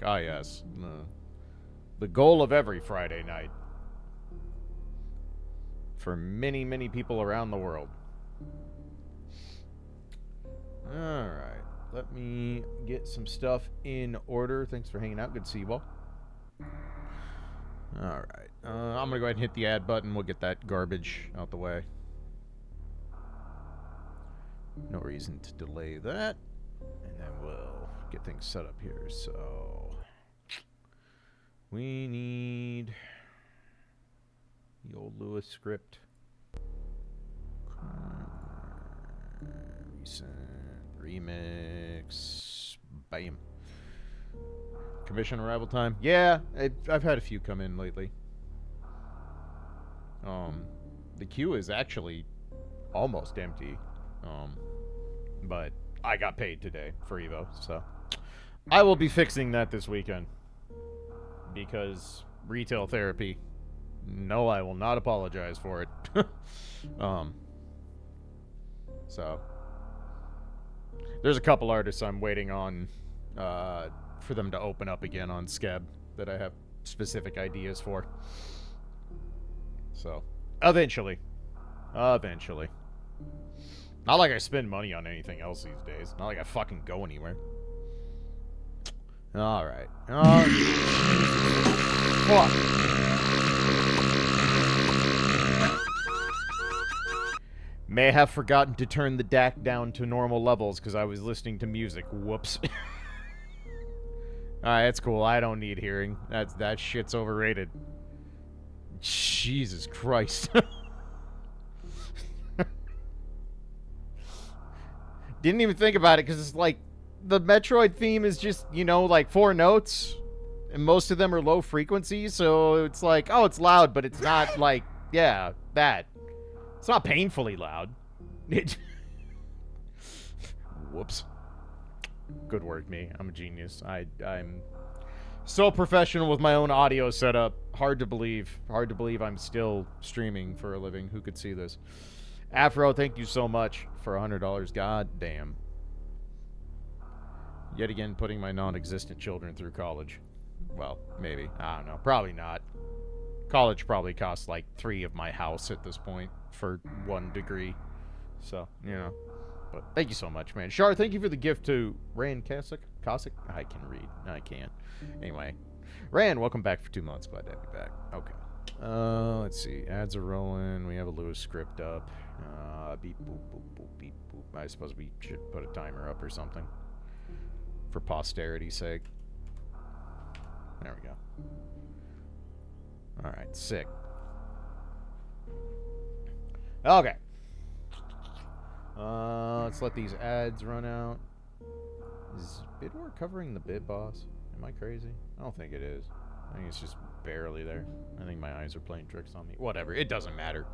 Ah, yes. The goal of every Friday night. For many, many people around the world. Alright. Let me get some stuff in order. Thanks for hanging out. Good to see you all. Alright. I'm going to go ahead and hit the add button. We'll get that garbage out the way. No reason to delay that. And then we'll get things set up here. So we need the old Lewis script. Recent remix. Bam. Commission arrival time. Yeah, I've had a few come in lately. The queue is actually almost empty. But I got paid today for Evo, so I will be fixing that this weekend. Because retail therapy. No, I will not apologize for it. So there's a couple artists I'm waiting on for them to open up again on Scab that I have specific ideas for. So eventually. Not like I spend money on anything else these days. Not like I fucking go anywhere. Alright. Fuck. May have forgotten to turn the DAC down to normal levels because I was listening to music. Whoops. Alright, that's cool. I don't need hearing. That shit's overrated. Jesus Christ. Didn't even think about it because it's like the Metroid theme is just, you know, like 4 notes and most of them are low frequency, so it's like, oh, it's loud, but it's not like, yeah, that. It's not painfully loud. Whoops. Good work, me. I'm a genius. I'm so professional with my own audio setup. Hard to believe. Hard to believe I'm still streaming for a living. Who could see this? Afro, thank you so much for $100. God damn. Yet again, putting my non-existent children through college. Well, maybe. I don't know. Probably not. College probably costs like 3 of my house at this point for 1 degree. So, you know. But thank you so much, man. Shar, thank you for the gift to Rand Cossack. I can read. I can't. Anyway. Rand, welcome back for 2 months. Glad to have you back. Okay. Let's see. Ads are rolling. We have a Lewis script up. Beep, boop, boop, boop, beep, boop. I suppose we should put a timer up or something. For posterity's sake. There we go. Alright, sick. Okay. Let's let these ads run out. Is Bidwar covering the bid boss? Am I crazy? I don't think it is. I think it's just barely there. I think my eyes are playing tricks on me. Whatever, it doesn't matter.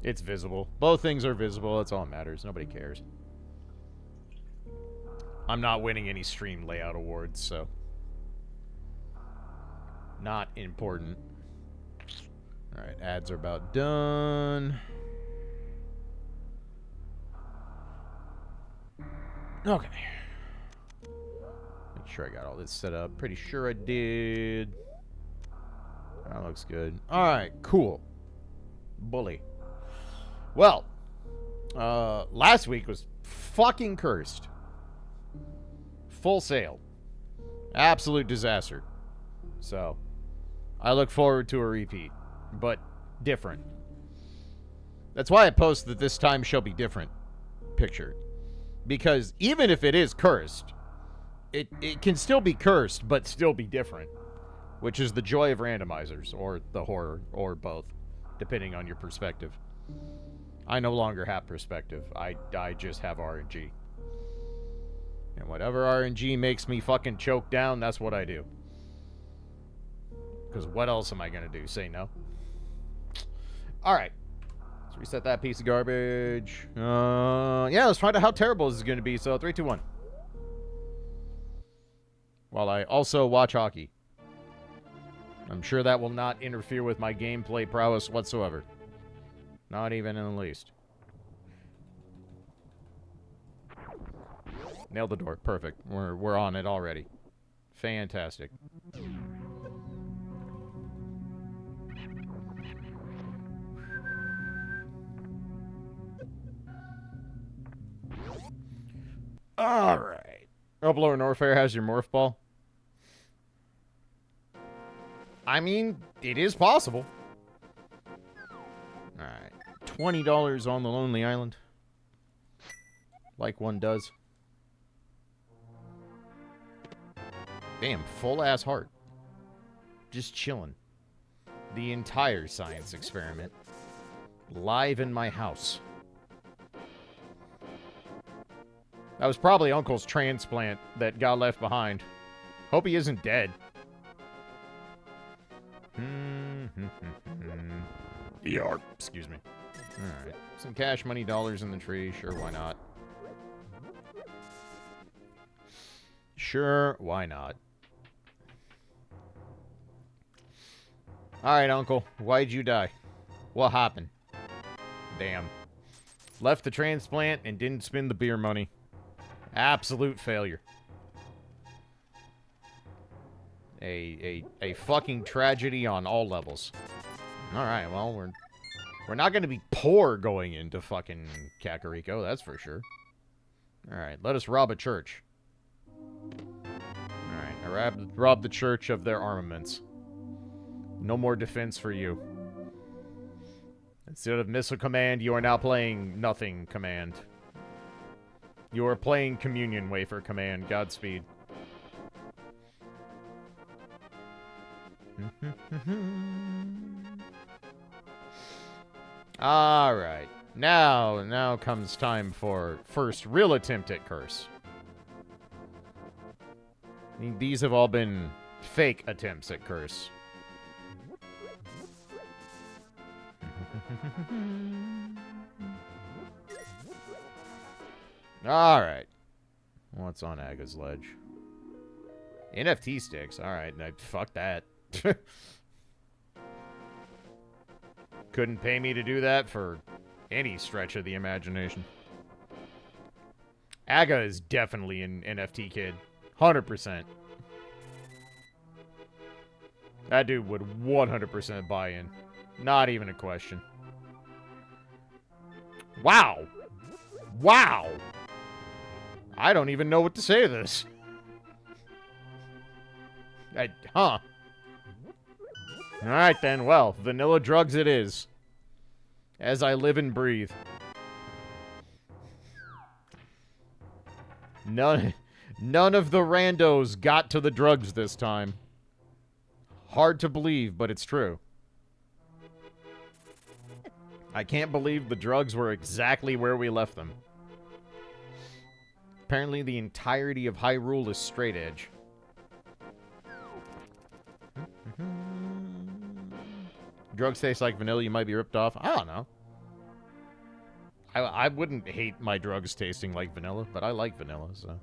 It's visible. Both things are visible, that's all that matters. Nobody cares. I'm not winning any stream layout awards, so... not important. Alright, ads are about done. Okay. Make sure I got all this set up. Pretty sure I did. That looks good. Alright, cool. Bully. Well, last week was fucking cursed. Full Sail. Absolute disaster. So, I look forward to a repeat, but different. That's why I post that this time shall be different picture. Because even if it is cursed, it can still be cursed, but still be different. Which is the joy of randomizers, or the horror, or both, depending on your perspective. I no longer have perspective. I just have RNG. And whatever RNG makes me fucking choke down, that's what I do. Because what else am I going to do? Say no? Alright. Let's reset that piece of garbage. Yeah, let's find out how terrible this is going to be. So, 3, 2, 1. While I also watch hockey. I'm sure that will not interfere with my gameplay prowess whatsoever. Not even in the least. Nailed the door. Perfect. We're on it already. Fantastic. All right. Uplower Norfair has your morph ball. I mean, it is possible. All right. $20 on the Lonely Island. Like one does. Damn, full-ass heart. Just chilling. The entire science experiment. Live in my house. That was probably Uncle's transplant that got left behind. Hope he isn't dead. ER. Excuse me. Alright. Some cash money dollars in the tree. Sure, why not? Sure, why not? Alright, Uncle. Why'd you die? What happened? Damn. Left the transplant and didn't spend the beer money. Absolute failure. A fucking tragedy on all levels. Alright, well, we're not going to be poor going into fucking Kakariko, that's for sure. Alright, let us rob a church. Alright, I robbed the church of their armaments. No more defense for you. Instead of Missile Command, you are now playing Nothing Command. You are playing Communion Wafer Command. Godspeed. Alright. Now comes time for first real attempt at curse. I mean, these have all been fake attempts at curse. Alright. What's on Aga's ledge? NFT sticks. Alright, fuck that. Couldn't pay me to do that for any stretch of the imagination. Aga is definitely an NFT kid. 100%. That dude would 100% buy in. Not even a question. Wow. Wow. I don't even know what to say to this. Huh. Alright then, well, vanilla drugs it is. As I live and breathe. None of the randos got to the drugs this time. Hard to believe, but it's true. I can't believe the drugs were exactly where we left them. Apparently the entirety of Hyrule is straight edge. Drugs taste like vanilla, you might be ripped off. I don't know. I wouldn't hate my drugs tasting like vanilla, but I like vanilla, so.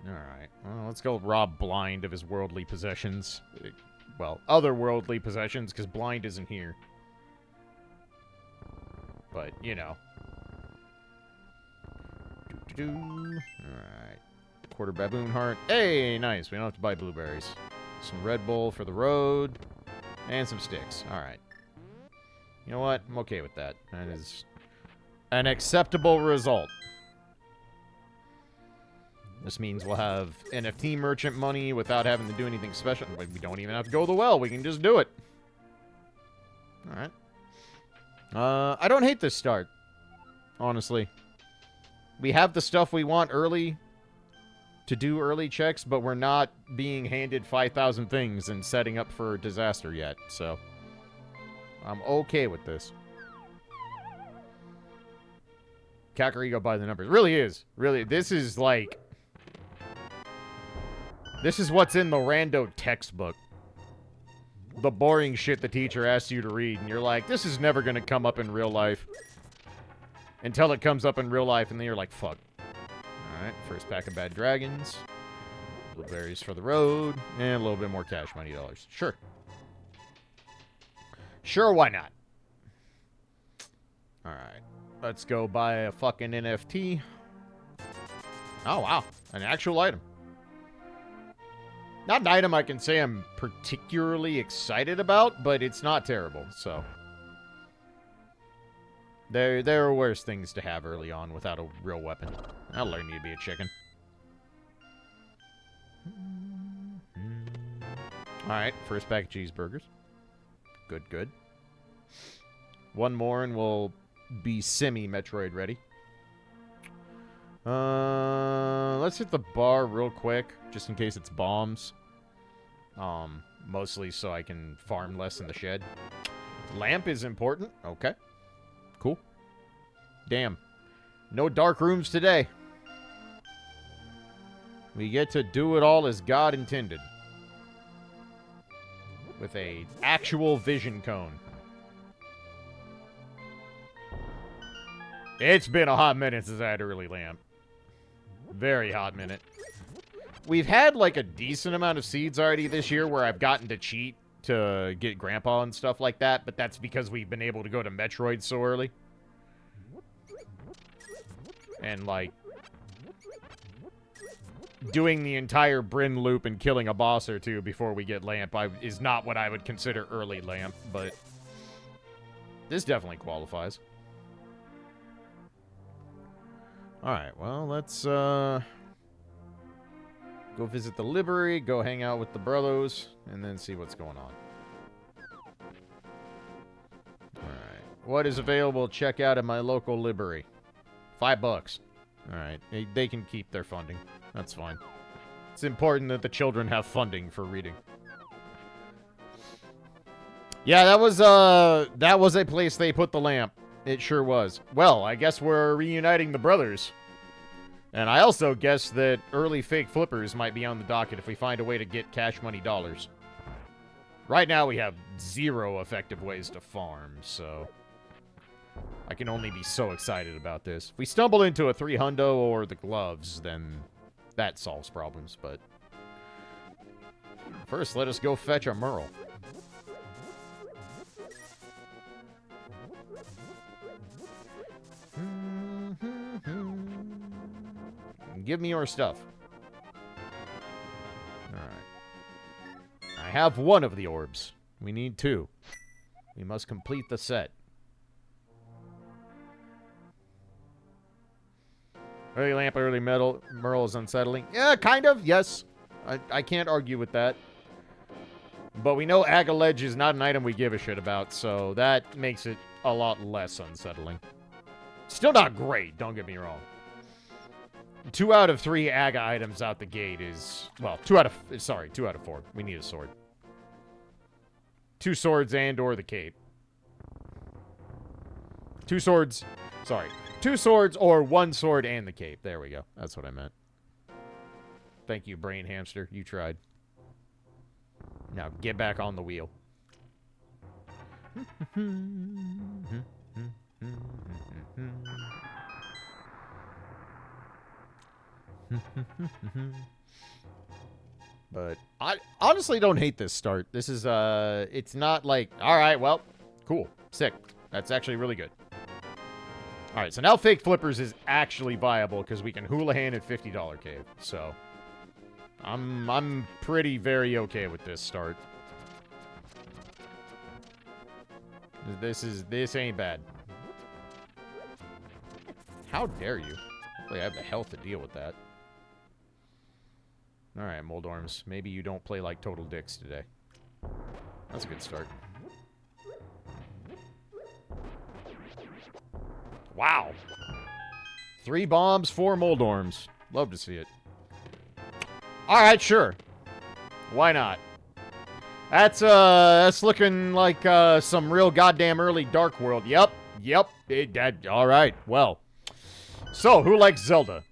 Alright, well, let's go rob Blind of his worldly possessions. Well, otherworldly possessions, because Blind isn't here. But, you know. Alright. Quarter baboon heart. Hey, nice. We don't have to buy blueberries. Some Red Bull for the road. And some sticks. Alright. You know what? I'm okay with that. That is an acceptable result. This means we'll have NFT merchant money without having to do anything special. We don't even have to go the well. We can just do it. Alright. I don't hate this start. Honestly. We have the stuff we want early to do early checks, but we're not being handed 5,000 things and setting up for disaster yet, so I'm okay with this. Kakariko by the numbers. Really is. Really, this is like... This is what's in the rando textbook. The boring shit the teacher asks you to read, and you're like, this is never going to come up in real life. Until it comes up in real life, and then you're like, fuck. Alright, first pack of bad dragons. Blueberries for the road. And a little bit more cash money dollars. Sure. Sure, why not? Alright. Let's go buy a fucking NFT. Oh, wow. An actual item. Not an item I can say I'm particularly excited about, but it's not terrible, so. There are worse things to have early on without a real weapon. I'll learn you to be a chicken. Alright, first pack of cheeseburgers. Good, good. One more and we'll be semi-Metroid ready. Let's hit the bar real quick, just in case it's bombs. Mostly so I can farm less in the shed. Lamp is important. Okay. Cool. Damn. No dark rooms today. We get to do it all as God intended. With a actual vision cone. It's been a hot minute since I had early lamp. Very hot minute. We've had like a decent amount of seeds already this year where I've gotten to cheat to get Grandpa and stuff like that, but that's because we've been able to go to Metroid so early. And like, doing the entire Bryn loop and killing a boss or two before we get Lamp is not what I would consider early Lamp, but this definitely qualifies. Alright, well, let's go visit the library, go hang out with the brothers, and then see what's going on. Alright, what is available to check out at my local library? $5. Alright, they can keep their funding. That's fine. It's important that the children have funding for reading. Yeah, that was a place they put the lamp. It sure was. Well, I guess we're reuniting the brothers. And I also guess that early fake flippers might be on the docket if we find a way to get cash money dollars. Right now we have 0 effective ways to farm, so I can only be so excited about this. If we stumble into a 3-hundo or the gloves, then that solves problems, but first let us go fetch a Merle. Give me your stuff. Alright. I have 1 of the orbs. We need 2. We must complete the set. Early lamp, early metal. Merle is unsettling. Yeah, kind of, yes. I can't argue with that. But we know Agaledge is not an item we give a shit about, so that makes it a lot less unsettling. Still not great, don't get me wrong. 2 out of 3 Aga items out the gate is... Well, 2 out of 4. We need a sword. 2 swords and or the cape. 2 swords... Sorry. 2 swords or 1 sword and the cape. There we go. That's what I meant. Thank you, brain hamster. You tried. Now, get back on the wheel. But I honestly don't hate this start. This is, it's not like, all right, well, cool, sick. That's actually really good. All right, so now fake flippers is actually viable because we can Houlihan at $50 cave. So I'm pretty very okay with this start. This ain't bad. How dare you? Hopefully I have the health to deal with that. Alright, Moldorms. Maybe you don't play like total dicks today. That's a good start. Wow. 3 bombs, 4 Moldorms. Love to see it. Alright, sure. Why not? That's looking like some real goddamn early Dark World. Yep. Alright, well. So, who likes Zelda?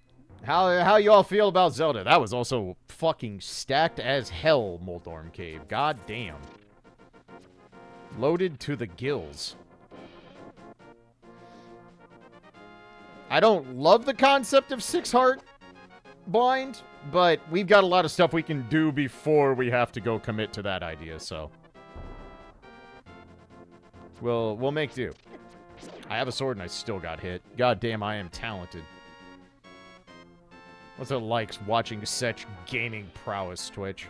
How you all feel about Zelda? That was also fucking stacked as hell, Moldorm Cave. God damn. Loaded to the gills. I don't love the concept of 6-heart blind, but we've got a lot of stuff we can do before we have to go commit to that idea, so we'll make do. I have a sword and I still got hit. God damn, I am talented. What's it like watching such gaming prowess, Twitch?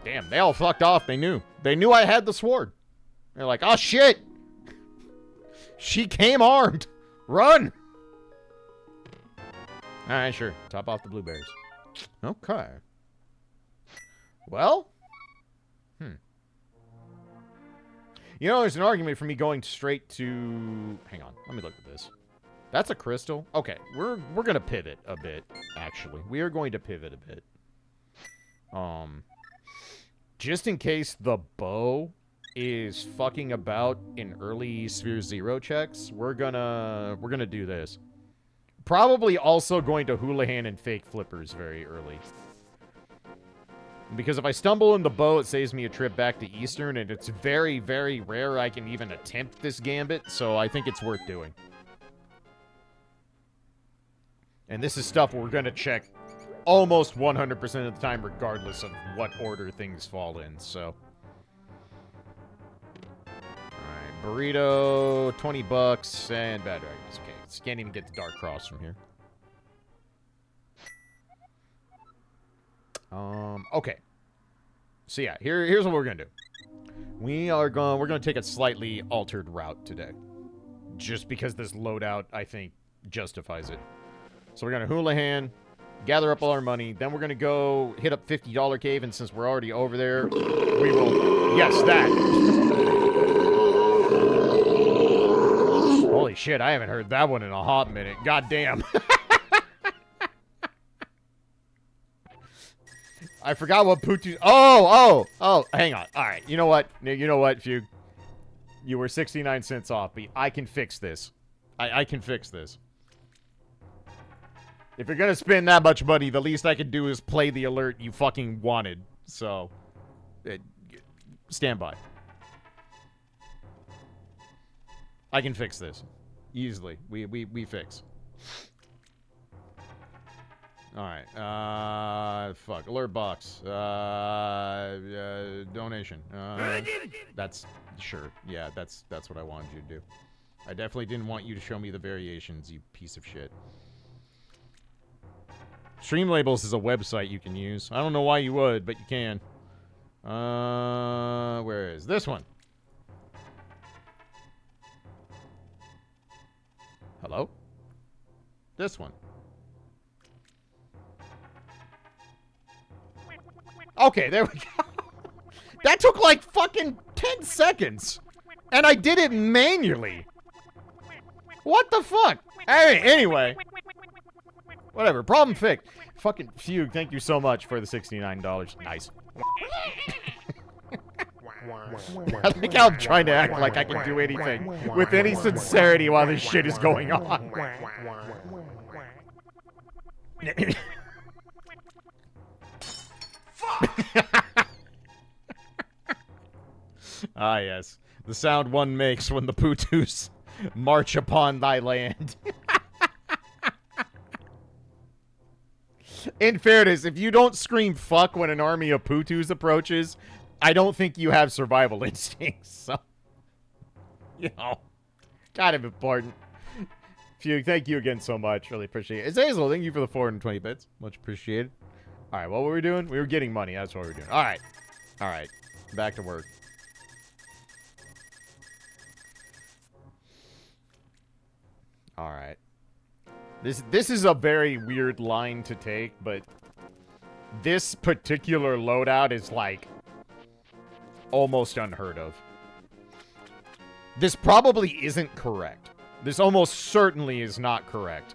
Damn, they all fucked off. They knew. They knew I had the sword. They're like, oh shit! She came armed! Run! Alright, sure. Top off the blueberries. Okay. Well? You know, there's an argument for me going straight to... Hang on. Let me look at this. That's a crystal. Okay. We're going to pivot a bit, actually. We are going to pivot a bit. Just in case the bow is fucking about in early Sphere Zero checks, we're gonna do this. Probably also going to Houlihan and fake flippers very early. Because if I stumble in the bow, it saves me a trip back to Eastern, and it's very, very rare I can even attempt this gambit, so I think it's worth doing. And this is stuff we're going to check almost 100% of the time, regardless of what order things fall in, so. Alright, burrito, 20 bucks, and bad dragons. Okay, can't even get the Dark Cross from here. Okay. So yeah, here's what we're gonna do. We're gonna take a slightly altered route today. Just because this loadout, I think, justifies it. So we're gonna Houlihan, gather up all our money, then we're gonna go hit up $50 Cave, and since we're already over there, we will... Yes, that! Holy shit, I haven't heard that one in a hot minute. God damn. I forgot what Potoos... Oh, hang on. All right, you know what, Fugue? You were 69 cents off, but I can fix this. I can fix this. If you're gonna spend that much money, the least I can do is play the alert you fucking wanted. So, stand by. I can fix this. Easily. We fix. Alright, fuck, alert box, donation, that's, sure, yeah, that's what I wanted you to do. I definitely didn't want you to show me the variations, you piece of shit. Streamlabels is a website you can use. I don't know why you would, but you can. Where is this one? Hello? This one. Okay, there we go. That took like fucking 10 seconds. And I did it manually. What the fuck? Hey, anyway. Whatever, problem fixed. Fucking Fugue, thank you so much for the $69. Nice. I think I'm trying to act like I can do anything with any sincerity while this shit is going on. Ah, yes. The sound one makes when the Potoos march upon thy land. In fairness, if you don't scream fuck when an army of Potoos approaches, I don't think you have survival instincts, so... You know, kind of important. Fugue, thank you again so much. Really appreciate it. It's Hazel, thank you for the 420 bits. Much appreciated. Alright, what were we doing? We were getting money, that's what we were doing. Alright. Alright. Back to work. Alright. This is a very weird line to take, but this particular loadout is, like, almost unheard of. This probably isn't correct. This almost certainly is not correct.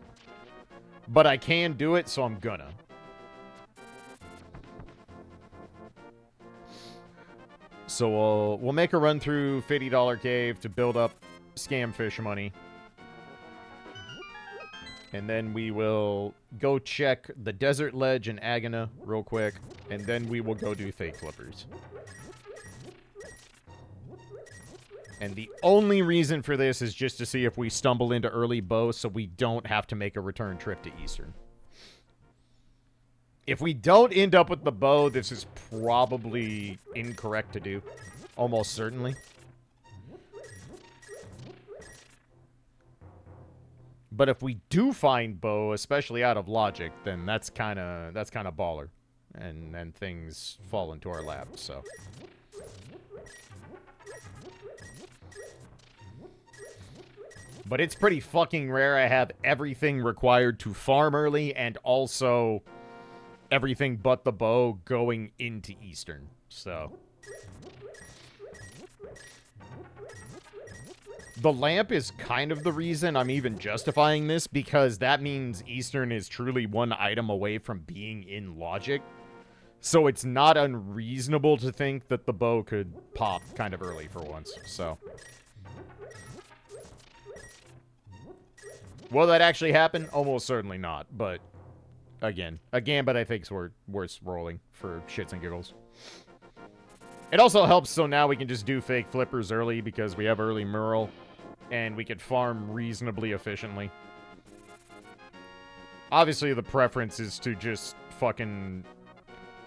But I can do it, so I'm gonna. So we'll make a run through $50 Cave to build up scam fish money. And then we will go check the Desert Ledge and Agana real quick. And then we will go do fake flippers. And the only reason for this is just to see if we stumble into early bow so we don't have to make a return trip to Eastern. If we don't end up with the bow, this is probably incorrect to do. Almost certainly. But if we do find Bo, especially out of logic, then that's kind of baller, and things fall into our lap. So. But it's pretty fucking rare I have everything required to farm early and also everything but the bow going into Eastern. So. The lamp is kind of the reason I'm even justifying this, because that means Eastern is truly one item away from being in logic. So it's not unreasonable to think that the bow could pop kind of early for once. So. Will that actually happen? Almost certainly not, but again, a gambit I think is worth rolling for shits and giggles. It also helps so now we can just do fake flippers early because we have early Merle, and we could farm reasonably efficiently. Obviously, the preference is to just fucking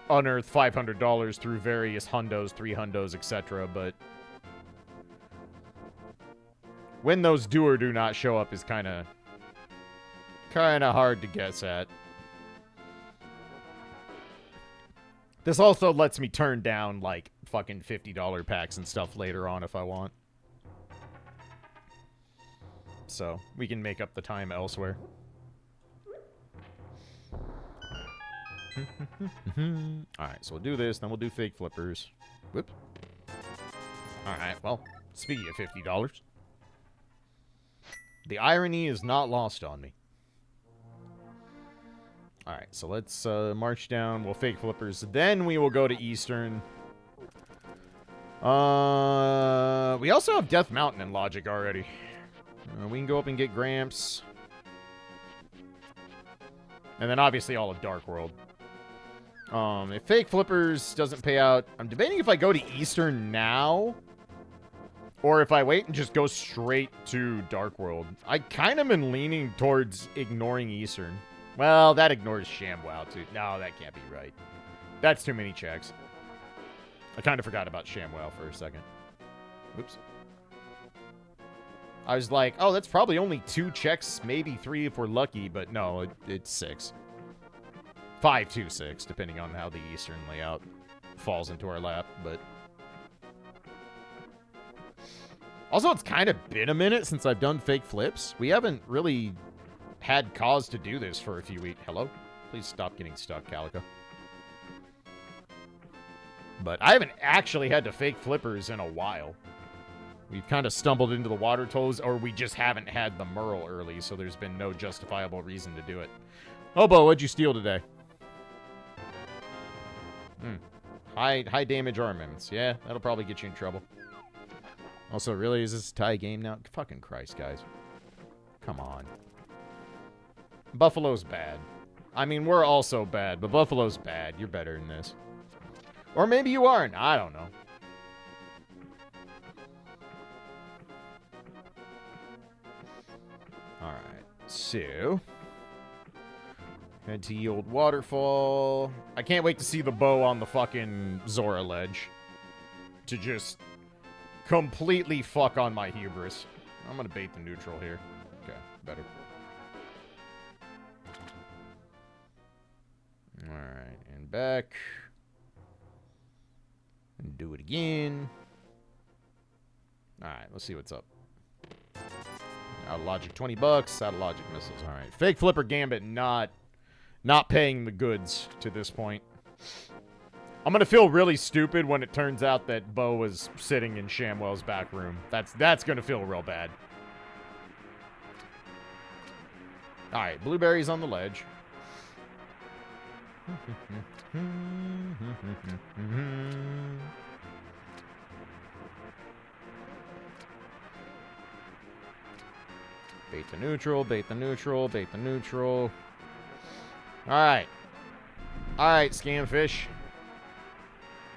unearth $500 through various hundos, 3 hundos, etc., but when those do or do not show up is kind of hard to guess at. This also lets me turn down, like, fucking $50 packs and stuff later on if I want. So, we can make up the time elsewhere. Alright, so we'll do this, then we'll do fake flippers. Whoops. Alright, well, speaking of $50, the irony is not lost on me. Alright, so let's march down. We'll fake flippers. Then we will go to Eastern. We also have Death Mountain in logic already. We can go up and get Gramps. And then obviously all of Dark World. If fake flippers doesn't pay out, I'm debating if I go to Eastern now, or if I wait and just go straight to Dark World. I kind of been leaning towards ignoring Eastern. Well, that ignores ShamWow, too. No, that can't be right. That's too many checks. I kind of forgot about ShamWow for a second. Oops. I was like, oh, that's probably only 2 checks, maybe 3 if we're lucky, but no, it's 6. 5 to 6, depending on how the Eastern layout falls into our lap, but... Also, it's kind of been a minute since I've done fake flips. We haven't really had cause to do this for a few weeks. Hello? Please stop getting stuck, Calico. But I haven't actually had to fake flippers in a while. We've kind of stumbled into the water toes, or we just haven't had the Merle early, so there's been no justifiable reason to do it. Hobo, what'd you steal today? High damage armaments. Yeah, that'll probably get you in trouble. Also, really, is this a tie game now? Fucking Christ, guys. Come on. Buffalo's bad. I mean, we're also bad, but Buffalo's bad. You're better than this. Or maybe you aren't. I don't know. Alright, so... head to the old waterfall. I can't wait to see the bow on the fucking Zora ledge. To just completely fuck on my hubris. I'm gonna bait the neutral here. Okay, better. Alright, and back. And do it again. Alright, let's see what's up. Out of logic, $20. Out of logic, missiles. Alright, fake flipper gambit not paying the goods to this point. I'm gonna feel really stupid when it turns out that Bo was sitting in Shamwell's back room. That's gonna feel real bad. Alright, blueberries on the ledge. Bait the neutral, bait the neutral, bait the neutral. Alright. Alright, Scamfish.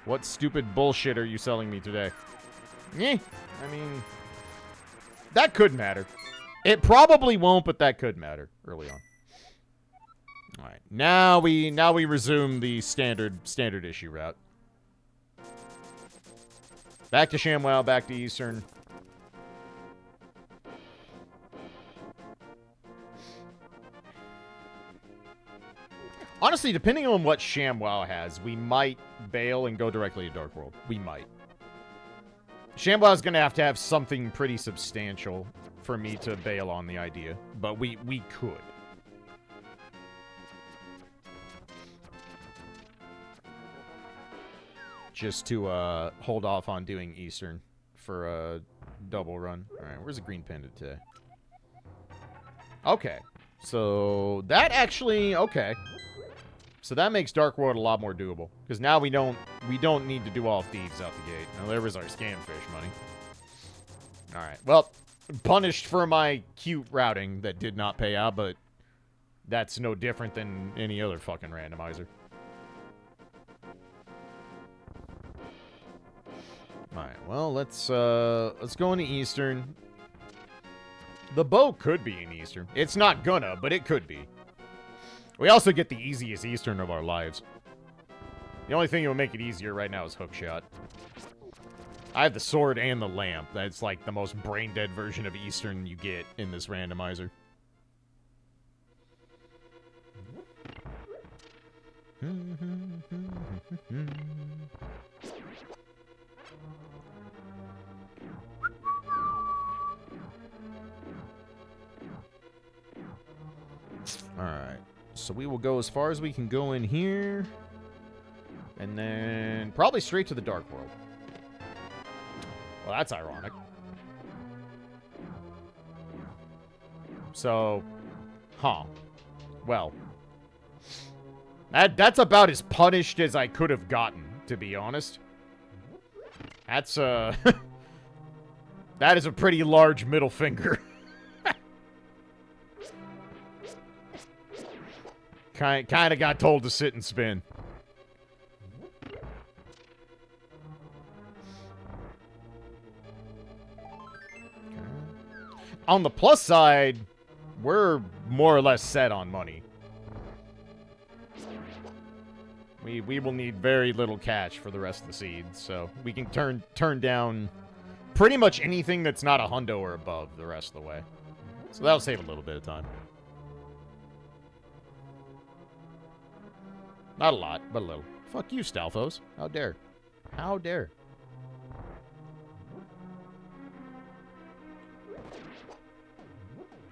What stupid bullshit are you selling me today? I mean, that could matter. It probably won't, but that could matter early on. Alright, now we resume the standard issue route. Back to ShamWow, back to Eastern. Honestly, depending on what ShamWow has, we might bail and go directly to Dark World. We might. ShamWow is going to have something pretty substantial for me to bail on the idea, but we could. Just to hold off on doing Eastern for a double run. All right, where's the green pendant today? Okay, so that actually So that makes Dark World a lot more doable because now we don't need to do all thieves out the gate. Now there was our scamfish money. All right, well, punished for my cute routing that did not pay out, but that's no different than any other fucking randomizer. Alright, well, let's go into Eastern. The bow could be in Eastern. It's not gonna, but it could be. We also get the easiest Eastern of our lives. The only thing that would make it easier right now is hookshot. I have the sword and the lamp. That's like the most brain-dead version of Eastern you get in this randomizer. Alright, so we will go as far as we can go in here. And then probably straight to the Dark World. Well, that's ironic. So, well. That's about as punished as I could have gotten, to be honest. That's, that is a pretty large middle finger. Kind of got told to sit and spin. On the plus side, we're more or less set on money. We will need very little cash for the rest of the seeds, so we can turn down pretty much anything that's not a hundo or above the rest of the way. So that'll save a little bit of time. Not a lot, but a little. Fuck you, Stalfos. How dare. How dare.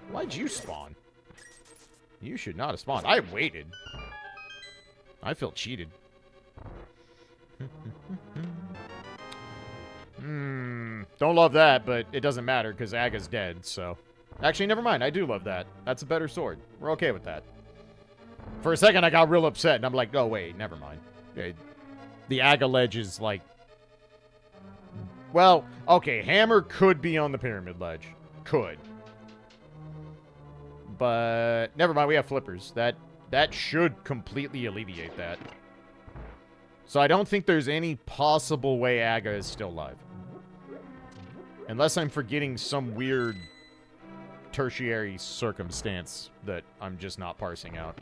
Why'd you spawn? You should not have spawned. I waited. I feel cheated. Don't love that, but it doesn't matter because Aga's dead, so... Actually, never mind. I do love that. That's a better sword. We're okay with that. For a second, I got real upset, and I'm like, oh, wait, never mind. The Aga ledge is, like... Well, okay, hammer could be on the pyramid ledge. Could. But, never mind, we have flippers. That should completely alleviate that. So I don't think there's any possible way Aga is still alive. Unless I'm forgetting some weird tertiary circumstance that I'm just not parsing out.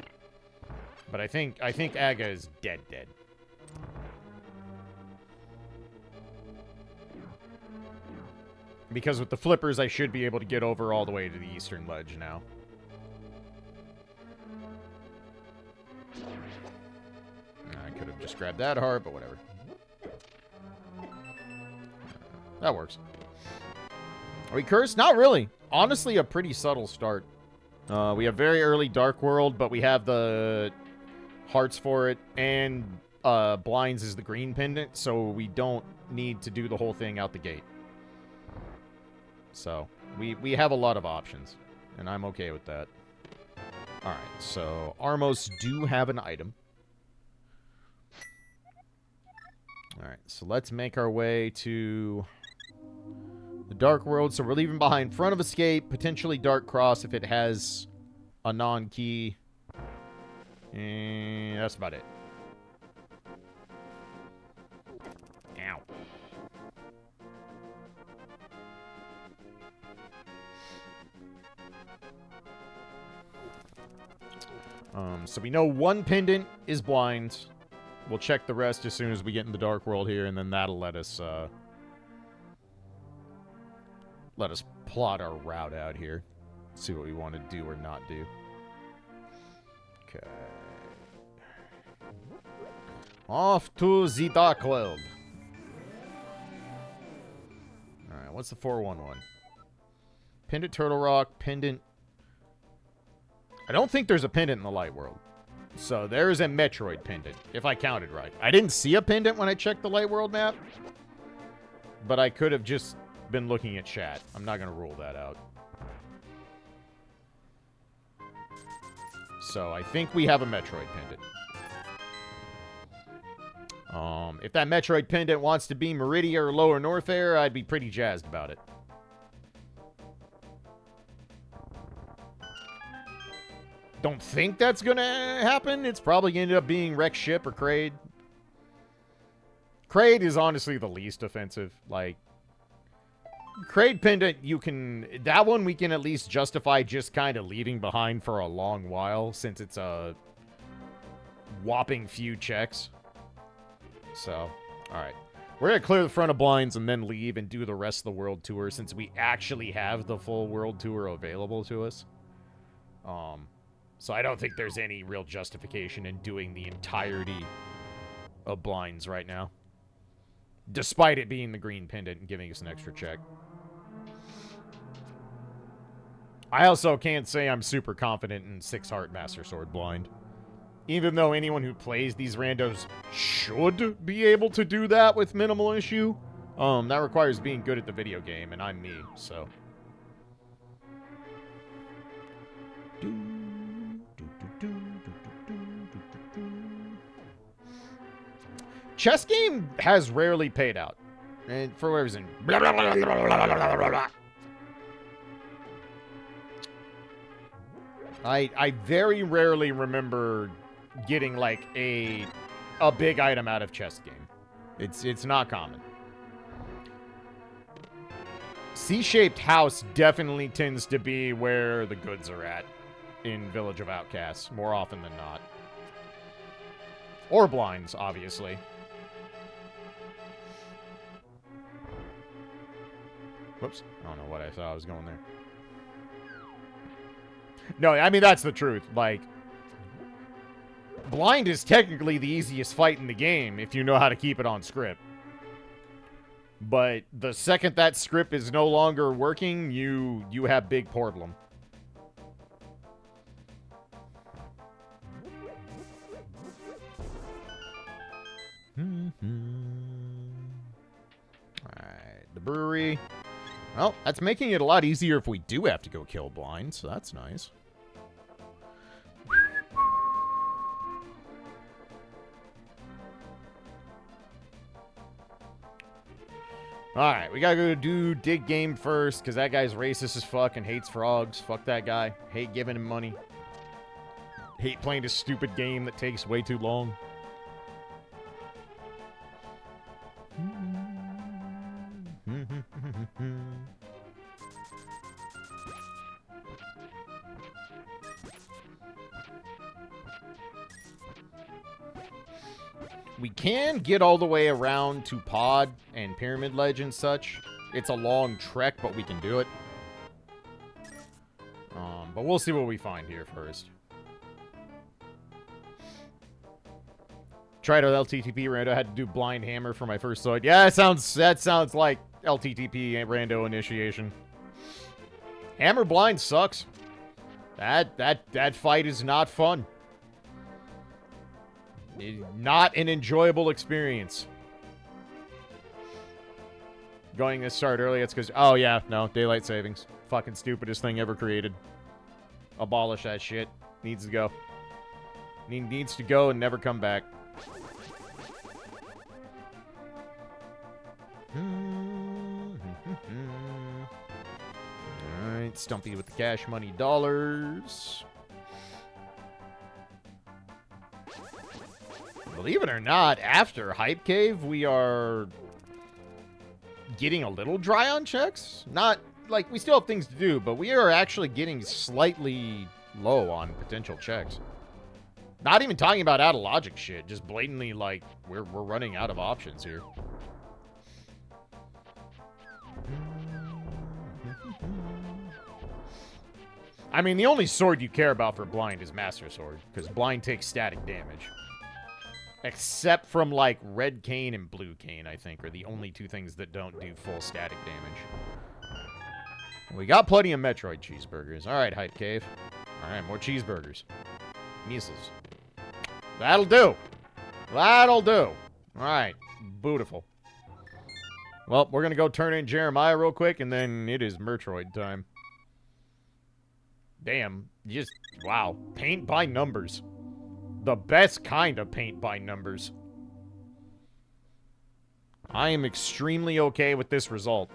But I think Aga is dead. Because with the flippers, I should be able to get over all the way to the eastern ledge now. I could have just grabbed that heart, but whatever. That works. Are we cursed? Not really. Honestly, a pretty subtle start. We have very early Dark World, but we have the hearts for it, and blinds is the green pendant, so we don't need to do the whole thing out the gate. So, we have a lot of options, and I'm okay with that. Alright, so Armos do have an item. Alright, so let's make our way to the Dark World. So we're leaving behind Front of Escape, potentially Dark Cross if it has a non-key. And that's about it. Ow. So we know one pendant is blind. We'll check the rest as soon as we get in the Dark World here, and then that'll let us plot our route out here. See what we want to do or not do. Okay. Off to the dark world. Alright, what's the 411? Pendant Turtle Rock, pendant... I don't think there's a pendant in the light world. So there's a Metroid pendant, if I counted right. I didn't see a pendant when I checked the light world map. But I could have just been looking at chat. I'm not going to rule that out. So I think we have a Metroid pendant. If that Metroid pendant wants to be Meridia or Lower North Air, I'd be pretty jazzed about it. Don't think that's gonna happen. It's probably gonna end up being Wreck Ship or Kraid. Kraid is honestly the least offensive. Like, Kraid pendant, you can... That one we can at least justify just kind of leaving behind for a long while, since it's a whopping few checks. So, alright. We're going to clear the front of blinds and then leave and do the rest of the world tour, since we actually have the full world tour available to us. So I don't think there's any real justification in doing the entirety of blinds right now. Despite it being the green pendant and giving us an extra check. I also can't say I'm super confident in 6-Heart Master Sword blind. Even though anyone who plays these randos should be able to do that with minimal issue, that requires being good at the video game, and I'm me, so. Chess game has rarely paid out. And for whatever reason. Blah, blah, blah, blah, blah, blah, blah, blah. I very rarely remember getting, like, a big item out of chess game. It's not common. C-shaped house definitely tends to be where the goods are at in Village of Outcasts, more often than not. Or blinds, obviously. Whoops. I don't know what I thought I was going there. No, I mean, that's the truth. Like, blind is technically the easiest fight in the game if you know how to keep it on script. But the second that script is no longer working, you have big problem. Alright, the brewery. Well, that's making it a lot easier if we do have to go kill blind, so that's nice. Alright, we gotta go do Dig Game first, because that guy's racist as fuck and hates frogs. Fuck that guy. Hate giving him money. Hate playing this stupid game that takes way too long. We can get all the way around to Pod and Pyramid Ledge and such. It's a long trek, but we can do it. But we'll see what we find here first. Tried with LTTP rando. Had to do Blind Hammer for my first sword. Yeah, that sounds like LTTP rando initiation. Hammer Blind sucks. That fight is not fun. Not an enjoyable experience. Going to start early, it's because... Oh, yeah, no, daylight savings. Fucking stupidest thing ever created. Abolish that shit. Needs to go. Needs to go and never come back. Alright, Stumpy with the cash money dollars. Believe it or not, after Hype Cave, we are getting a little dry on checks. Not, like, we still have things to do, but we are actually getting slightly low on potential checks. Not even talking about out of logic shit, just blatantly, like, we're running out of options here. I mean, the only sword you care about for blind is Master Sword, because blind takes static damage. Except from, like, red cane and blue cane, I think, are the only two things that don't do full static damage. We got plenty of Metroid cheeseburgers. Alright, Hype Cave. Alright, more cheeseburgers. Measles. That'll do. That'll do. Alright, beautiful. Well, we're gonna go turn in Jeremiah real quick, and then it is Metroid time. Damn. Just, wow. Paint by numbers. The best kind of paint by numbers. I am extremely okay with this result.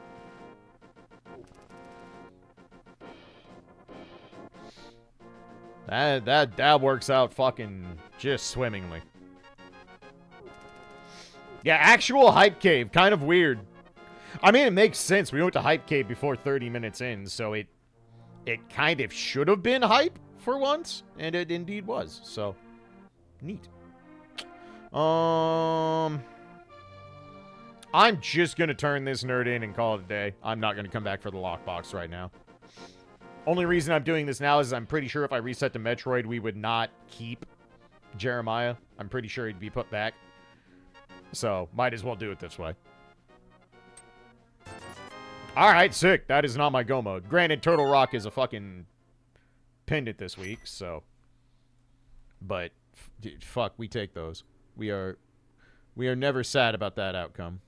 That works out fucking just swimmingly. Yeah, actual Hype Cave. Kind of weird. I mean, it makes sense. We went to Hype Cave before 30 minutes in, so it kind of should have been hype for once, and it indeed was. So, neat. I'm just gonna turn this nerd in and call it a day. I'm not gonna come back for the lockbox right now. Only reason I'm doing this now is I'm pretty sure if I reset to Metroid, we would not keep Jeremiah. I'm pretty sure he'd be put back. So, might as well do it this way. Alright, sick. That is not my go mode. Granted, Turtle Rock is a fucking pendant this week, so. But, fuck, we take those. We are never sad about that outcome.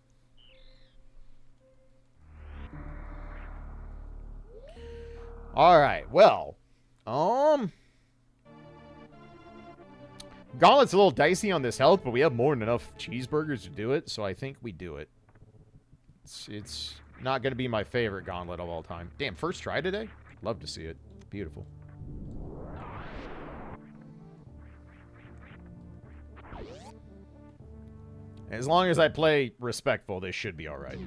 Alright, well. Gauntlet's a little dicey on this health, but we have more than enough cheeseburgers to do it, so I think we do it. It's not going to be my favorite Gauntlet of all time. Damn, first try today? Love to see it. Beautiful. As long as I play respectful, this should be alright.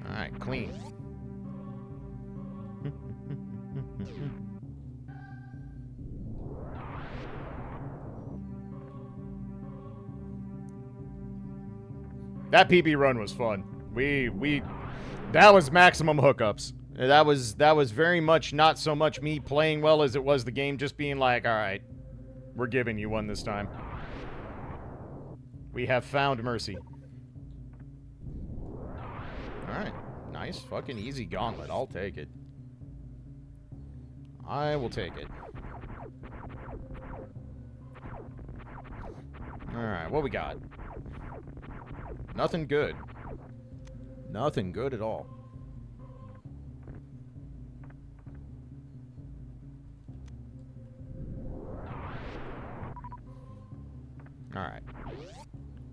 Alright, clean. That PB run was fun. That was maximum hookups. That was very much not so much me playing well as it was the game just being like, alright, we're giving you one this time. We have found mercy. Alright. Nice fucking easy gauntlet. I'll take it. I will take it. Alright, what we got? Nothing good. Nothing good at all. Alright.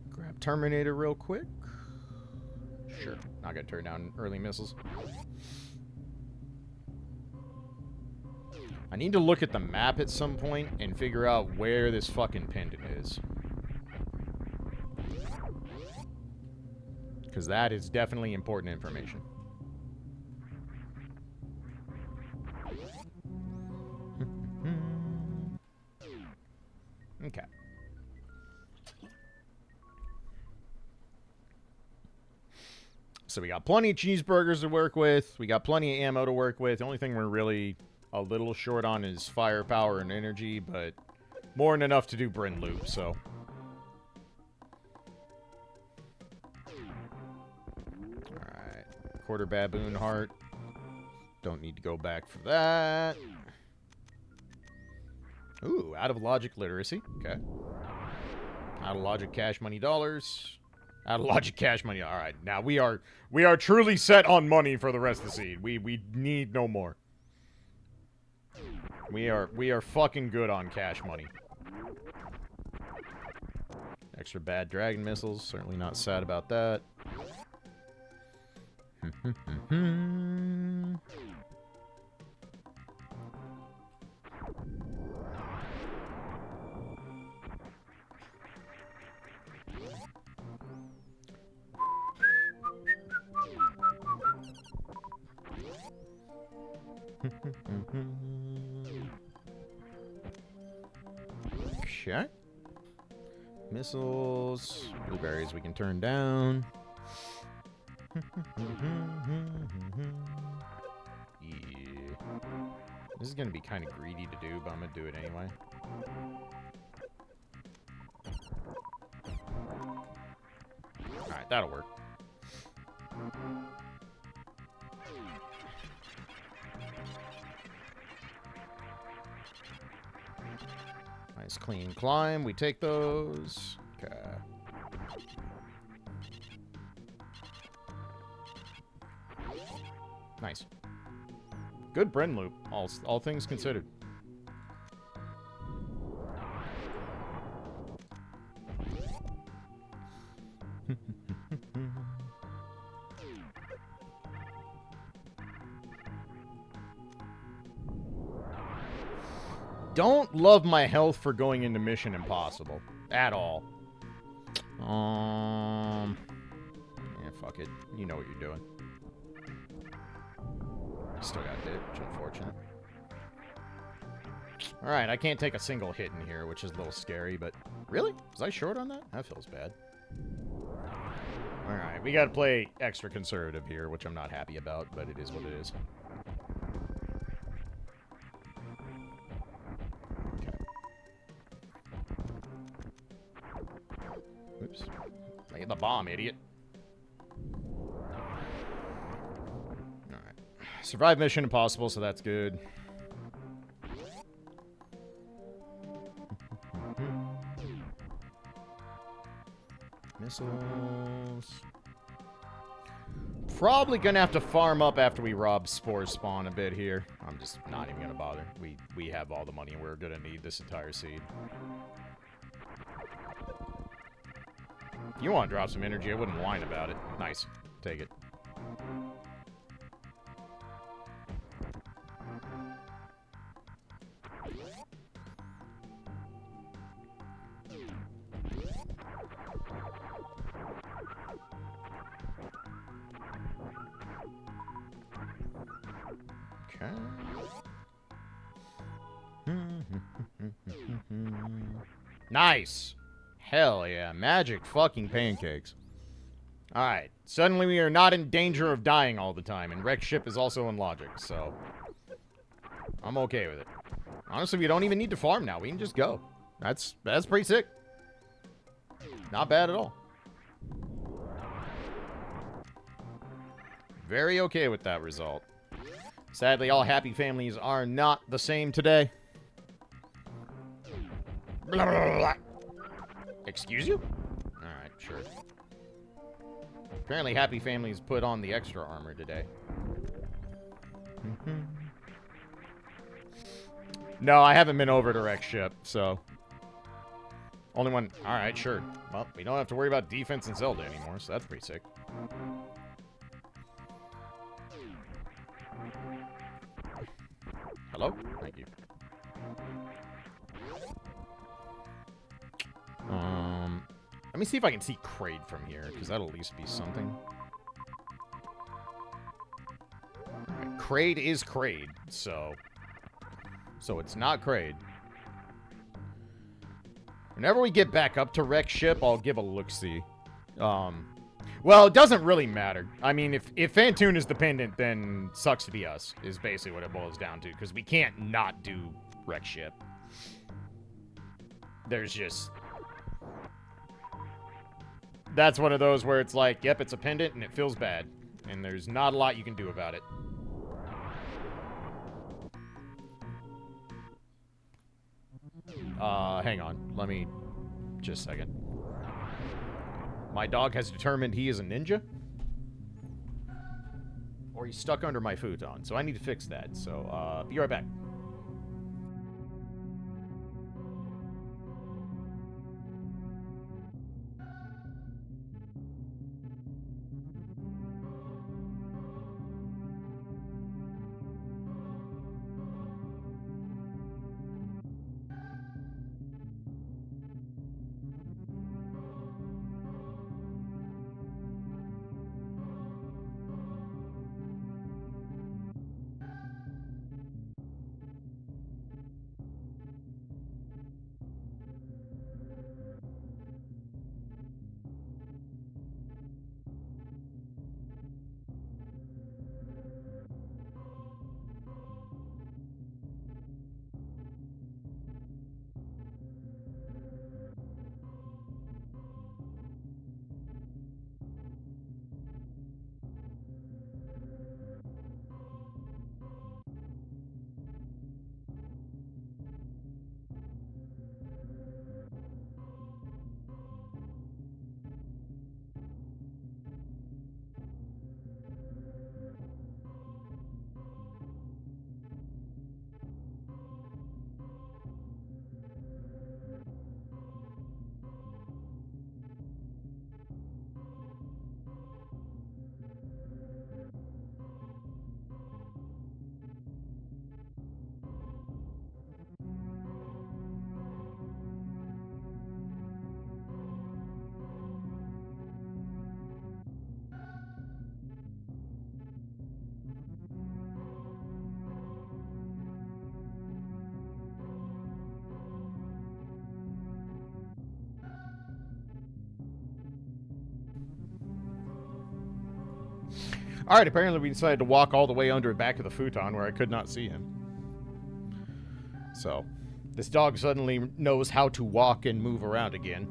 Grab Terminator real quick. Sure. Not gonna turn down early missiles. I need to look at the map at some point and figure out where this fucking pendant is. Because that is definitely important information. Okay. So we got plenty of cheeseburgers to work with. We got plenty of ammo to work with. The only thing we're really a little short on is firepower and energy, but more than enough to do Bryn loop, so. Alright. Quarter baboon heart. Don't need to go back for that. Ooh, out of logic literacy. Okay. Out of logic cash money dollars. Out of logic cash money. All right. Now we are truly set on money for the rest of the seed. We need no more. We are fucking good on cash money. Extra bad dragon missiles. Certainly not sad about that. Okay. Missiles. Blueberries we can turn down. Yeah. This is going to be kind of greedy to do, but I'm going to do it anyway. Alright, that'll work. Nice clean climb. We take those. Okay. Nice. Good Bren loop, all things considered. Don't love my health for going into Mission Impossible. At all. Yeah, fuck it. You know what you're doing. Still got hit, which is unfortunate. Alright, I can't take a single hit in here, which is a little scary, but... Really? Was I short on that? That feels bad. Alright, we gotta play extra conservative here, which I'm not happy about, but it is what it is. Oops. I hit the bomb, idiot. Alright. Survive Mission Impossible, so that's good. Missiles. Probably gonna have to farm up after we rob Spore Spawn a bit here. I'm just not even gonna bother. We have all the money we're gonna need this entire seed. You want to drop some energy, I wouldn't whine about it. Nice. Take it. Okay. Nice! Hell yeah, magic fucking pancakes. Alright, suddenly we are not in danger of dying all the time, and wreck ship is also in logic, so... I'm okay with it. Honestly, we don't even need to farm now, we can just go. That's pretty sick. Not bad at all. Very okay with that result. Sadly, all happy families are not the same today. Blah, blah, blah. Excuse you? Alright, sure. Apparently happy families put on the extra armor today. No, I haven't been over to wreck ship, so... Only one... Alright, sure. Well, we don't have to worry about defense in Zelda anymore, so that's pretty sick. Hello? Thank you. Let me see if I can see Kraid from here, because that'll at least be something. Right, Kraid is Kraid, so it's not Kraid. Whenever we get back up to wreck ship, I'll give a look-see. Well, it doesn't really matter. I mean, if Phantoon is dependent, then sucks to be us, is basically what it boils down to, because we can't not do wreck ship. There's just... That's one of those where it's like, yep, it's a pendant and it feels bad. And there's not a lot you can do about it. Hang on. Let me... Just a second. My dog has determined he is a ninja. Or he's stuck under my futon, so I need to fix that. So, be right back. All right, apparently we decided to walk all the way under the back of the futon where I could not see him. So, this dog suddenly knows how to walk and move around again.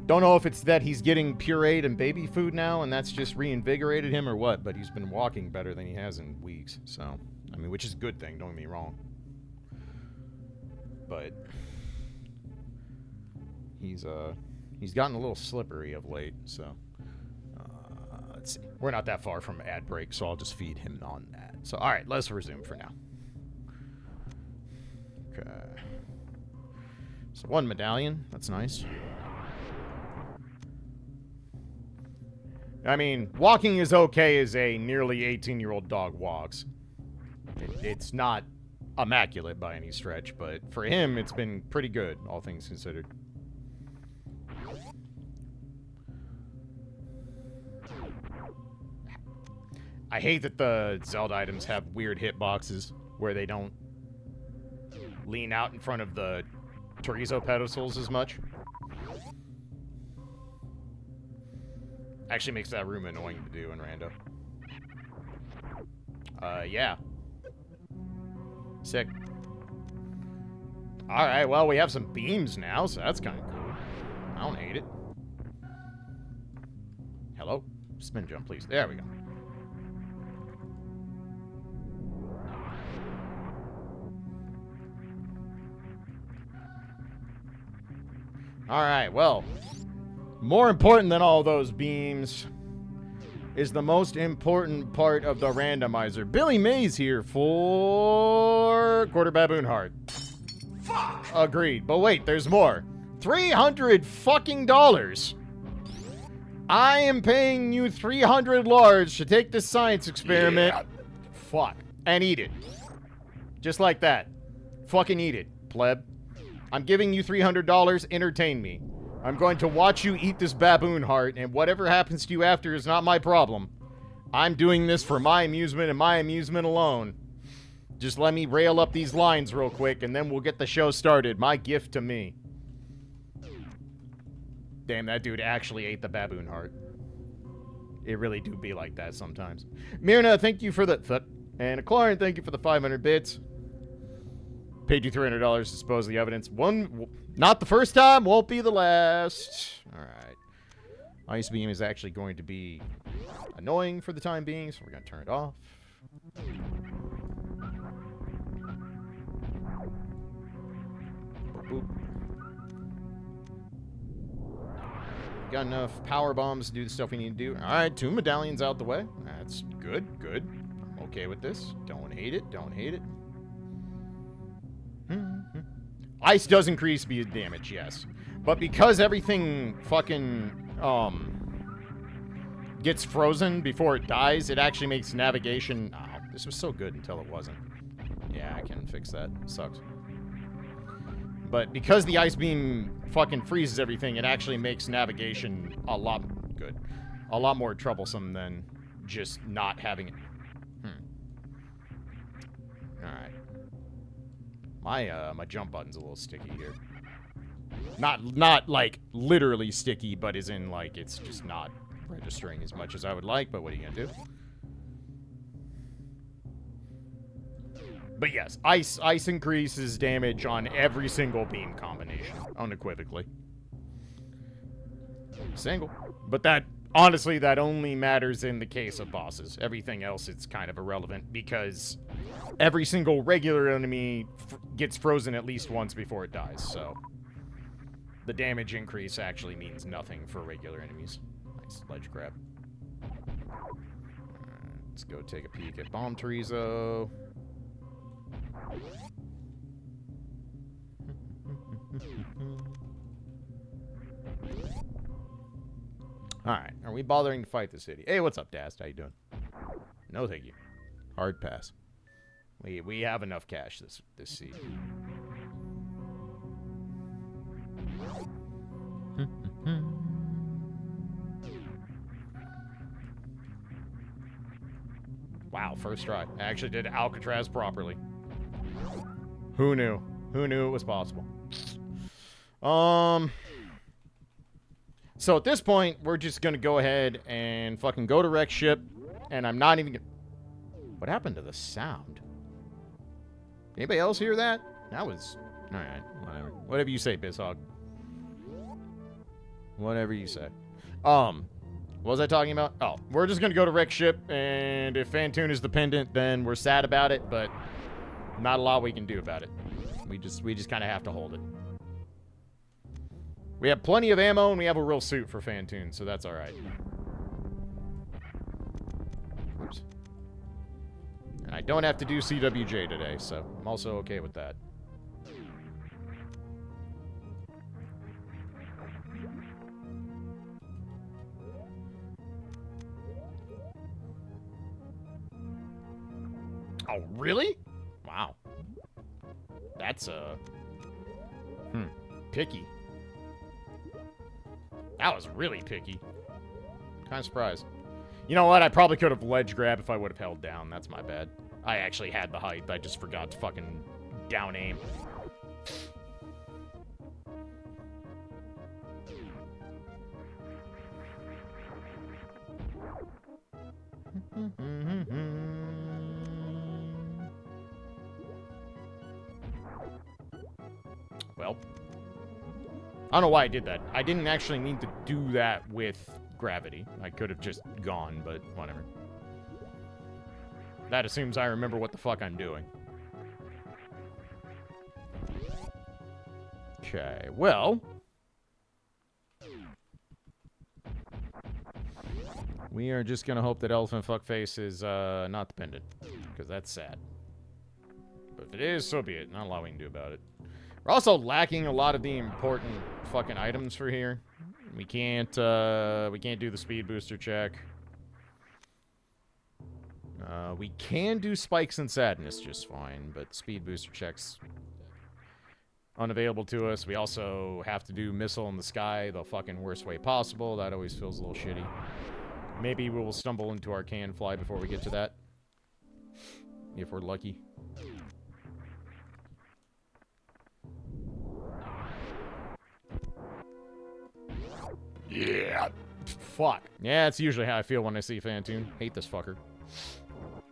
Don't know if it's that he's getting pureed and baby food now and that's just reinvigorated him or what, but he's been walking better than he has in weeks. So, I mean, which is a good thing, don't get me wrong. But he's gotten a little slippery of late, so let's see. We're not that far from ad break, so I'll just feed him on that. So, all right, let's resume for now. Okay. So 1 medallion, that's nice. I mean, walking is okay as a nearly 18-year-old dog walks. It's not immaculate by any stretch, but for him, it's been pretty good, all things considered. I hate that the Zelda items have weird hitboxes where they don't lean out in front of the chorizo pedestals as much. Actually makes that room annoying to do in rando. Yeah. Sick. Alright, well, we have some beams now, so that's kind of cool. I don't hate it. Hello? Spin jump, please. There we go. Alright, well, more important than all those beams is the most important part of the randomizer. Billy Mays here for Quarter Baboon Heart. Fuck! Agreed, but wait, there's more. $300 fucking dollars. I am paying you 300 large to take this science experiment. Yeah. Fuck. And eat it. Just like that. Fucking eat it, pleb. I'm giving you $300, entertain me. I'm going to watch you eat this baboon heart, and whatever happens to you after is not my problem. I'm doing this for my amusement and my amusement alone. Just let me rail up these lines real quick, and then we'll get the show started. My gift to me. Damn, that dude actually ate the baboon heart. It really do be like that sometimes. Mirna, thank you for the... And Aclarin, thank you for the 500 bits. Paid you $300 to dispose of the evidence. Not the first time, won't be the last. Alright. Ice beam is actually going to be annoying for the time being, so we're going to turn it off. Boop, boop. Got enough power bombs to do the stuff we need to do. Alright, 2 medallions out the way. That's good, good. I'm okay with this. Don't hate it, don't hate it. Ice does increase speed damage, yes. But because everything fucking, gets frozen before it dies, it actually makes navigation... Oh, this was so good until it wasn't. Yeah, I can fix that. Sucks. But because the ice beam fucking freezes everything, it actually makes navigation a lot good. A lot more troublesome than just not having it. Alright. My jump button's a little sticky here. Not like literally sticky, but as in like it's just not registering as much as I would like, but what are you gonna do? But yes, ice increases damage on every single beam combination, unequivocally. Single. But that, honestly, that only matters in the case of bosses. Everything else, it's kind of irrelevant, because every single regular enemy gets frozen at least once before it dies, so... The damage increase actually means nothing for regular enemies. Nice ledge grab. Let's go take a peek at Bomb Chorizo. Alright, are we bothering to fight the city? Hey, what's up, Dast? How you doing? No, thank you. Hard pass. We have enough cash this season. Wow, first try. I actually did Alcatraz properly. Who knew? Who knew it was possible? So at this point, we're just going to go ahead and fucking go to wreck ship. And I'm not even... What happened to the sound? Anybody else hear that? That was... Alright, whatever. Whatever you say, Bizhog. Whatever you say. What was I talking about? Oh, we're just going to go to wreck ship. And if Phantoon is dependent, then we're sad about it. But not a lot we can do about it. We just kind of have to hold it. We have plenty of ammo, and we have a real suit for Phantoon, so that's alright. Oops. And I don't have to do CWJ today, so I'm also okay with that. Oh, really? Wow. That's, picky. That was really picky. Kind of surprised. You know what? I probably could have ledge grab if I would have held down. That's my bad. I actually had the height. I just forgot to fucking down aim. Well, I don't know why I did that. I didn't actually need to do that with gravity. I could have just gone, but whatever. That assumes I remember what the fuck I'm doing. Okay, well. We are just gonna hope that Elephant Fuckface is not dependent. Because that's sad. But if it is, so be it. Not a lot we can do about it. We're also lacking a lot of the important fucking items for here. We can't do the speed booster check. We can do spikes and sadness just fine, but speed booster checks unavailable to us. We also have to do missile in the sky the fucking worst way possible. That always feels a little shitty. Maybe we will stumble into our can fly before we get to that. If we're lucky. Yeah. Fuck. Yeah, it's usually how I feel when I see Phantoon. Hate this fucker.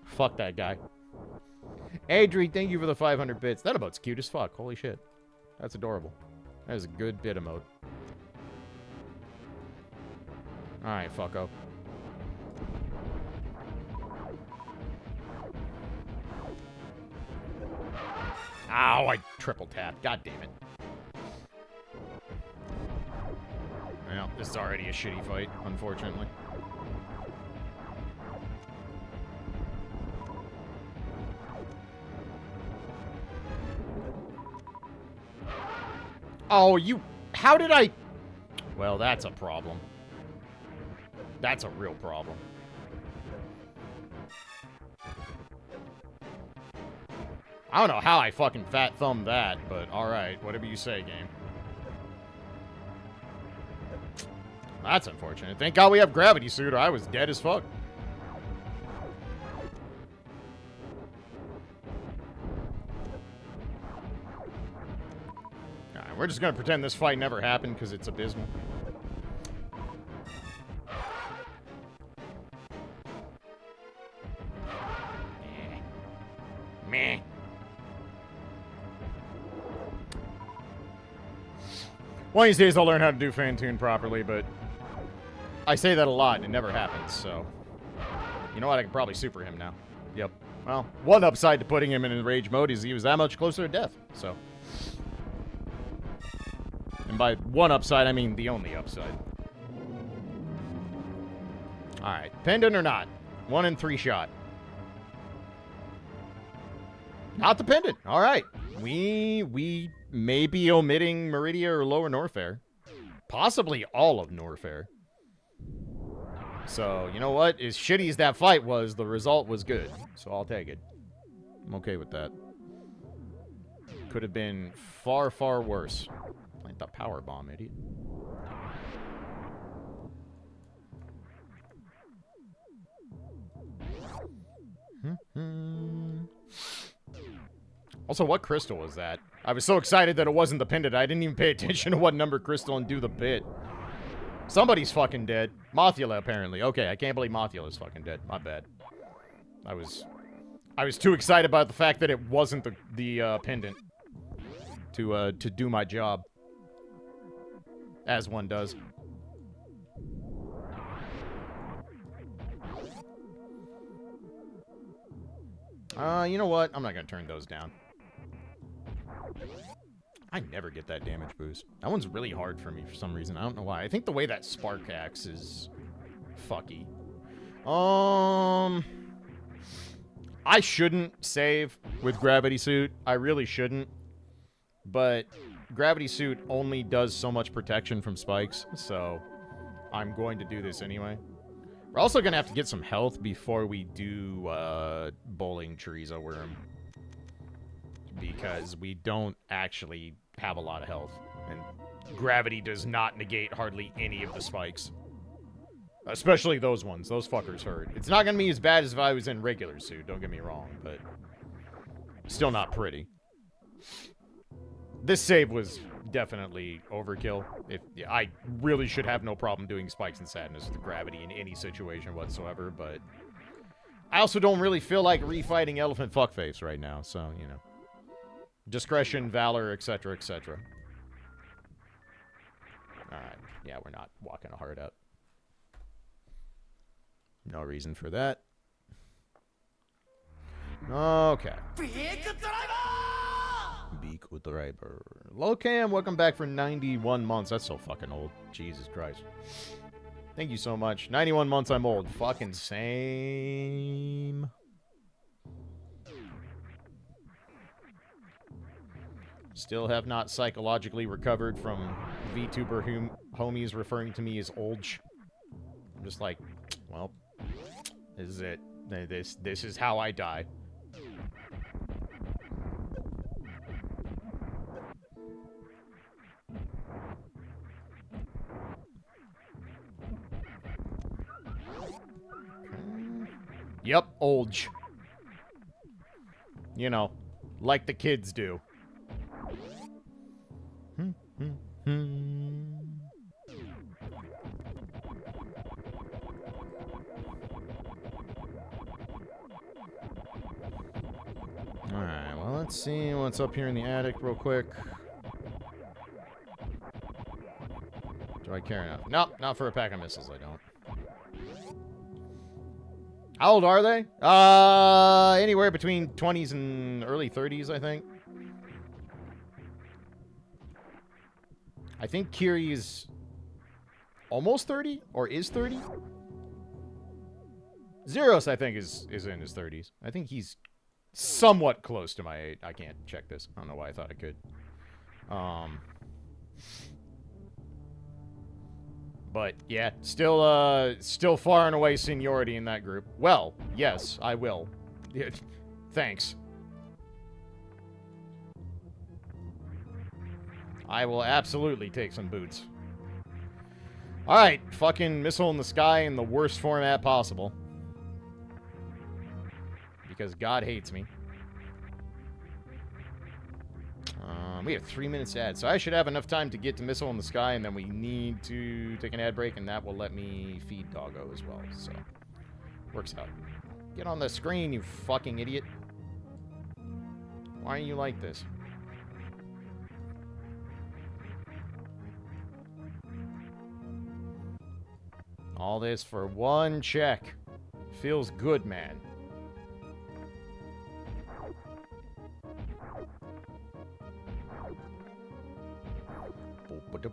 Fuck that guy. Adri, thank you for the 500 bits. That emote's cute as fuck. Holy shit. That's adorable. That is a good bit emote. Alright, fucko. Ow, I triple tapped. God damn it. Well, this is already a shitty fight, unfortunately. Oh, you... How did I... Well, that's a problem. That's a real problem. I don't know how I fucking fat thumbed that, but alright, whatever you say, game. That's unfortunate. Thank God we have gravity suit, or I was dead as fuck. Alright, we're just gonna pretend this fight never happened, because it's abysmal. Meh. One of these days I'll learn how to do Phantoon properly, but I say that a lot and it never happens, so... You know what? I can probably super him now. Yep. Well, one upside to putting him in rage mode is he was that much closer to death, so... And by one upside, I mean the only upside. Alright. Pendant or not? 1 in 3 shot. Not dependent. Alright. We may be omitting Meridia or Lower Norfair. Possibly all of Norfair. So, you know what? As shitty as that fight was, the result was good. So I'll take it. I'm okay with that. Could have been far, far worse. Like the power bomb, idiot. Also, what crystal was that? I was so excited that it wasn't the pendant, I didn't even pay attention to what number crystal and do the bit. Somebody's fucking dead. Mothula, apparently. Okay, I can't believe Mothula's fucking dead. My bad. I was too excited about the fact that it wasn't the pendant to do my job. As one does. You know what? I'm not gonna turn those down. I never get that damage boost. That one's really hard for me for some reason. I don't know why. I think the way that spark axe is fucky. I shouldn't save with gravity suit. I really shouldn't. But gravity suit only does so much protection from spikes, so I'm going to do this anyway. We're also going to have to get some health before we do bowling chorizo worm. Because we don't actually have a lot of health. And gravity does not negate hardly any of the spikes. Especially those ones. Those fuckers hurt. It's not going to be as bad as if I was in regular suit, don't get me wrong, but still not pretty. This save was definitely overkill. I really should have no problem doing spikes and sadness with gravity in any situation whatsoever, but I also don't really feel like refighting Elephant Fuckface right now, so, you know. Discretion, valor, etc., etc. Alright, yeah, we're not walking a heart out. No reason for that. Okay. Vehicle driver. Locam, welcome back for 91 months. That's so fucking old. Jesus Christ. Thank you so much. 91 months, I'm old. Fucking same. Still have not psychologically recovered from VTuber homies referring to me as olge. I'm just like, well, this is it. This is how I die. Yep, olge. You know, like the kids do. Alright, well, let's see what's up here in the attic real quick. Do I care enough? Nope, not for a pack of missiles, I don't. How old are they? Anywhere between 20s and early 30s, I think. I think Kiri is almost 30, or is 30? Zeros, I think, is in his 30s. I think he's somewhat close to my age. I can't check this. I don't know why I thought I could. But, yeah, still far and away seniority in that group. Well, yes, I will. Thanks. I will absolutely take some boots. Alright, fucking missile in the sky in the worst format possible. Because God hates me. We have 3 minutes to add, so I should have enough time to get to missile in the sky, and then we need to take an ad break, and that will let me feed Doggo as well, so works out. Get on the screen, you fucking idiot. Why are you like this? All this for one check. Feels good, man. I'm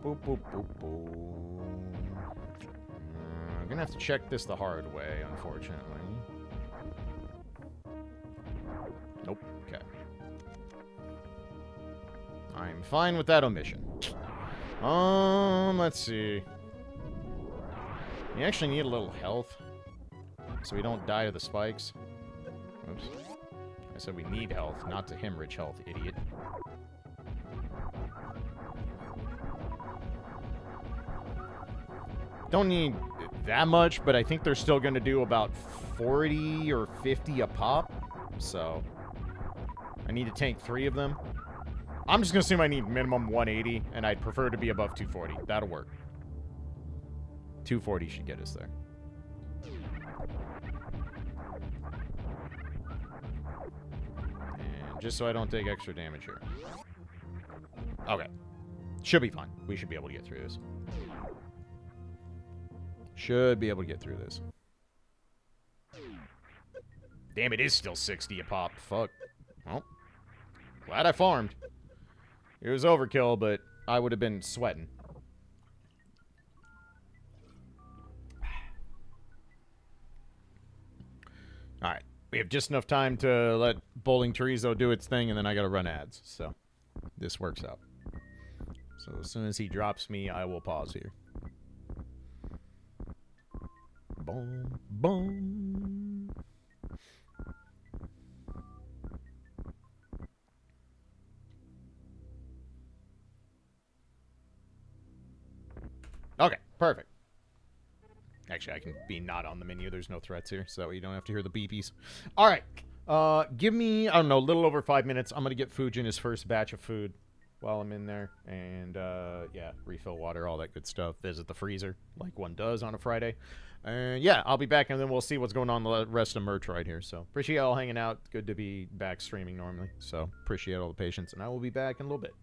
gonna have to check this the hard way, unfortunately. Nope. Okay. I'm fine with that omission. Let's see. We actually need a little health, so we don't die to the spikes. Oops. I said we need health, not to hemorrhage health, idiot. Don't need that much, but I think they're still going to do about 40 or 50 a pop, so I need to tank 3 of them. I'm just going to assume I need minimum 180, and I'd prefer to be above 240. That'll work. 240 should get us there. And just so I don't take extra damage here. Okay. Should be fine. We should be able to get through this. Should be able to get through this. Damn, it is still 60 a pop. Fuck. Well, glad I farmed. It was overkill, but I would have been sweating. Alright. We have just enough time to let Bowling Chorizo do its thing, and then I gotta run ads. So, this works out. So, as soon as he drops me, I will pause here. Boom. Boom. Okay, perfect. Actually, I can be not on the menu. There's no threats here, so you don't have to hear the beepies. All right. Give me, I don't know, a little over 5 minutes. I'm going to get Fujin his first batch of food while I'm in there. And, yeah, refill water, all that good stuff. Visit the freezer, like one does on a Friday. And, yeah, I'll be back, and then we'll see what's going on the rest of Merch right here. So, appreciate y'all hanging out. Good to be back streaming normally. So, appreciate all the patience, and I will be back in a little bit.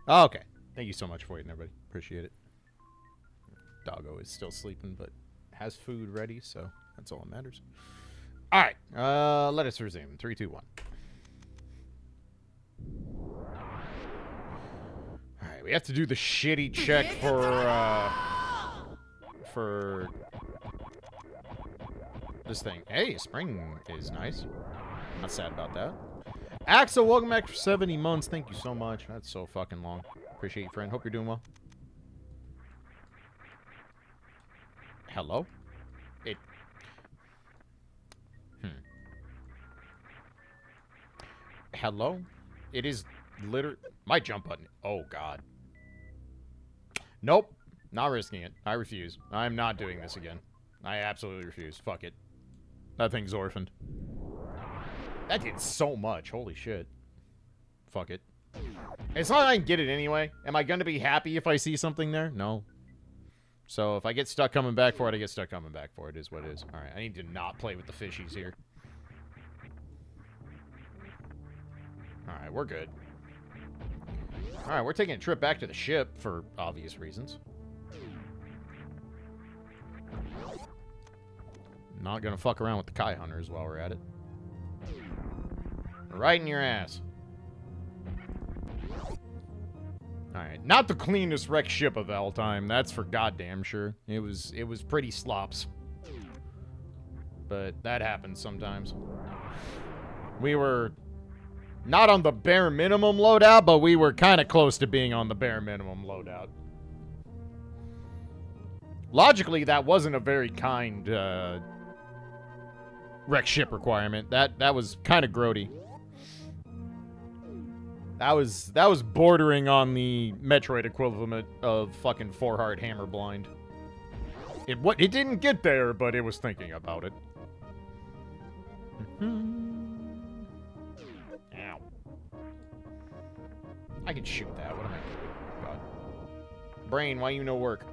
Oh, okay. Thank you so much for waiting, everybody. Appreciate it. Doggo is still sleeping, but has food ready, so that's all that matters. All right. Let us resume. 3, 2, 1. All right. We have to do the shitty check for this thing. Hey, spring is nice. Not sad about that. Axel, welcome back for 70 months. Thank you so much. That's so fucking long. Appreciate you, friend. Hope you're doing well. Hello? Hello? It is literally... My jump button. Oh, God. Nope. Not risking it. I refuse. I'm not doing this again. I absolutely refuse. Fuck it. That thing's orphaned. That did so much. Holy shit. Fuck it. It's not like I can get it anyway. Am I going to be happy if I see something there? No. So if I get stuck coming back for it, I get stuck coming back for it. Is what it is. Alright, I need to not play with the fishies here. Alright, we're good. Alright, we're taking a trip back to the ship for obvious reasons. Not gonna fuck around with the Kai Hunters while we're at it. Right in your ass. Alright, not the cleanest wrecked ship of all time. That's for goddamn sure. It was pretty slops. But that happens sometimes. We were not on the bare minimum loadout, but we were kind of close to being on the bare minimum loadout. Logically, that wasn't a very kind wreck ship requirement. That was kind of grody. That was bordering on the Metroid equivalent of fucking Four Heart Hammer Blind. It didn't get there, but it was thinking about it. Ow. I can shoot that. What am I doing? God. Brain, why you no work?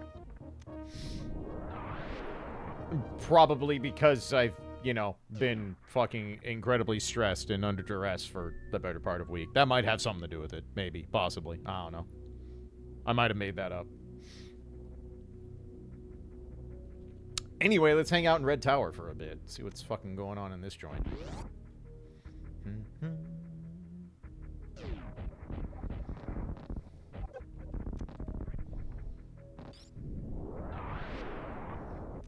Probably because I've, you know, been fucking incredibly stressed and under duress for the better part of a week. That might have something to do with it. Maybe. Possibly. I don't know. I might have made that up. Anyway, let's hang out in Red Tower for a bit. See what's fucking going on in this joint.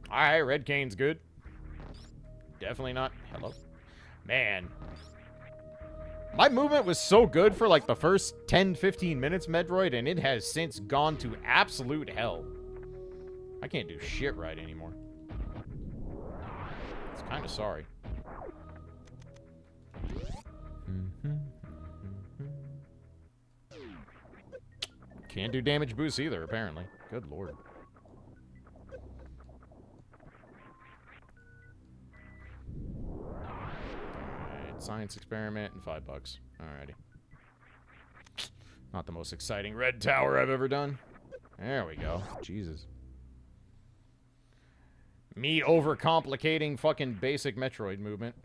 Alright, Red Cane's good. Definitely not. Hello? Man. My movement was so good for like the first 10-15 minutes, Metroid, and it has since gone to absolute hell. I can't do shit right anymore. It's kind of sorry. Can't do damage boosts either, apparently. Good lord. Science experiment and $5. Alrighty. Not the most exciting Red Tower I've ever done. There we go. Jesus. Me overcomplicating fucking basic Metroid movement.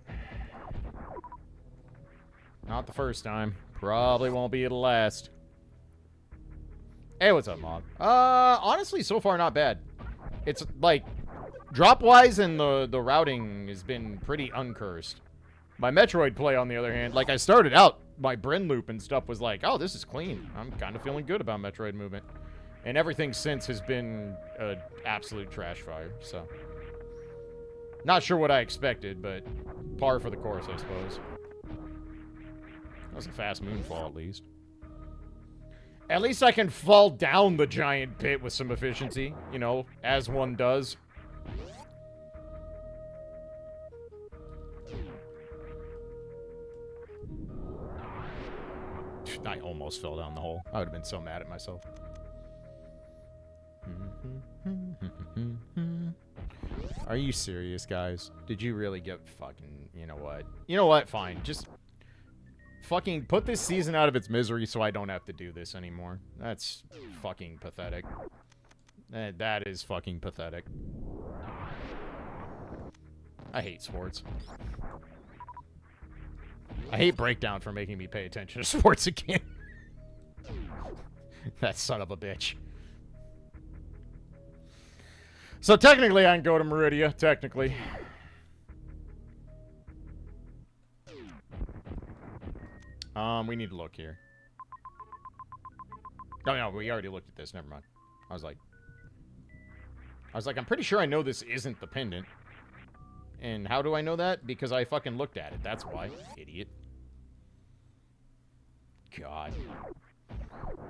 Not the first time. Probably won't be the last. Hey, what's up, Mog? Honestly, so far not bad. It's like drop-wise and the routing has been pretty uncursed. My Metroid play, on the other hand, like I started out, my Bren loop and stuff was like, oh, this is clean. I'm kind of feeling good about Metroid movement. And everything since has been an absolute trash fire, so. Not sure what I expected, but par for the course, I suppose. That was a fast moonfall, at least. At least I can fall down the giant pit with some efficiency, you know, as one does. I almost fell down the hole. I would have been so mad at myself. Are you serious, guys? Did you really get fucking... You know what? You know what? Fine. Just fucking put this season out of its misery so I don't have to do this anymore. That's fucking pathetic. That is fucking pathetic. I hate sports. I hate Breakdown for making me pay attention to sports again. That son of a bitch. So technically, I can go to Meridia. Technically. We need to look here. No, we already looked at this. Never mind. I was like, I'm pretty sure I know this isn't the pendant. And how do I know that? Because I fucking looked at it. That's why. Idiot. God.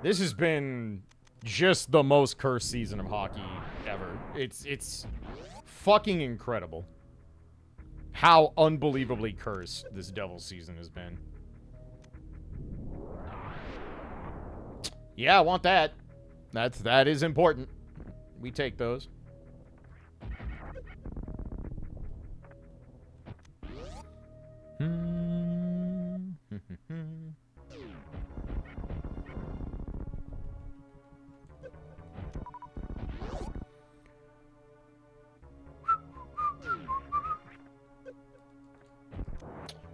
This has been just the most cursed season of hockey ever. It's fucking incredible how unbelievably cursed this Devils season has been. Yeah, I want that. That is important. We take those.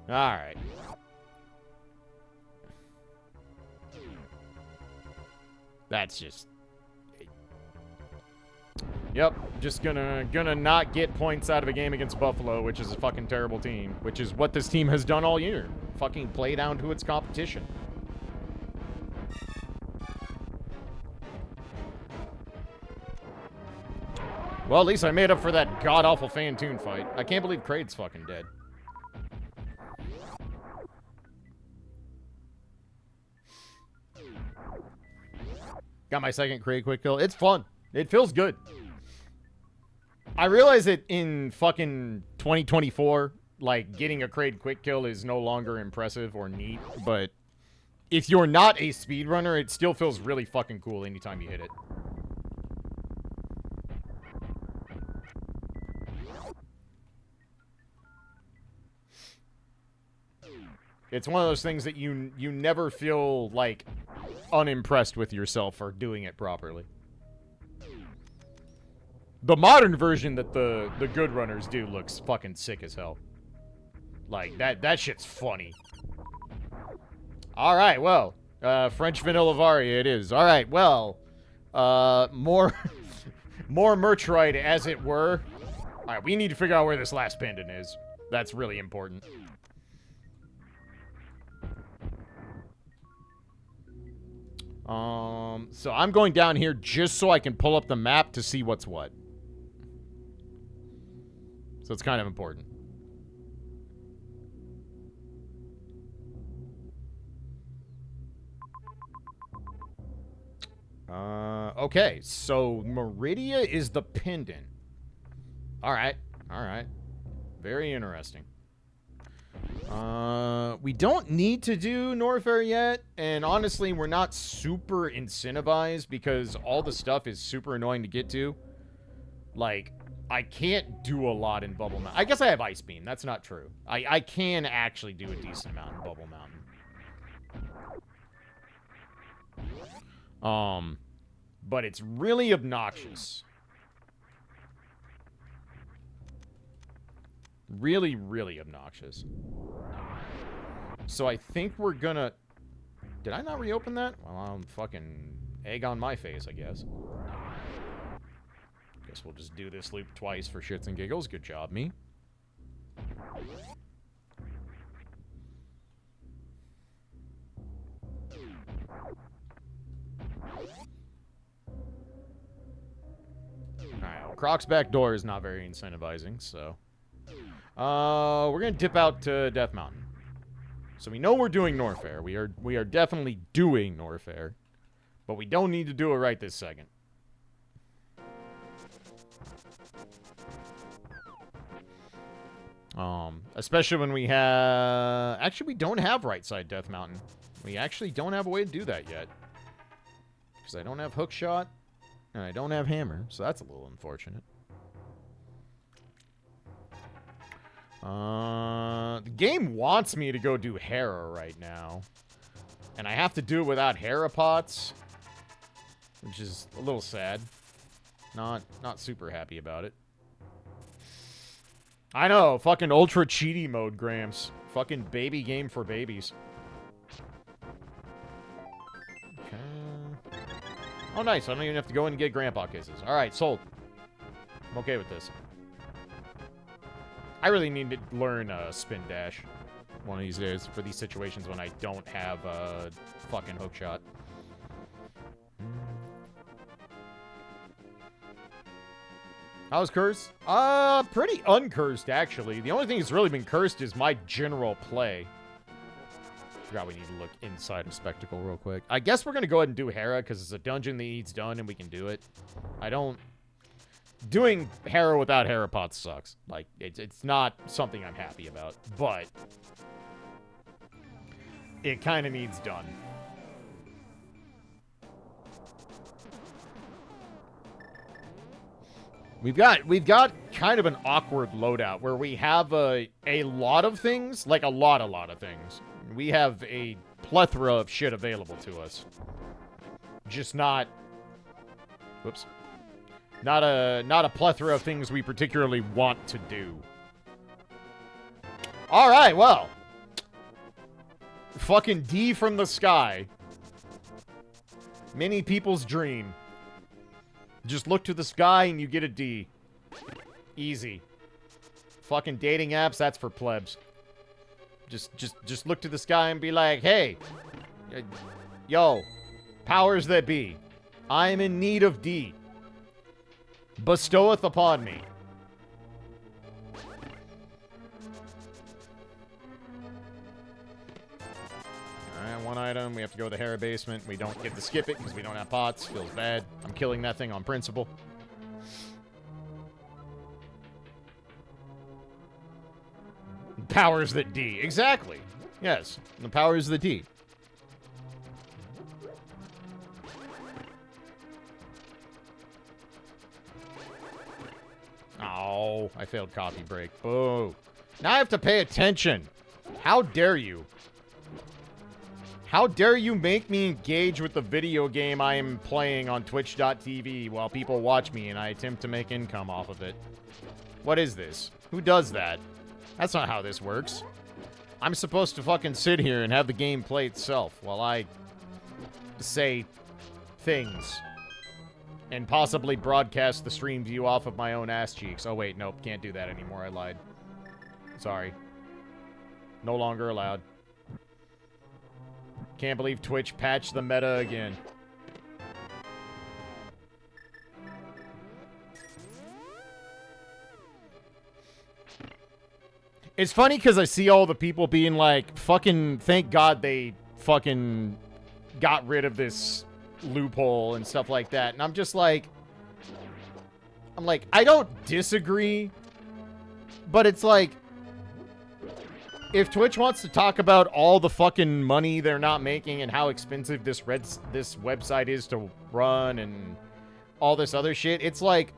All right. That's just... Yep, just gonna not get points out of a game against Buffalo, which is a fucking terrible team, which is what this team has done all year. Fucking play down to its competition. Well, at least I made up for that god-awful Fantoon fight. I can't believe Kraid's fucking dead. Got my second Kraid quick kill. It's fun. It feels good. I realize that in fucking 2024, like, getting a Kraid quick kill is no longer impressive or neat, but if you're not a speedrunner, it still feels really fucking cool anytime you hit it. It's one of those things that you never feel, like, unimpressed with yourself for doing it properly. The modern version that the good runners do looks fucking sick as hell. Like, that shit's funny. Alright, well, French Vanilla Varia it is. Alright, well, more merch right, as it were. Alright, we need to figure out where this last pendant is. That's really important. So I'm going down here just so I can pull up the map to see what's what. So it's kind of important. Okay, so Meridia is the pendant. Alright, alright. Very interesting. We don't need to do Norfair yet, and honestly, we're not super incentivized because all the stuff is super annoying to get to. Like, I can't do a lot in Bubble Mountain. I guess I have Ice Beam. That's not true. I can actually do a decent amount in Bubble Mountain. But it's really obnoxious. Really, really obnoxious. So I think we're gonna... Did I not reopen that? Well, I'm fucking egg on my face, I guess. Guess we'll just do this loop twice for shits and giggles. Good job, me. Alright, well, Croc's back door is not very incentivizing, so... we're gonna dip out to Death Mountain. So we know we're doing Norfair. We are definitely doing Norfair. But we don't need to do it right this second. Especially when we have... Actually, we don't have right side Death Mountain. We actually don't have a way to do that yet. Because I don't have hook shot, and I don't have hammer, so that's a little unfortunate. The game wants me to go do Hera right now. And I have to do it without Hera pots, which is a little sad. Not super happy about it. I know, fucking ultra cheaty mode, Gramps. Fucking baby game for babies. Okay. Oh, nice. I don't even have to go in and get grandpa kisses. All right, sold. I'm okay with this. I really need to learn spin dash one of these days for these situations when I don't have a fucking hook shot. How's cursed? Pretty uncursed, actually. The only thing that's really been cursed is my general play. Forgot we need to look inside of Spectacle real quick. I guess we're going to go ahead and do Hera, because it's a dungeon that needs done, and we can do it. Doing Hera without Hera pots sucks. Like, it's not something I'm happy about, but it kind of needs done. We've got kind of an awkward loadout where we have a lot of things, like a lot of things. We have a plethora of shit available to us. Just not, whoops, not a plethora of things we particularly want to do. All right, well, fucking D from the sky. Many people's dream. Just look to the sky and you get a D. Easy. Fucking dating apps, that's for plebs. Just look to the sky and be like, hey, yo, powers that be, I'm in need of D. Bestoweth upon me. Alright, one item. We have to go to the Hera basement. We don't get to skip it because we don't have pots. Feels bad. I'm killing that thing on principle. Powers that D. Exactly. Yes. The powers that D. Oh, I failed copy break. Boo. Now I have to pay attention. How dare you? How dare you make me engage with the video game I am playing on twitch.tv while people watch me and I attempt to make income off of it? What is this? Who does that? That's not how this works. I'm supposed to fucking sit here and have the game play itself while I say things and possibly broadcast the stream view off of my own ass cheeks. Oh wait, nope, can't do that anymore. I lied. Sorry. No longer allowed. Can't believe Twitch patched the meta again. It's funny because I see all the people being like, fucking, thank God they fucking got rid of this loophole and stuff like that. And I'm just like, I don't disagree, but it's like, if Twitch wants to talk about all the fucking money they're not making and how expensive this website is to run and all this other shit, it's like,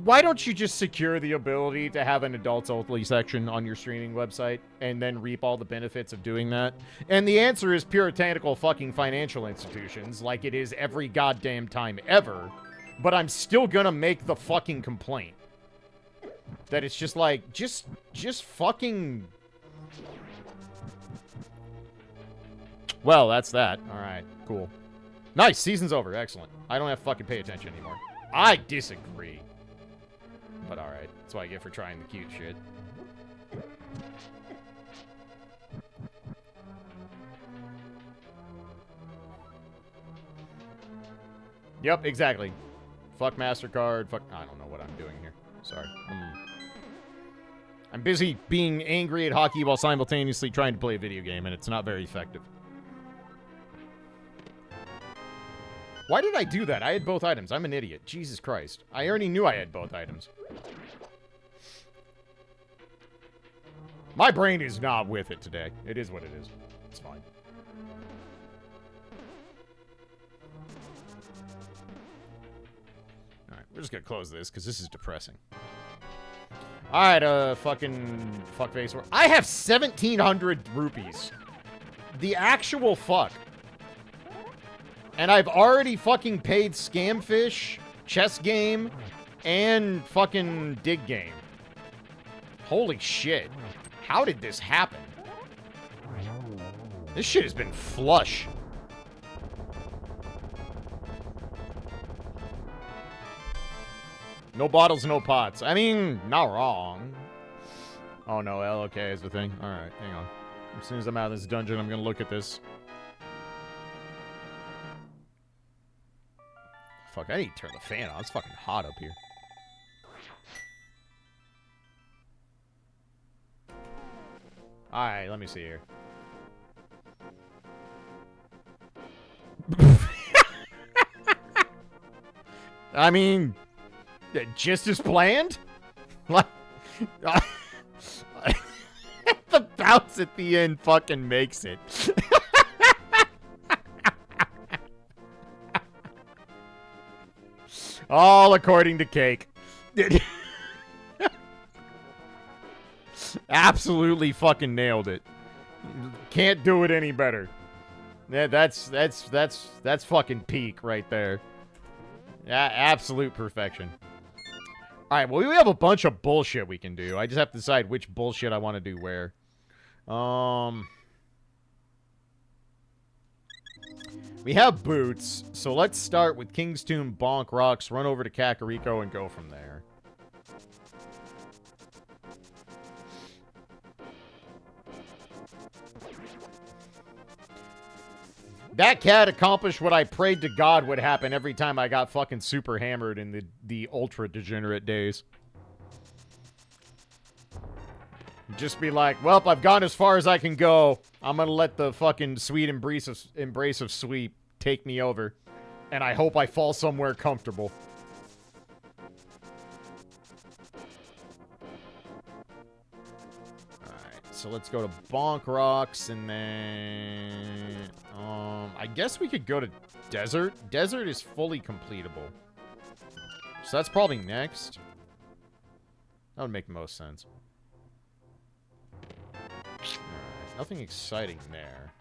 why don't you just secure the ability to have an adults only section on your streaming website and then reap all the benefits of doing that? And the answer is puritanical fucking financial institutions, like it is every goddamn time ever. But I'm still gonna make the fucking complaint that it's just like, just fucking. Well, that's that. All right, cool. Nice, season's over. Excellent. I don't have to fucking pay attention anymore. I disagree. But alright, that's what I get for trying the cute shit. Yep, exactly. Fuck MasterCard, fuck... I don't know what I'm doing here. Sorry. I'm busy being angry at hockey while simultaneously trying to play a video game, and it's not very effective. Why did I do that? I had both items. I'm an idiot. Jesus Christ. I already knew I had both items. My brain is not with it today. It is what it is. It's fine. Alright, we're just gonna close this, because this is depressing. Alright, fucking fuckface. I have 1,700 rupees. The actual fuck. And I've already fucking paid Scamfish, Chess Game, and fucking Dig Game. Holy shit. How did this happen? This shit has been flush. No bottles, no pots. I mean, not wrong. Oh no, LOK is the thing. Alright, hang on. As soon as I'm out of this dungeon, I'm gonna look at this. Fuck, I need to turn the fan on. It's fucking hot up here. Alright, let me see here. I mean, just as planned? Like, the bounce at the end fucking makes it. All according to Cake. Absolutely fucking nailed it. Can't do it any better. Yeah, that's fucking peak right there. Yeah, absolute perfection. Alright, well, we have a bunch of bullshit we can do. I just have to decide which bullshit I want to do where. We have boots, so let's start with King's Tomb, Bonk Rocks, run over to Kakariko, and go from there. That cat accomplished what I prayed to God would happen every time I got fucking super hammered in the ultra degenerate days. Just be like, well, I've gone as far as I can go. I'm gonna let the fucking sweet embrace of sweep take me over. And I hope I fall somewhere comfortable. Alright, so let's go to Bonk Rocks and then... I guess we could go to Desert. Desert is fully completable. So that's probably next. That would make the most sense. Alright, nothing exciting there.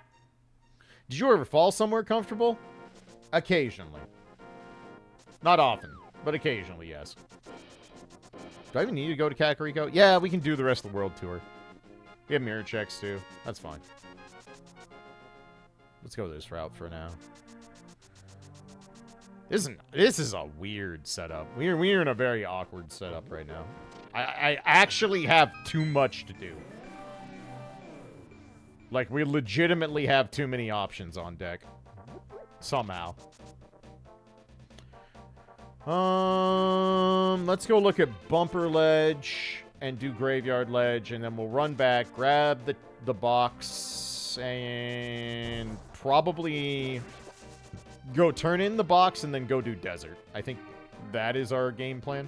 Did you ever fall somewhere comfortable? Occasionally. Not often, but occasionally, yes. Do I even need to go to Kakariko? Yeah, we can do the rest of the world tour. We have mirror checks, too. That's fine. Let's go this route for now. This is a weird setup. We're in a very awkward setup right now. I actually have too much to do. Like, we legitimately have too many options on deck. Somehow. Let's go look at Bumper Ledge and do Graveyard Ledge, and then we'll run back, grab the box, and probably go turn in the box and then go do Desert. I think that is our game plan.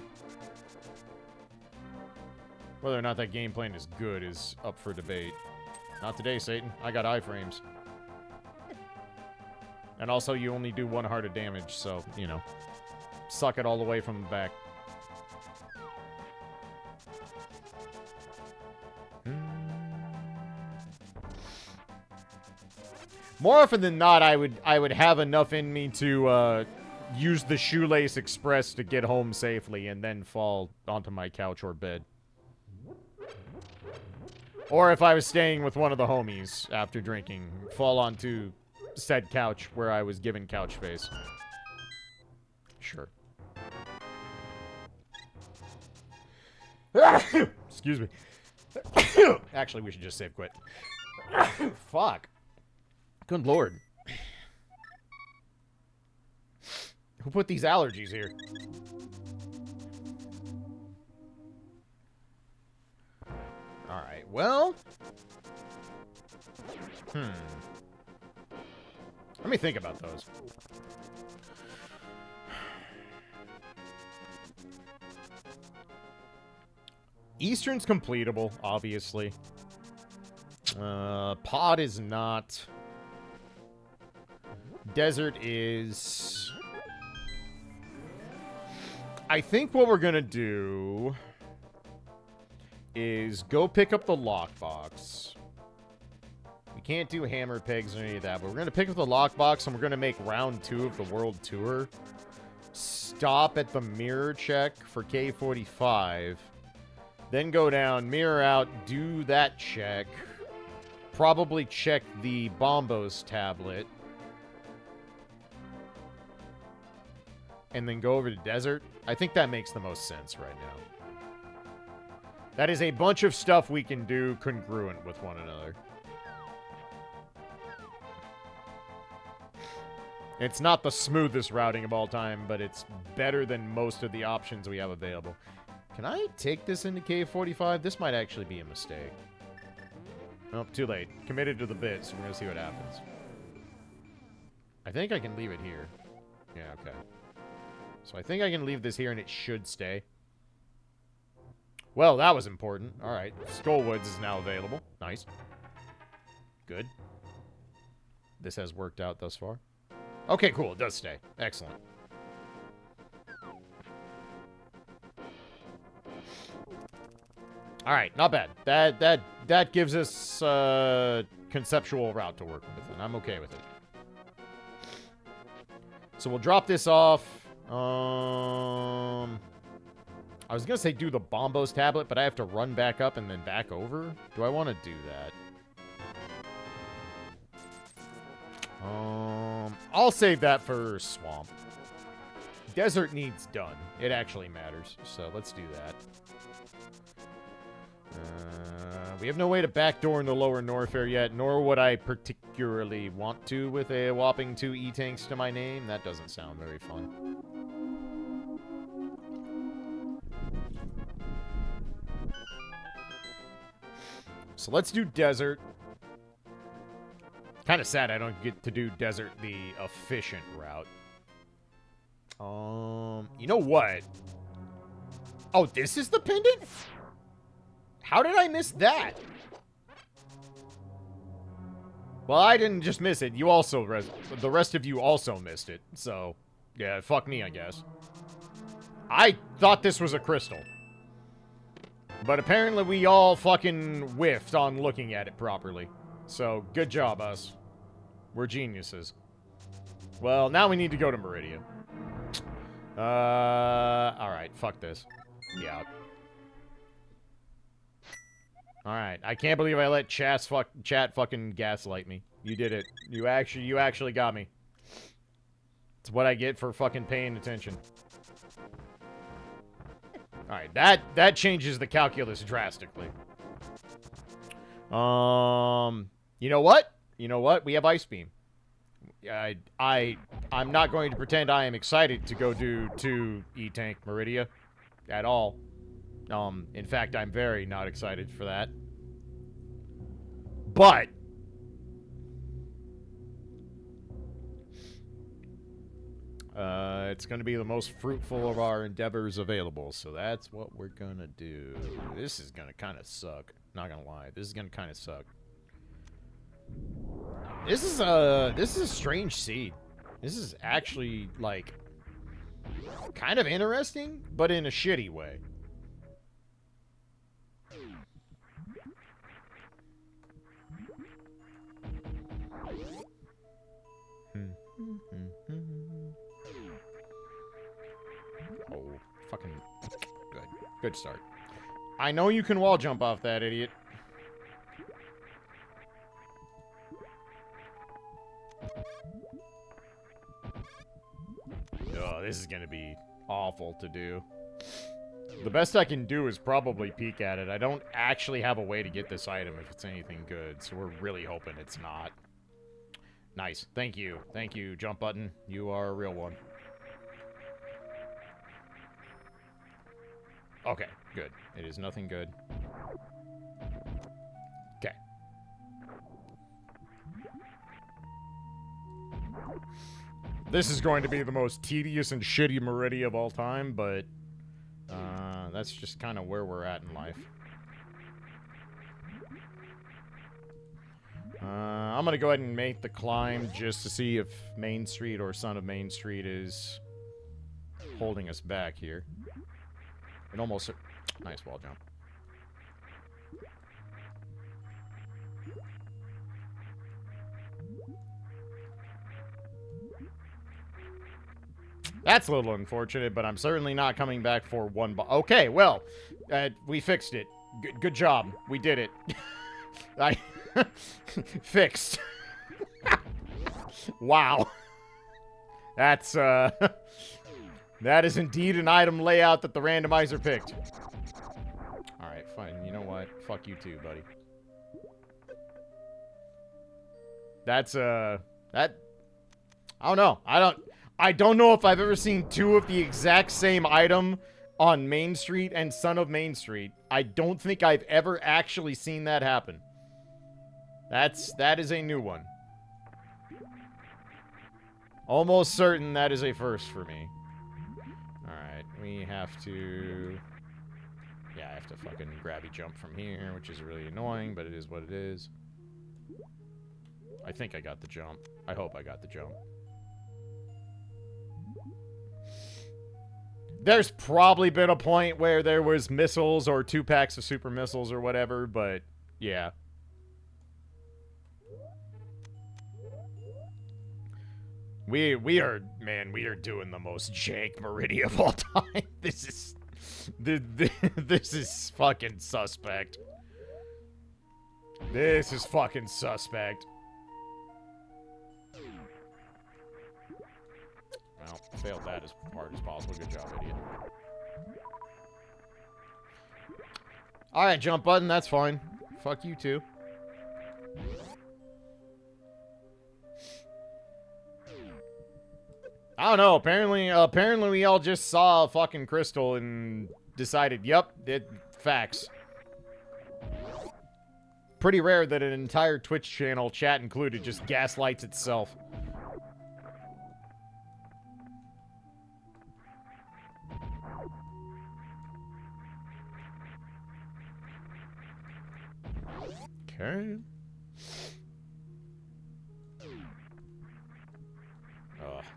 Whether or not that game plan is good is up for debate. Not today, Satan. I got iframes. And also, you only do 1 heart of damage, so, you know. Suck it all the way from the back. More often than not, I would have enough in me to use the Shoelace Express to get home safely and then fall onto my couch or bed. Or if I was staying with one of the homies after drinking, fall onto said couch where I was given couch space. Sure. Excuse me. Actually, we should just save quit. Fuck. Good lord. Who put these allergies here? Alright, well... Let me think about those. Eastern's completable, obviously. Pod is not. Desert is. I think what we're gonna do is go pick up the lockbox. We can't do hammer pegs or any of that, but we're gonna pick up the lockbox and we're gonna make round 2 of the world tour. Stop at the mirror check for K45. Then go down, mirror out, do that check. Probably check the Bombos tablet. and then go over to desert, I think that makes the most sense right now. That is a bunch of stuff we can do congruent with one another. It's not the smoothest routing of all time, but it's better than most of the options we have available. Can I take this into Cave 45? This might actually be a mistake. Nope, too late. Committed to the bit, so we're going to see what happens. I think I can leave it here. Yeah, okay. So I think I can leave this here and it should stay. Well, that was important. Alright, Skullwoods is now available. Nice. Good. This has worked out thus far. Okay, cool. It does stay. Excellent. Alright, not bad. That gives us a conceptual route to work with, and I'm okay with it. So we'll drop this off. I was going to say do the Bombos tablet, but I have to run back up and then back over. Do I want to do that? I'll save that for Swamp. Desert needs done. It actually matters, so let's do that. We have no way to backdoor in the lower Norfair yet, nor would I particularly want to with a whopping 2 E-tanks to my name. That doesn't sound very fun. So let's do desert. Kind of sad I don't get to do desert the efficient route. You know what? Oh, this is the pendant? How did I miss that? Well, I didn't just miss it. You also, the rest of you also missed it. So, yeah, fuck me, I guess. I thought this was a crystal. But apparently we all fucking whiffed on looking at it properly. So, good job, us. We're geniuses. Well, now we need to go to Meridia. Alright, fuck this. Yeah. Alright, I can't believe I let chat fucking gaslight me. You did it. You actually got me. It's what I get for fucking paying attention. Alright, that changes the calculus drastically. You know what? You know what? We have Ice Beam. I'm not going to pretend I am excited to go do 2 E-Tank Meridia at all. In fact, I'm very not excited for that. But it's going to be the most fruitful of our endeavors available, so that's what we're going to do. This is going to kind of suck. Not going to lie. This is going to kind of suck. This is a strange seed. This is actually, like, kind of interesting, but in a shitty way. Oh, fucking good. Good start. I know you can wall jump off that, idiot. Oh, this is gonna be awful to do. The best I can do is probably peek at it. I don't actually have a way to get this item if it's anything good, so we're really hoping it's not. Nice. Thank you. Thank you, jump button. You are a real one. Okay, good. It is nothing good. Okay. This is going to be the most tedious and shitty Meridia of all time, but that's just kind of where we're at in life. I'm going to go ahead and make the climb just to see if Main Street or Son of Main Street is holding us back here. It almost... Nice wall jump. That's a little unfortunate, but I'm certainly not coming back for one... Okay, well, we fixed it. Good job. We did it. I... Fixed. Wow. That's, That is indeed an item layout that the randomizer picked. Alright, fine. You know what? Fuck you too, buddy. That's, that... I don't know. I don't know if I've ever seen two of the exact same item on Main Street and Son of Main Street. I don't think I've ever actually seen that happen. That is a new one. Almost certain that is a first for me. Alright, we have to... Yeah, I have to fucking grabby jump from here, which is really annoying, but it is what it is. I think I got the jump. I hope I got the jump. There's probably been a point where there was missiles or 2 packs of super missiles or whatever, but yeah. We are doing the most jank Meridia of all time. This is fucking suspect. This is fucking suspect. Well, failed that as hard as possible. Good job, idiot. Alright, jump button, that's fine. Fuck you too. I don't know, apparently we all just saw a fucking crystal and decided, yep, facts. Pretty rare that an entire Twitch channel, chat included, just gaslights itself. Okay.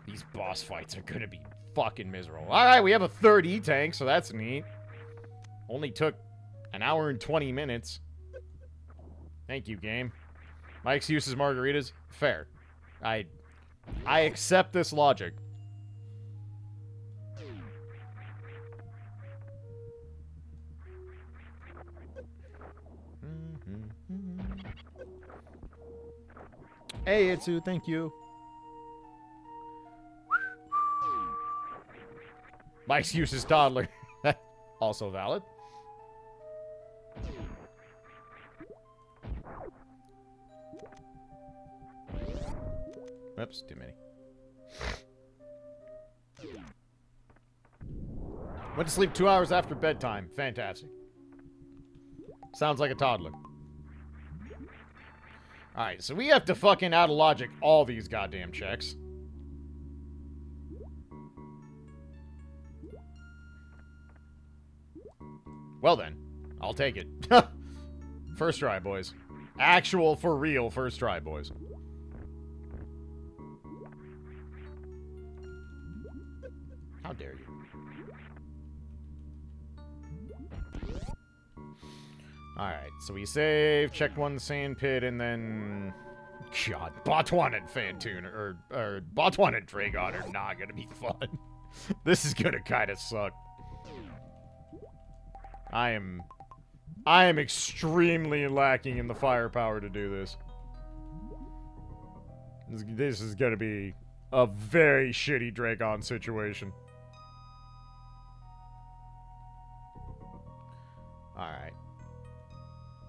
These boss fights are gonna be fucking miserable. Alright, we have a third E-tank, so that's neat. Only took an hour and 20 minutes. Thank you, game. My excuse is margaritas. Fair. I accept this logic. Hey, Itsu, thank you. My excuse is toddler. Also valid. Oops, too many. Went to sleep 2 hours after bedtime. Fantastic. Sounds like a toddler. Alright, so we have to fucking out of logic all these goddamn checks. Well then, I'll take it. First try, boys. Actual, for real, first try, boys. How dare you? Alright, so we save, check one sand pit, and then... God, Botwan and Fantoon, or Botwan and Dragon are not gonna be fun. This is gonna kinda suck. I am extremely lacking in the firepower to do this. This is gonna be a very shitty Dragon situation. Alright.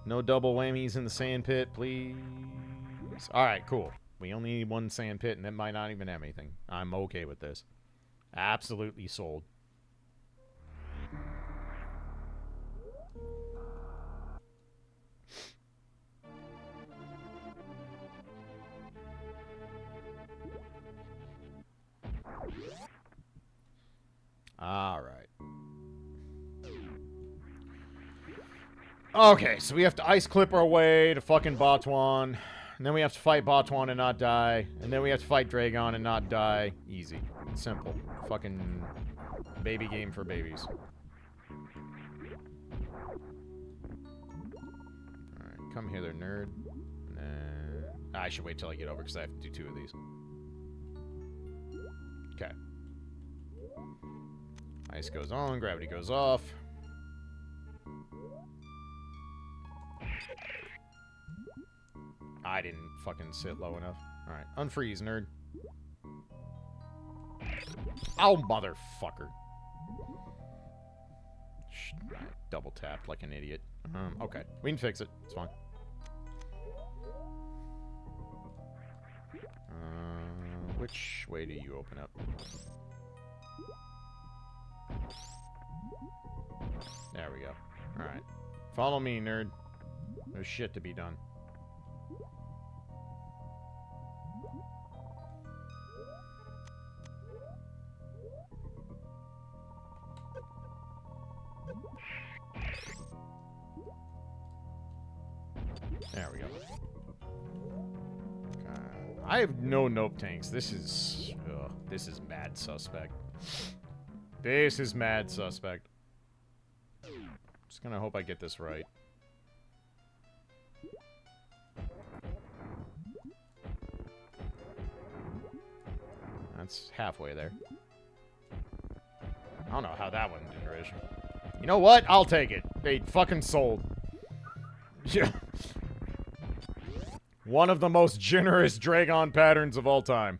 No double whammies in the sand pit, please. Alright, cool. We only need one sand pit, and it might not even have anything. I'm okay with this. Absolutely sold. Alright. Okay, so we have to ice clip our way to fucking Botwan. And then we have to fight Botwan and not die. And then we have to fight Dragon and not die. Easy. Simple. Fucking baby game for babies. Alright, come here there, nerd. And then... I should wait till I get over because I have to do 2 of these. Okay. Ice goes on, gravity goes off. I didn't fucking sit low enough. Alright, unfreeze, nerd. Oh, motherfucker. Double tapped like an idiot. Okay. We can fix it. It's fine. Which way do you open up? There we go. Alright. Follow me, nerd. There's shit to be done. There we go. I have no nope tanks. This is mad suspect. This is mad suspect. Just gonna hope I get this right. That's halfway there. I don't know how that one did originally. You know what? I'll take it. They fucking sold. Yeah. One of the most generous Dragon patterns of all time.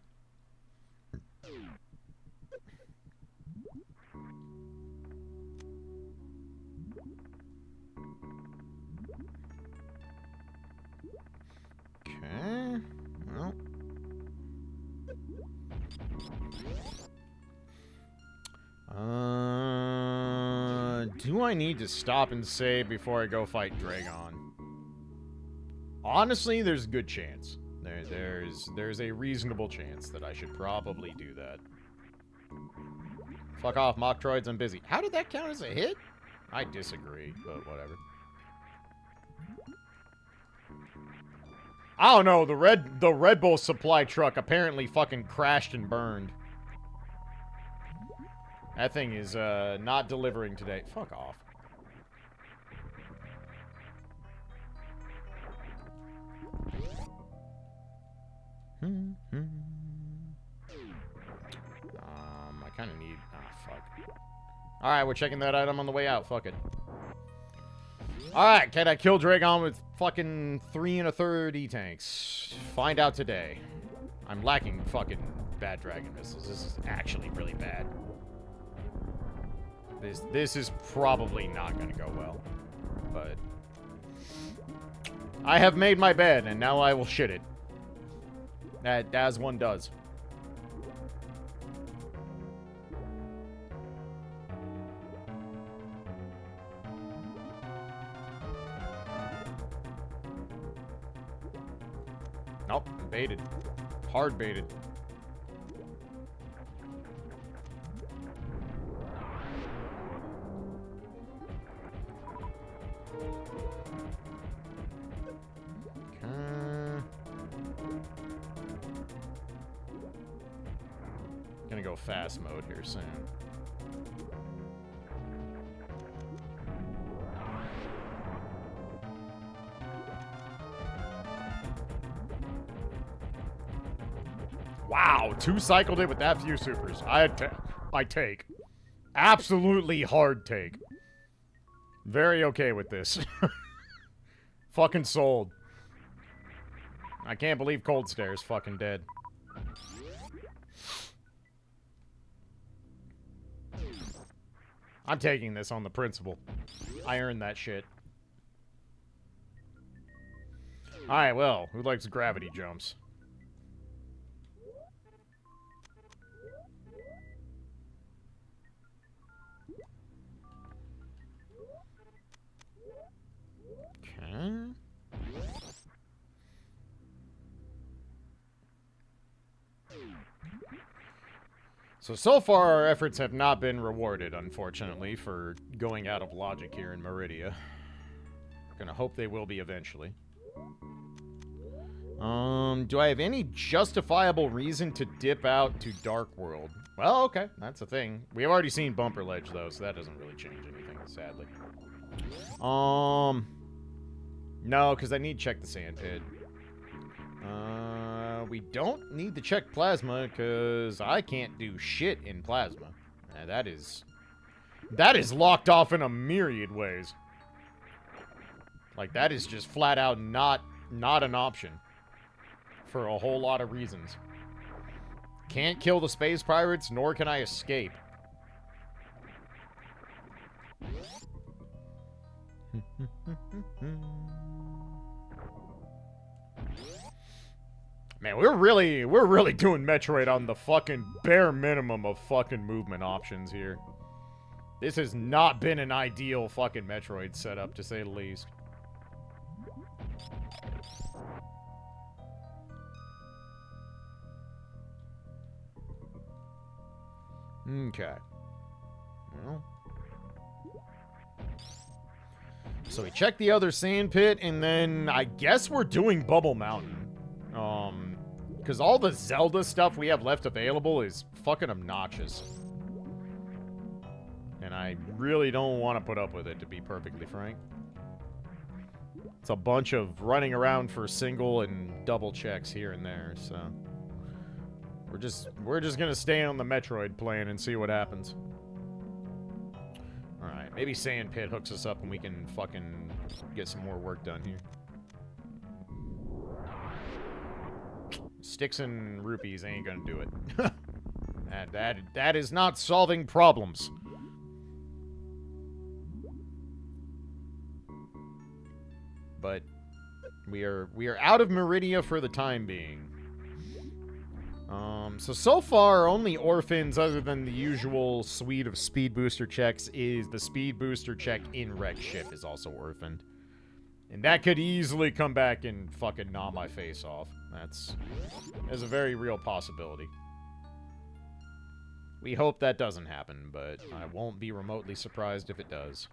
Okay. Well. Do I need to stop and save before I go fight Dragon? Honestly, there's a good chance. There's a reasonable chance that I should probably do that. Fuck off, mock droids, I'm busy. How did that count as a hit? I disagree, but whatever. I don't know, the Red Bull supply truck apparently fucking crashed and burned. That thing is not delivering today. Fuck off. I kind of need... Ah, fuck. Alright, we're checking that item on the way out. Fuck it. Alright, can I kill Dragon with fucking 3 1/3 E-tanks? Find out today. I'm lacking fucking bad dragon missiles. This is actually really bad. This is probably not gonna go well. But... I have made my bed, and now I will shit it. As one does. Nope, baited. Hard baited. Gonna go fast mode here soon. Wow, 2-cycled it with that few supers. I take. Absolutely hard take. Very okay with this. Fucking sold. I can't believe Cold Stare's fucking dead. I'm taking this on the principle. I earned that shit. Alright, well, who likes gravity jumps? Okay. So far our efforts have not been rewarded, unfortunately, for going out of logic here in Meridia. Gonna hope they will be eventually. Do I have any justifiable reason to dip out to Dark World? Well, okay, that's a thing. We have already seen Bumper Ledge, though, so that doesn't really change anything, sadly. No, because I need to check the sand pit. We don't need to check plasma, because I can't do shit in plasma. That is locked off in a myriad ways. Like, that is just flat out not an option. For a whole lot of reasons. Can't kill the space pirates, nor can I escape. Man, we're really doing Metroid on the fucking bare minimum of fucking movement options here. This has not been an ideal fucking Metroid setup, to say the least. Okay. Well. So we checked the other sand pit, and then I guess we're doing Bubble Mountain. Because all the Zelda stuff we have left available is fucking obnoxious. And I really don't want to put up with it, to be perfectly frank. It's a bunch of running around for single and double checks here and there, so... We're just gonna stay on the Metroid plane and see what happens. Alright, maybe Sand Pit hooks us up and we can fucking get some more work done here. Sticks and rupees ain't gonna do it. that is not solving problems. But we are out of Meridia for the time being. So far, only orphans other than the usual suite of speed booster checks is the speed booster check in Wreck Ship is also orphaned. And that could easily come back and fucking gnaw my face off. That's a very real possibility. We hope that doesn't happen, but I won't be remotely surprised if it does.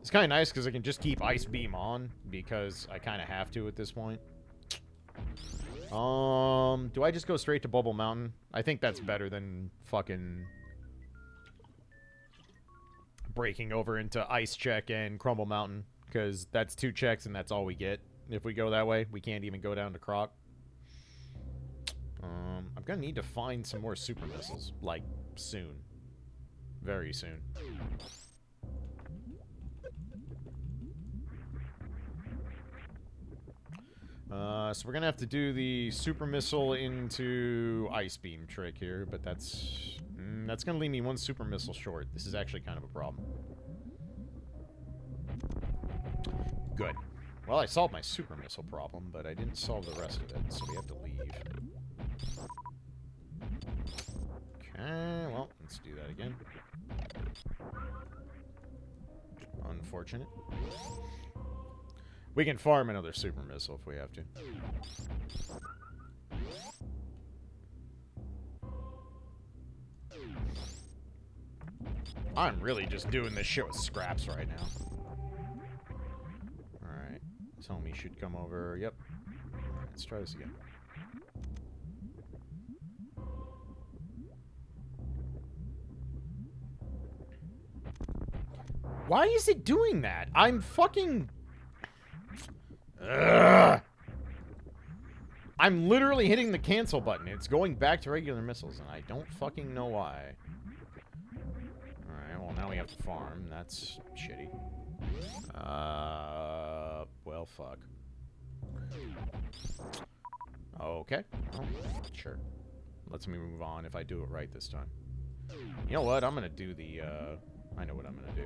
It's kind of nice because I can just keep Ice Beam on, because I kind of have to at this point. Do I just go straight to Bubble Mountain? I think that's better than fucking breaking over into Ice Check and Crumble Mountain, because that's 2 checks and that's all we get. If we go that way, we can't even go down to Croc. I'm gonna need to find some more super missiles, like, soon. Very soon. So we're gonna have to do the super missile into Ice Beam trick here, but that's gonna leave me 1 super missile short. This is actually kind of a problem. Good. Well, I solved my super missile problem, but I didn't solve the rest of it, so we have to leave. Okay, well, let's do that again. Unfortunate. We can farm another super missile if we have to. I'm really just doing this shit with scraps right now. Alright. This homie should come over. Yep. Alright, let's try this again. Why is it doing that? I'm fucking... Ugh. I'm literally hitting the cancel button. It's going back to regular missiles, and I don't fucking know why. Alright, well, now we have to farm. That's shitty. Well, fuck. Okay. Oh, sure. Let's me move on if I do it right this time. You know what? I'm gonna do the, I know what I'm gonna do.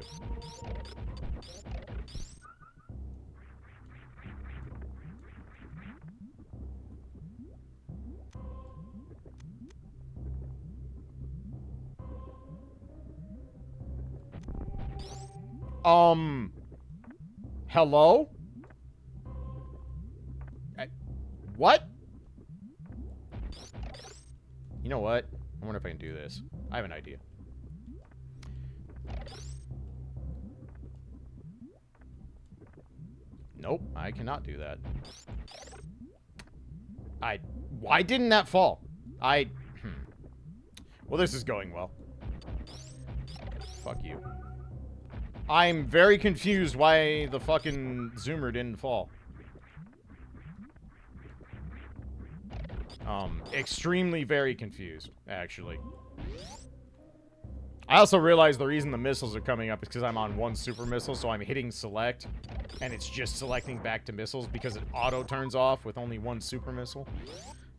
Hello? What? You know what? I wonder if I can do this. I have an idea. Nope, I cannot do that. Why didn't that fall? Well, this is going well. Fuck you. I'm very confused why the fucking zoomer didn't fall. Extremely very confused, actually. I also realized the reason the missiles are coming up is because I'm on 1 super missile, so I'm hitting select, and it's just selecting back to missiles because it auto turns off with only 1 super missile.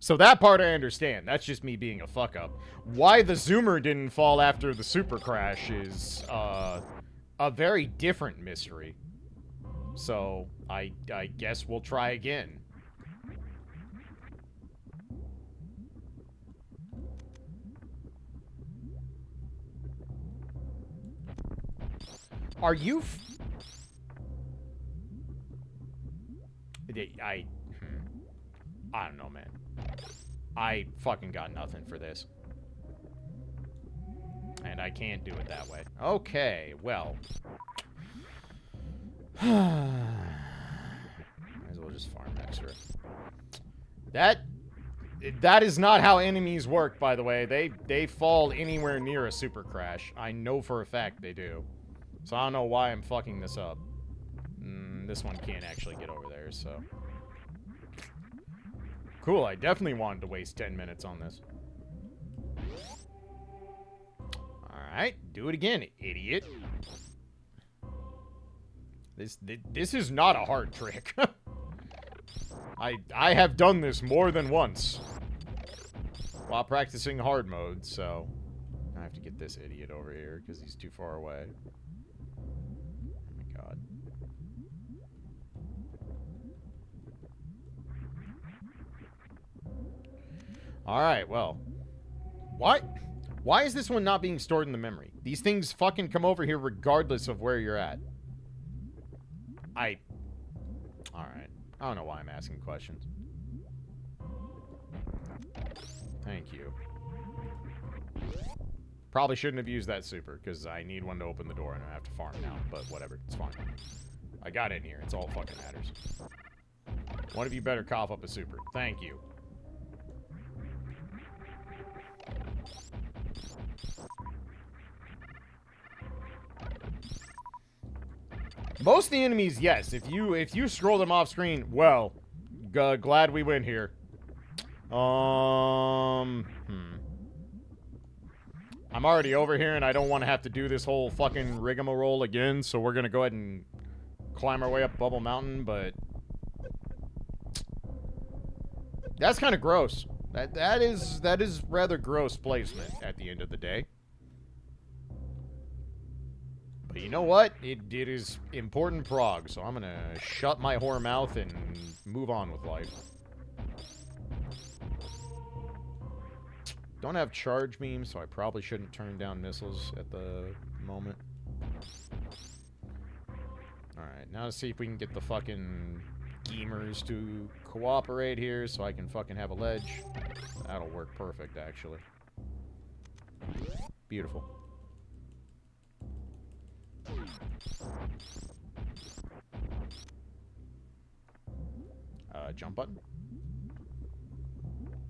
So that part I understand. That's just me being a fuck up. Why the zoomer didn't fall after the super crash is a very different mystery. So I guess we'll try again. Are you? I don't know, man. I fucking got nothing for this. And I can't do it that way. Okay, well. Might as well just farm extra. That is not how enemies work, by the way. They fall anywhere near a super crash. I know for a fact they do. So I don't know why I'm fucking this up. This one can't actually get over there, so. Cool, I definitely wanted to waste 10 minutes on this. Alright, do it again, idiot. This is not a hard trick. I have done this more than once while practicing hard mode, so I have to get this idiot over here because he's too far away. Oh my god. Alright, well. What? Why is this one not being stored in the memory? These things fucking come over here regardless of where you're at. Alright. I don't know why I'm asking questions. Thank you. Probably shouldn't have used that super, because I need one to open the door and I have to farm now, but whatever, it's fine. I got in here, it's all fucking matters. One of you better cough up a super. Thank you. Most of the enemies, yes. If you scroll them off screen, well, glad we went here. I'm already over here, and I don't want to have to do this whole fucking rigmarole again, so we're gonna go ahead and climb our way up Bubble Mountain, but that's kind of gross. That is rather gross placement at the end of the day. But you know what? It is important prog, so I'm gonna shut my whore mouth and move on with life. Don't have charge beams, so I probably shouldn't turn down missiles at the moment. Alright, now let's see if we can get the fucking gamers to cooperate here so I can fucking have a ledge. That'll work perfect, actually. Beautiful. Jump button.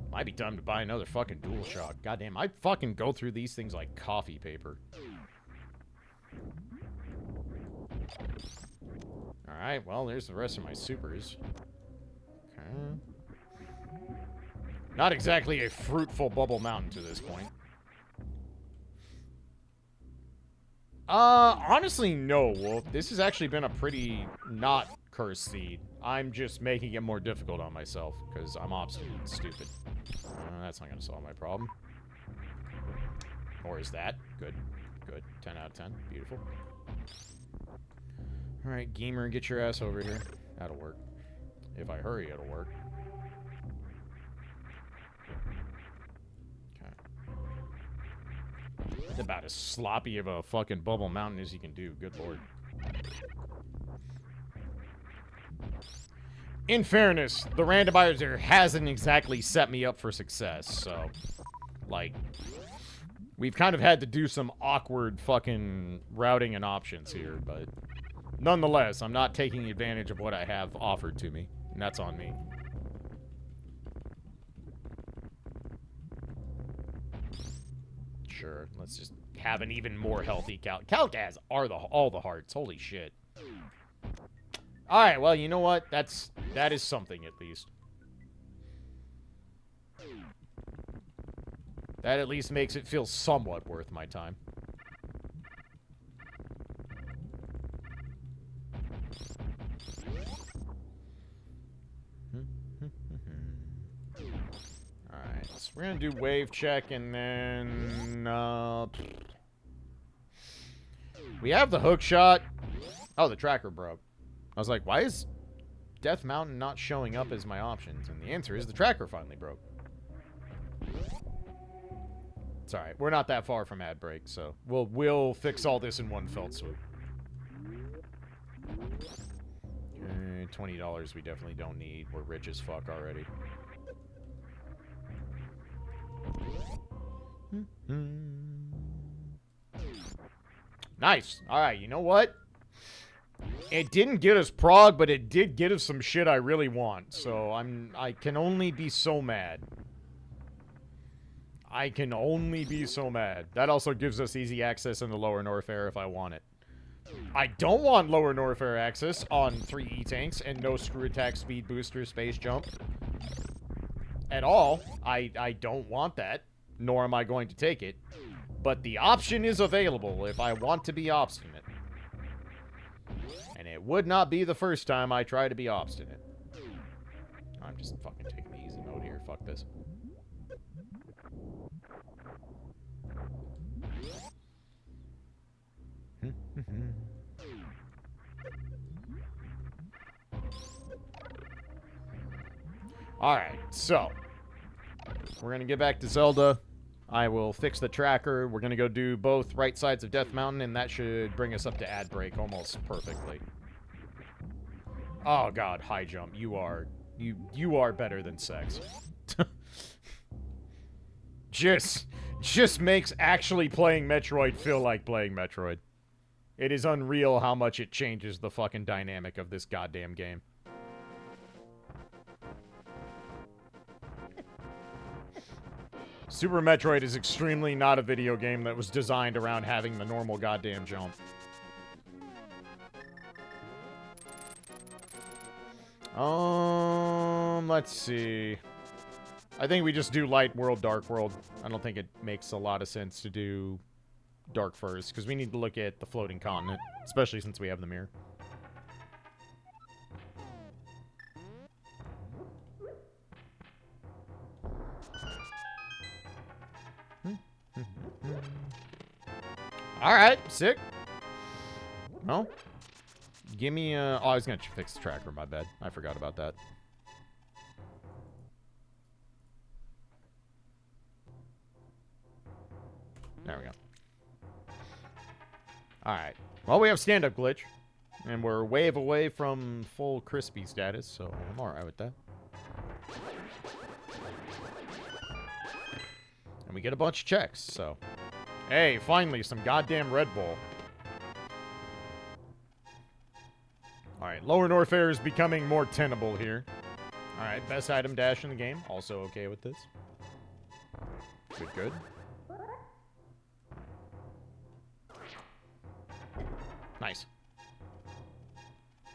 Might be time to buy another fucking DualShock. Goddamn, I fucking go through these things like coffee paper. Alright, well, there's the rest of my supers. Okay. Not exactly a fruitful Bubble Mountain to this point. Honestly, no, Wolf. This has actually been a pretty not cursed seed. I'm just making it more difficult on myself, because I'm obstinate and stupid. That's not going to solve my problem. Or is that? Good. Good. 10 out of 10. Beautiful. Alright, gamer, get your ass over here. That'll work. If I hurry, it'll work. It's about as sloppy of a fucking Bubble Mountain as you can do. Good lord. In fairness, the randomizer hasn't exactly set me up for success, so, like, we've kind of had to do some awkward fucking routing and options here, but nonetheless, I'm not taking advantage of what I have offered to me, and that's on me. Sure, let's just have an even more healthy Calcas are all the hearts. Holy shit. Alright, well, you know what? That is something, at least. That at least makes it feel somewhat worth my time. We're gonna do wave check and then we have the hook shot. Oh, the tracker broke. I was like, why is Death Mountain not showing up as my options? And the answer is the tracker finally broke. It's alright. We're not that far from ad break, so we'll fix all this in one felt swoop. Okay, $20 we definitely don't need. We're rich as fuck already. Nice. Alright, you know what? It didn't get us prog, but it did get us some shit I really want. So I can only be so mad. I can only be so mad. That also gives us easy access in the lower North Air if I want it. I don't want lower North Air access on 3 E-tanks and no screw attack speed booster space jump. At all. I don't want that. Nor am I going to take it. But the option is available if I want to be obstinate. And it would not be the first time I try to be obstinate. I'm just fucking taking the easy mode here. Fuck this. Alright, so we're gonna get back to Zelda. I will fix the tracker. We're gonna go do both right sides of Death Mountain, and that should bring us up to ad break almost perfectly. Oh god, high jump. You are better than sex. just makes actually playing Metroid feel like playing Metroid. It is unreal how much it changes the fucking dynamic of this goddamn game. Super Metroid is extremely not a video game that was designed around having the normal goddamn jump. Let's see. I think we just do Light World, Dark World. I don't think it makes a lot of sense to do Dark first, because we need to look at the floating continent, especially since we have the mirror. Alright, sick. Well, give me a... Oh, I was going to fix the tracker, my bad. I forgot about that. There we go. Alright. Well, we have stand-up glitch. And we're wave away from full crispy status, so I'm alright with that. And we get a bunch of checks, so... Hey, finally, some goddamn Red Bull. Alright, Lower North Air is becoming more tenable here. Alright, best item dash in the game. Also okay with this. Good, good. Nice.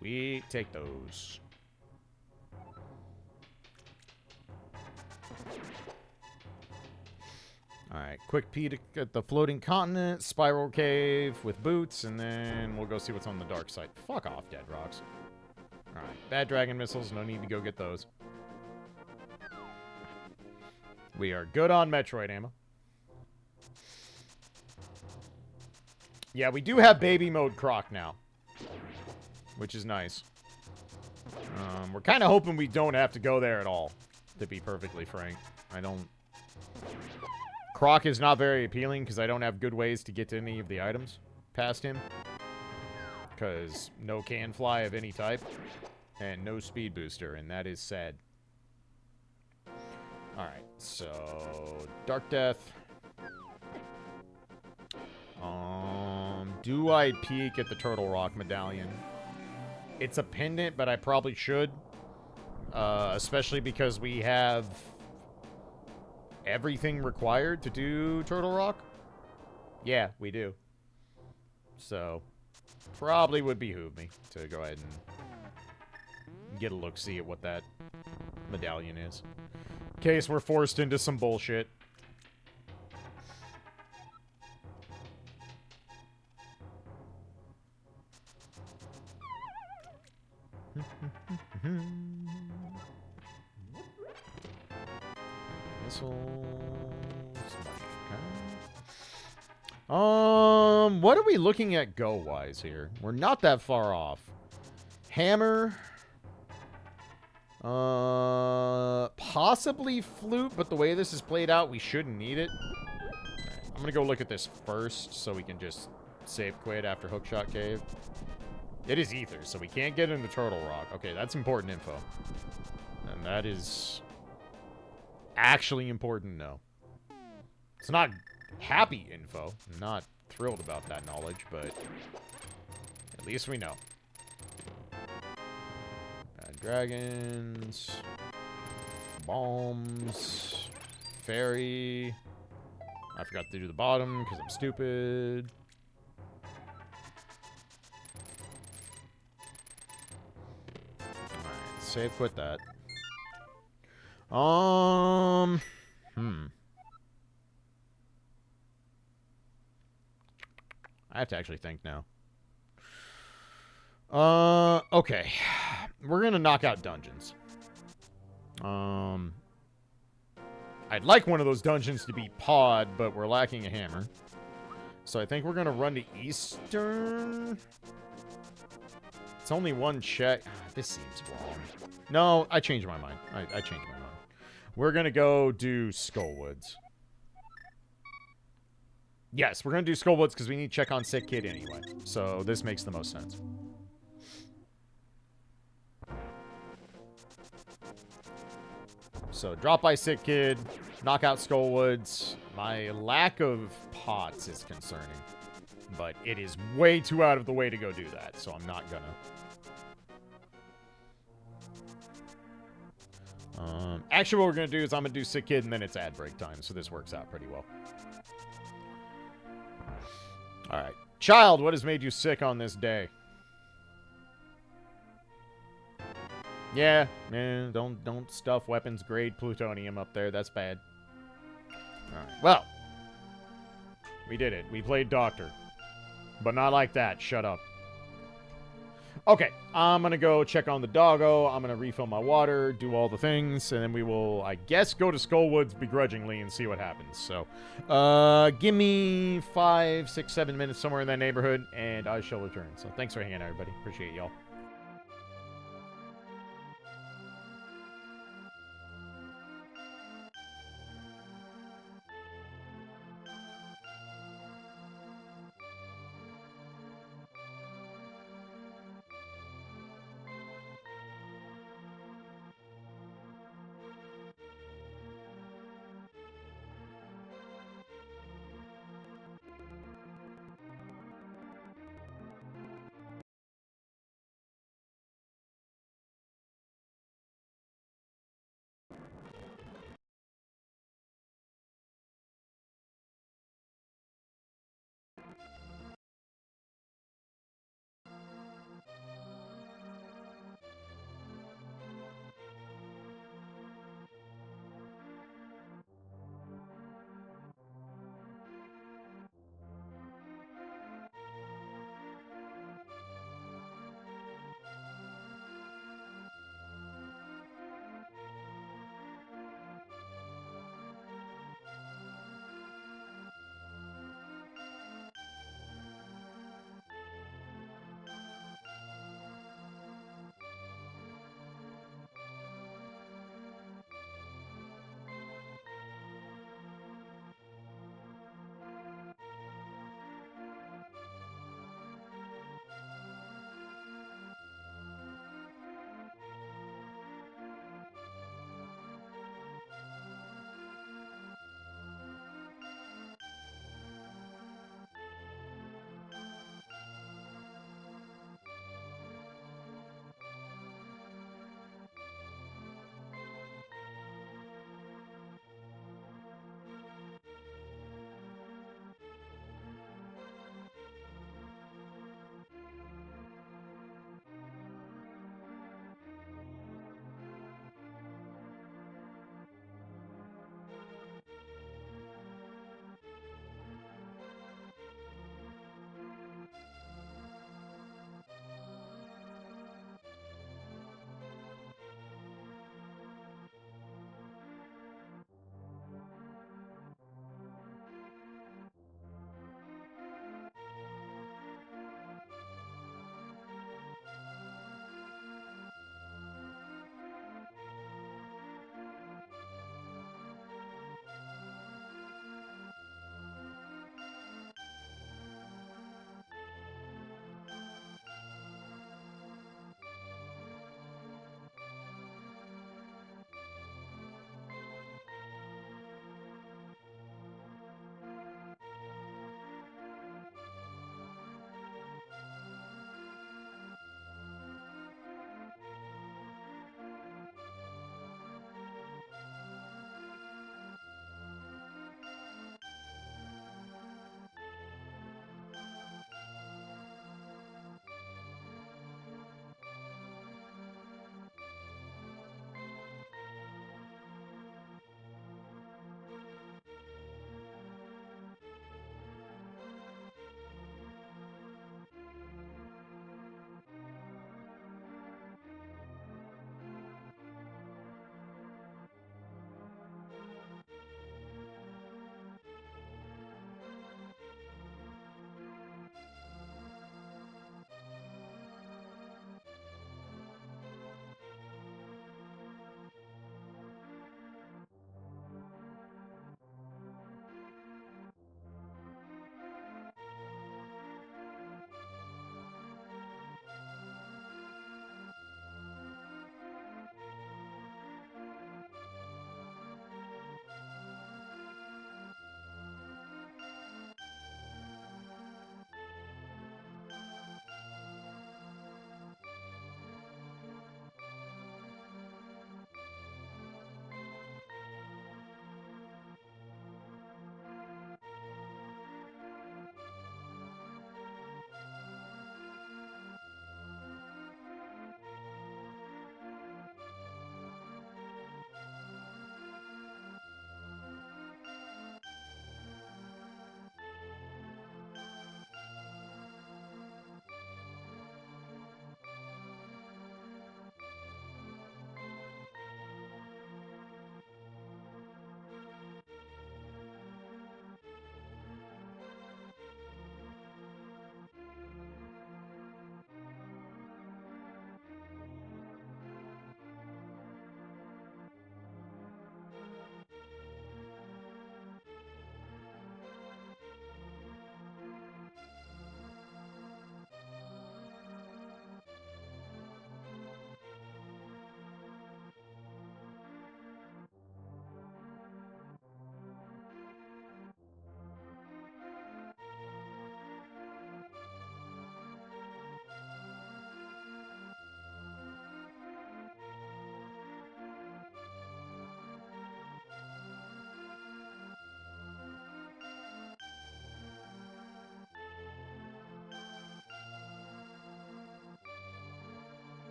We take those. Alright, quick peek at the floating continent, spiral cave with boots, and then we'll go see what's on the dark side. Fuck off, Dead Rocks. Alright, bad dragon missiles, no need to go get those. We are good on Metroid ammo. Yeah, we do have baby mode Croc now, which is nice. We're kind of hoping we don't have to go there at all, to be perfectly frank. Croc is not very appealing because I don't have good ways to get to any of the items past him. Because no can fly of any type. And no speed booster, and that is sad. Alright, so... Dark Death. Do I peek at the Turtle Rock medallion? It's a pendant, but I probably should. Especially because we have... everything required to do Turtle Rock? Yeah, we do. So, probably would behoove me to go ahead and get a look-see at what that medallion is. In case we're forced into some bullshit. missiles. What are we looking at go-wise here? We're not that far off. Hammer. Possibly flute, but the way this is played out, we shouldn't need it. I'm gonna go look at this first, so we can just save quit after Hookshot Cave. It is ether, so we can't get into Turtle Rock. Okay, that's important info. And that is actually important to know. It's not happy info. I'm not thrilled about that knowledge, but at least we know. Bad dragons. Bombs. Fairy. I forgot to do the bottom because I'm stupid. Alright, save quit that. I have to actually think now. Okay. We're gonna knock out dungeons. I'd like one of those dungeons to be pod, but we're lacking a hammer. So I think we're gonna run to Eastern. It's only one check. This seems wrong. No, I changed my mind. I changed my mind. We're gonna go do Skullwoods. Yes, we're gonna do Skullwoods because we need to check on Sick Kid anyway. So this makes the most sense. So drop by Sick Kid, knock out Skullwoods. My lack of pots is concerning, but it is way too out of the way to go do that, so I'm not gonna. Actually, what we're gonna do is I'm gonna do Sick Kid and then it's ad break time, so this works out pretty well. All right, child, what has made you sick on this day? Yeah, don't stuff weapons grade plutonium up there. That's bad. Alright, well. We did it. We played Doctor. But not like that. Shut up. Okay, I'm gonna go check on the doggo. I'm gonna refill my water, do all the things, and then we will, I guess, go to Skullwoods begrudgingly and see what happens. So, give me 5, 6, 7 minutes somewhere in that neighborhood, and I shall return. So, thanks for hanging out, everybody. Appreciate y'all.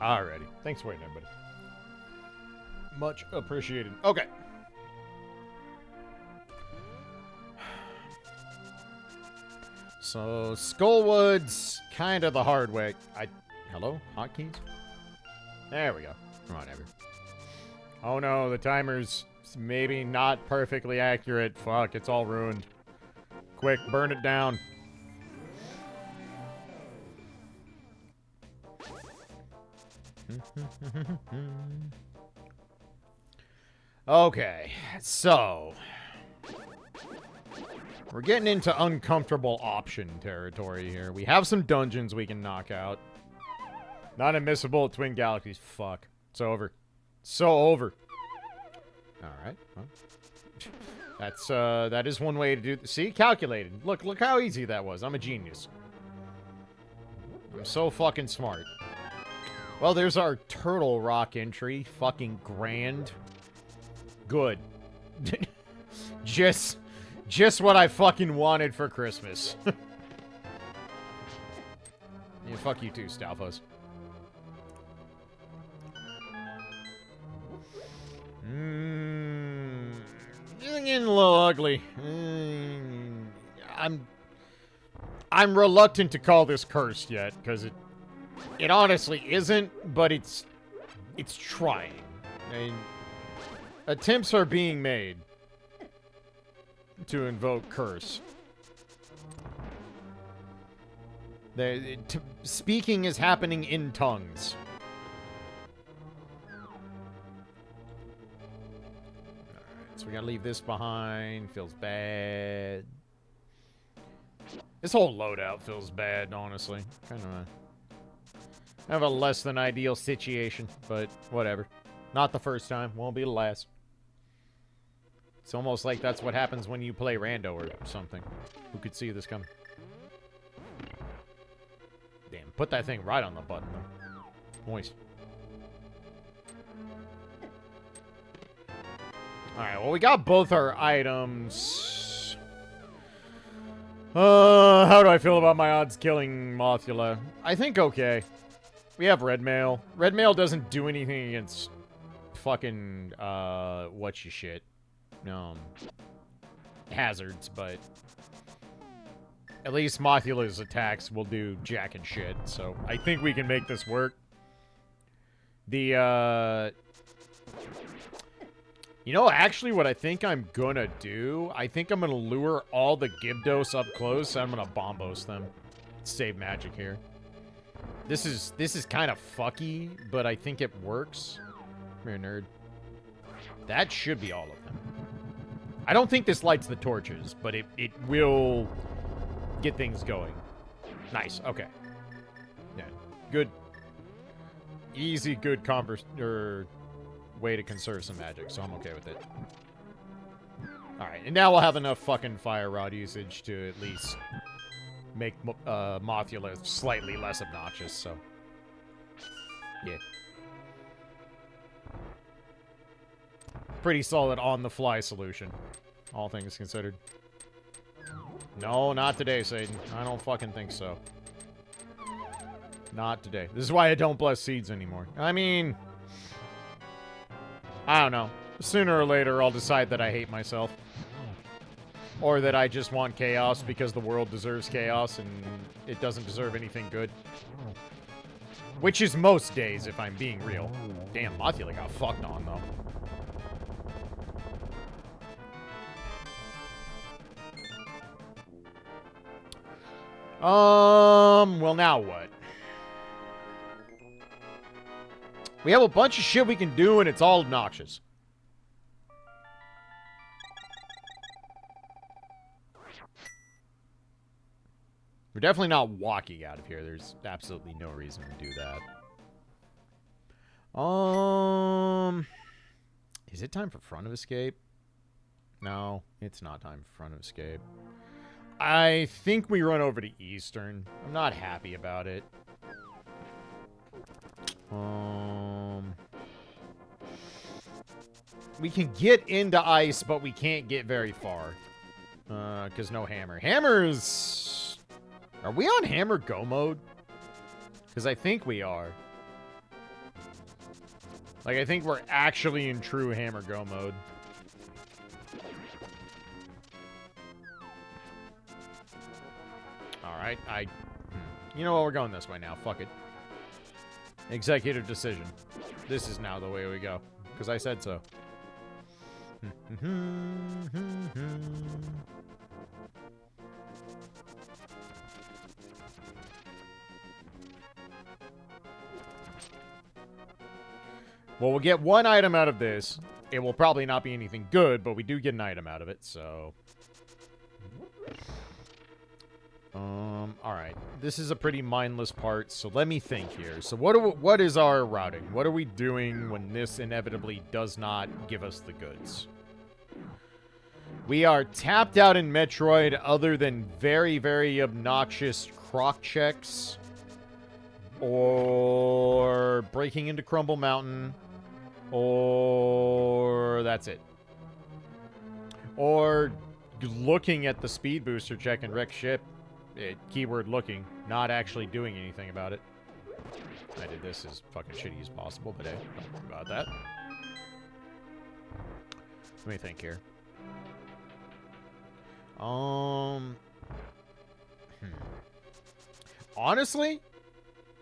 Alrighty. Thanks for waiting, everybody. Much appreciated. Okay. So, Skullwood's kind of the hard way. Hello? Hotkeys? There we go. Come on, Ever. Oh no, the timer's maybe not perfectly accurate. Fuck, it's all ruined. Quick, burn it down. Okay, so we're getting into uncomfortable option territory here. We have some dungeons we can knock out. Not admissible at Twin Galaxies. Fuck. It's over. So over. Alright. Well, that is one way to do... See? Calculated. Look how easy that was. I'm a genius. I'm so fucking smart. Well, there's our Turtle Rock entry. Fucking grand. Good. Just what I fucking wanted for Christmas. Yeah, fuck you too, Stalfos. This is getting a little ugly. I'm reluctant to call this cursed yet, because it honestly isn't, but it's trying. I mean, attempts are being made to invoke curse. Speaking is happening in tongues. Alright, so we gotta leave this behind. Feels bad. This whole loadout feels bad, honestly. Kind of a less than ideal situation, but whatever. Not the first time. Won't be the last. It's almost like that's what happens when you play rando or something. Who could see this coming? Damn, put that thing right on the button, though. Moist. Alright, well, we got both our items. How do I feel about my odds killing Mothula? I think okay. We have red mail. Red mail doesn't do anything against fucking, whatcha-shit. Hazards, but at least Mothula's attacks will do jack and shit, so I think we can make this work. You know, actually, what I think I'm gonna do, I think I'm gonna lure all the Gibdos up close, and I'm gonna bombos them. Save magic here. This is kind of fucky, but I think it works. Come here, nerd. That should be all of them. I don't think this lights the torches, but it will get things going. Nice, okay. Yeah, good. Easy, good way to conserve some magic, so I'm okay with it. Alright, and now we'll have enough fucking fire rod usage to at least make Mothula slightly less obnoxious, so... Yeah. Pretty solid on-the-fly solution, all things considered. No, not today, Satan. I don't fucking think so. Not today. This is why I don't bless seeds anymore. I mean... I don't know. Sooner or later, I'll decide that I hate myself. Or that I just want chaos because the world deserves chaos and it doesn't deserve anything good. Which is most days, if I'm being real. Damn, Mothula got fucked on, though. Well, now what? We have a bunch of shit we can do, and it's all obnoxious. We're definitely not walking out of here. There's absolutely no reason to do that. Is it time for Front of Escape? No, it's not time for Front of Escape. I think we run over to Eastern. I'm not happy about it. We can get into ice, but we can't get very far. Because no hammer. Hammer's... Are we on hammer go mode? Because I think we are. Like, I think we're actually in true hammer go mode. Alright, you know what, we're going this way now. Fuck it. Executive decision. This is now the way we go. Because I said so. Well, we'll get one item out of this. It will probably not be anything good, but we do get an item out of it, so... Alright. This is a pretty mindless part, so let me think here. So what is our routing? What are we doing when this inevitably does not give us the goods? We are tapped out in Metroid other than very, very obnoxious croc checks. Or breaking into Crumble Mountain. Or that's it. Or looking at the speed booster check and wreck ship. Keyword looking, not actually doing anything about it. I did this as fucking shitty as possible, but hey, don't worry about that. Let me think here. Honestly,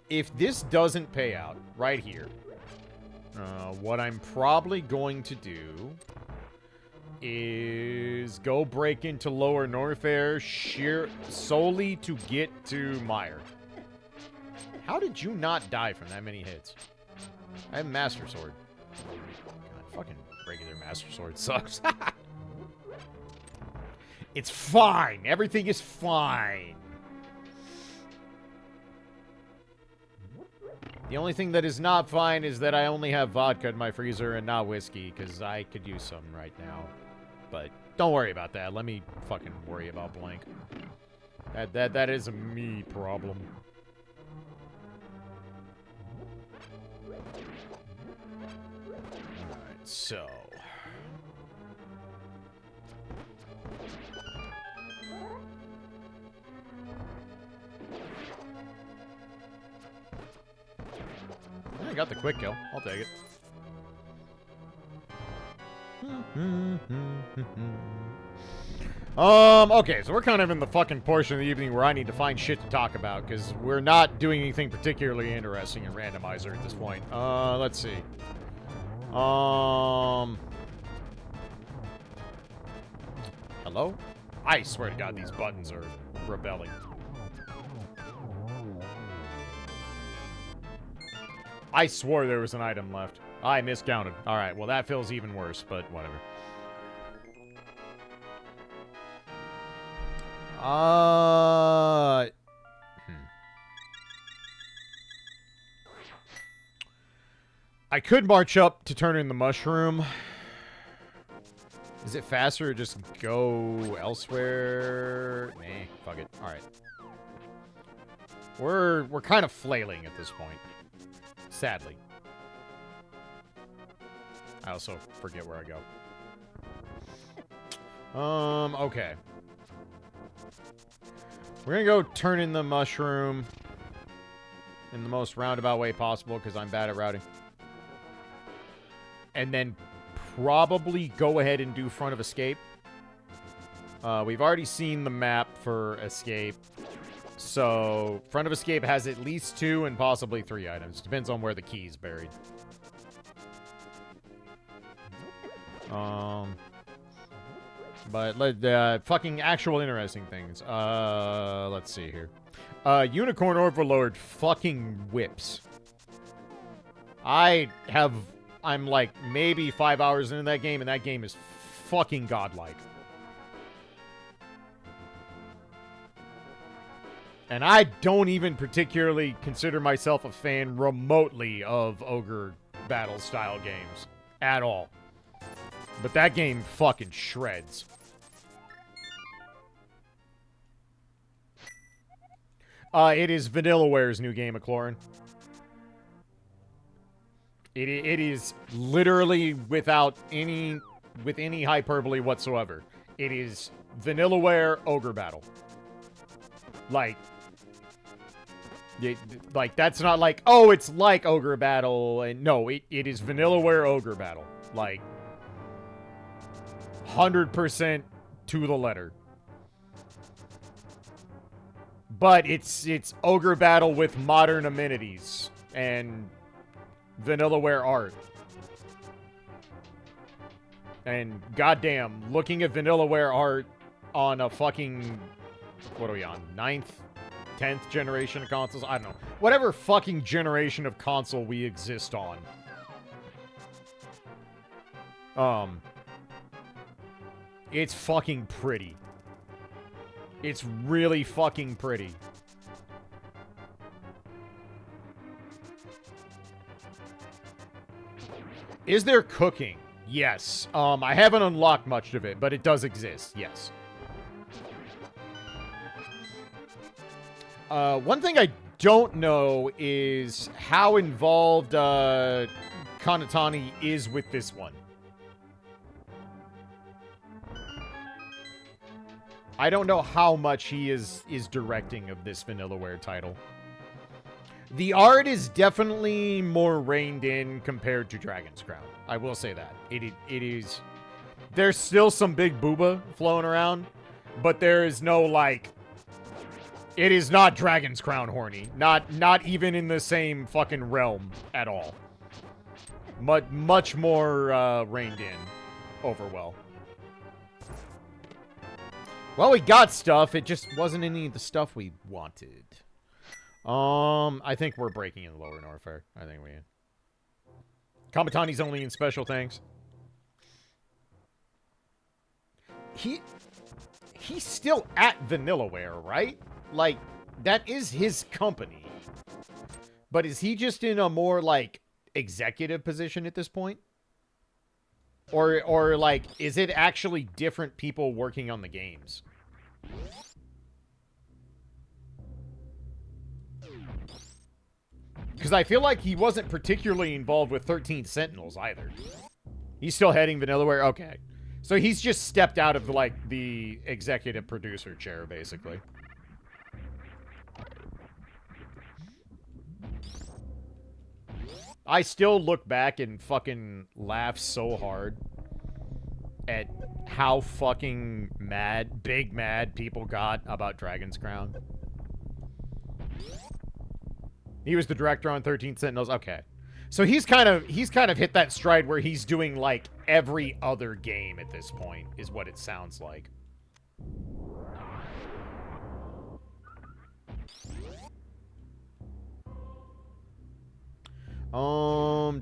if this doesn't pay out right here, what I'm probably going to do is go break into Lower Norfair solely to get to Meyer. How did you not die from that many hits? I have Master Sword. God, fucking regular Master Sword sucks. It's fine. Everything is fine. The only thing that is not fine is that I only have vodka in my freezer and not whiskey, because I could use some right now. But don't worry about that. Let me fucking worry about blank. That is a me problem. Alright, so... I got the quick kill. I'll take it. Okay, so we're kind of in the fucking portion of the evening where I need to find shit to talk about, because we're not doing anything particularly interesting in Randomizer at this point. Let's see. Hello? I swear to God, these buttons are rebelling. I swore there was an item left. I miscounted. Alright, well that feels even worse, but whatever. I could march up to turn in the mushroom. Is it faster to just go elsewhere? Nah, fuck it. Alright. We're kind of flailing at this point. Sadly. I also forget where I go. Okay. We're gonna go turn in the mushroom in the most roundabout way possible, because I'm bad at routing. And then probably go ahead and do Front of Escape. We've already seen the map for Escape. So, Front of Escape has at least 2 and possibly 3 items. Depends on where the key is buried. But, fucking actual interesting things. Let's see here. Unicorn Overlord fucking whips. I'm like maybe 5 hours into that game, and that game is fucking godlike. And I don't even particularly consider myself a fan remotely of ogre battle style games. At all. But that game fucking shreds. It is Vanillaware's new game, McLaurin. It is literally with any hyperbole whatsoever. It is Vanillaware Ogre Battle. Like, Like, that's not like, oh, it's like Ogre Battle. And no, it is Vanillaware Ogre Battle. Like, 100% to the letter. But it's Ogre Battle with modern amenities and Vanillaware art. And goddamn, looking at Vanillaware art on a fucking, what are we on, 9th, 10th generation of consoles? I don't know. Whatever fucking generation of console we exist on. It's fucking pretty. It's really fucking pretty. Is there cooking? Yes. I haven't unlocked much of it, but it does exist. Yes. One thing I don't know is how involved Kanatani is with this one. I don't know how much he is directing of this Vanillaware title. The art is definitely more reined in compared to Dragon's Crown. I will say that. It is... There's still some big booba flowing around, but there is no, like... It is not Dragon's Crown horny. Not even in the same fucking realm at all. Much more reined in overwell. Well, we got stuff. It just wasn't any of the stuff we wanted. I think we're breaking in Lower Norfair. I think we... Kamatani's only in special things. He's still at Vanillaware, right? Like, that is his company. But is he just in a more, like, executive position at this point? Or like, is it actually different people working on the games? Because I feel like he wasn't particularly involved with 13 Sentinels either. He's still heading Vanillaware? Okay. So he's just stepped out of, like, the executive producer chair, basically. I still look back and fucking laugh so hard at how fucking mad, big mad people got about Dragon's Crown. He was the director on 13 Sentinels. Okay. So he's kind of hit that stride where he's doing, like, every other game at this point, is what it sounds like.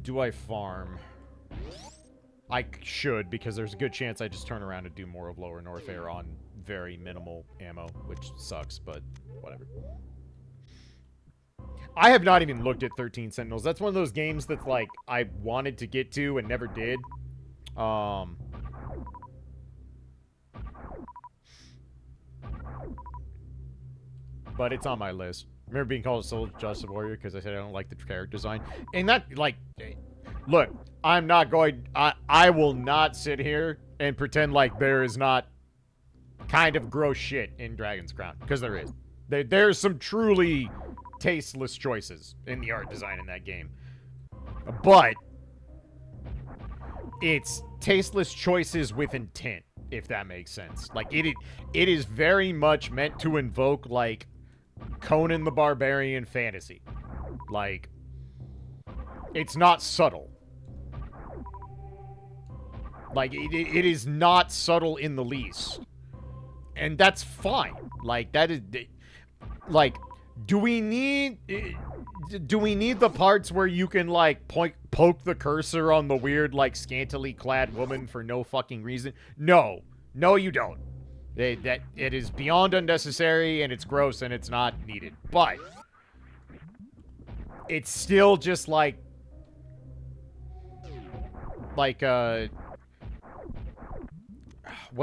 Do I farm? I should, because there's a good chance I just turn around and do more of Lower Norfair on very minimal ammo, which sucks, but whatever. I have not even looked at 13 Sentinels. That's one of those games that's, like, I wanted to get to and never did. But it's on my list. I remember being called a Soul Justice Warrior because I said I don't like the character design. And that, like, look, I'm not going... I will not sit here and pretend like there is not kind of gross shit in Dragon's Crown. Because there is. There's some truly tasteless choices in the art design in that game. But it's tasteless choices with intent, if that makes sense. Like, it is very much meant to invoke, like, Conan the Barbarian fantasy. Like, it's not subtle. Like, it is not subtle in the least. And that's fine. Like, that is... Like, do we need the parts where you can, like, poke the cursor on the weird, like, scantily clad woman for no fucking reason? No. No, you don't. That it is beyond unnecessary, and it's gross, and it's not needed. But it's still just like what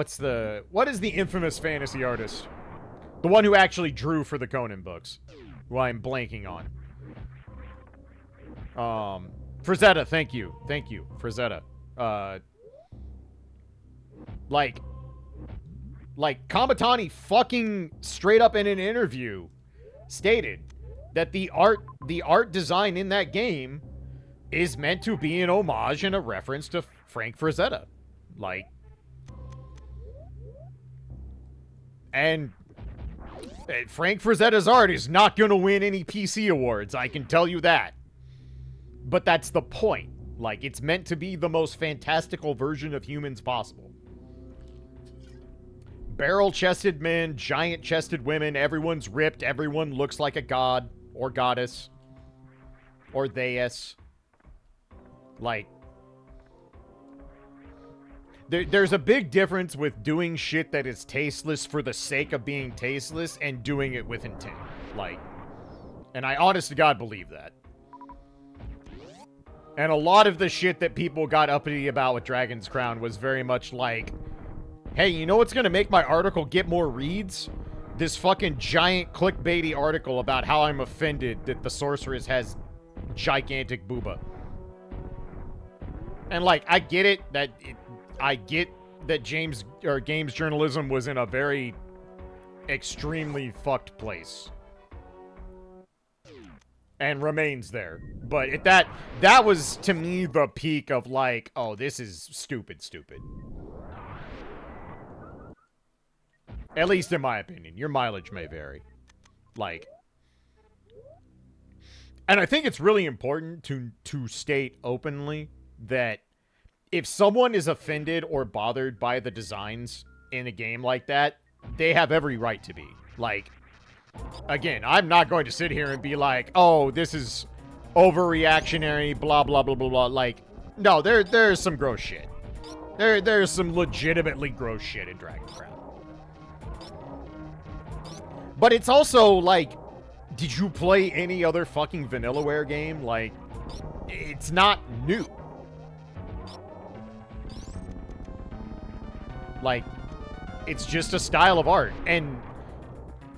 is the infamous fantasy artist? The one who actually drew for the Conan books, who I'm blanking on. Frazetta, thank you, Frazetta. Like, Kamatani fucking straight up in an interview stated that the art design in that game is meant to be an homage and a reference to Frank Frazetta. Like, and Frank Frazetta's art is not going to win any PC awards, I can tell you that. But that's the point. Like, it's meant to be the most fantastical version of humans possible. Barrel-chested men, giant-chested women, everyone's ripped, everyone looks like a god or goddess. Or theis. Like, there's a big difference with doing shit that is tasteless for the sake of being tasteless and doing it with intent. Like, and I honest to God believe that. And a lot of the shit that people got uppity about with Dragon's Crown was very much like, hey, you know what's gonna make my article get more reads? This fucking giant clickbaity article about how I'm offended that the sorceress has gigantic booba. And like, I get it that games journalism was in a very extremely fucked place. And remains there. But that was, to me, the peak of like, oh, this is stupid. At least in my opinion. Your mileage may vary. Like, and I think it's really important to state openly that if someone is offended or bothered by the designs in a game like that, they have every right to be. Like, again, I'm not going to sit here and be like, oh, this is overreactionary, blah, blah, blah, blah, blah. Like, no, there's some gross shit. There's some legitimately gross shit in Dragon's Crown. But it's also, like, did you play any other fucking Vanillaware game? Like, it's not new. Like, it's just a style of art. And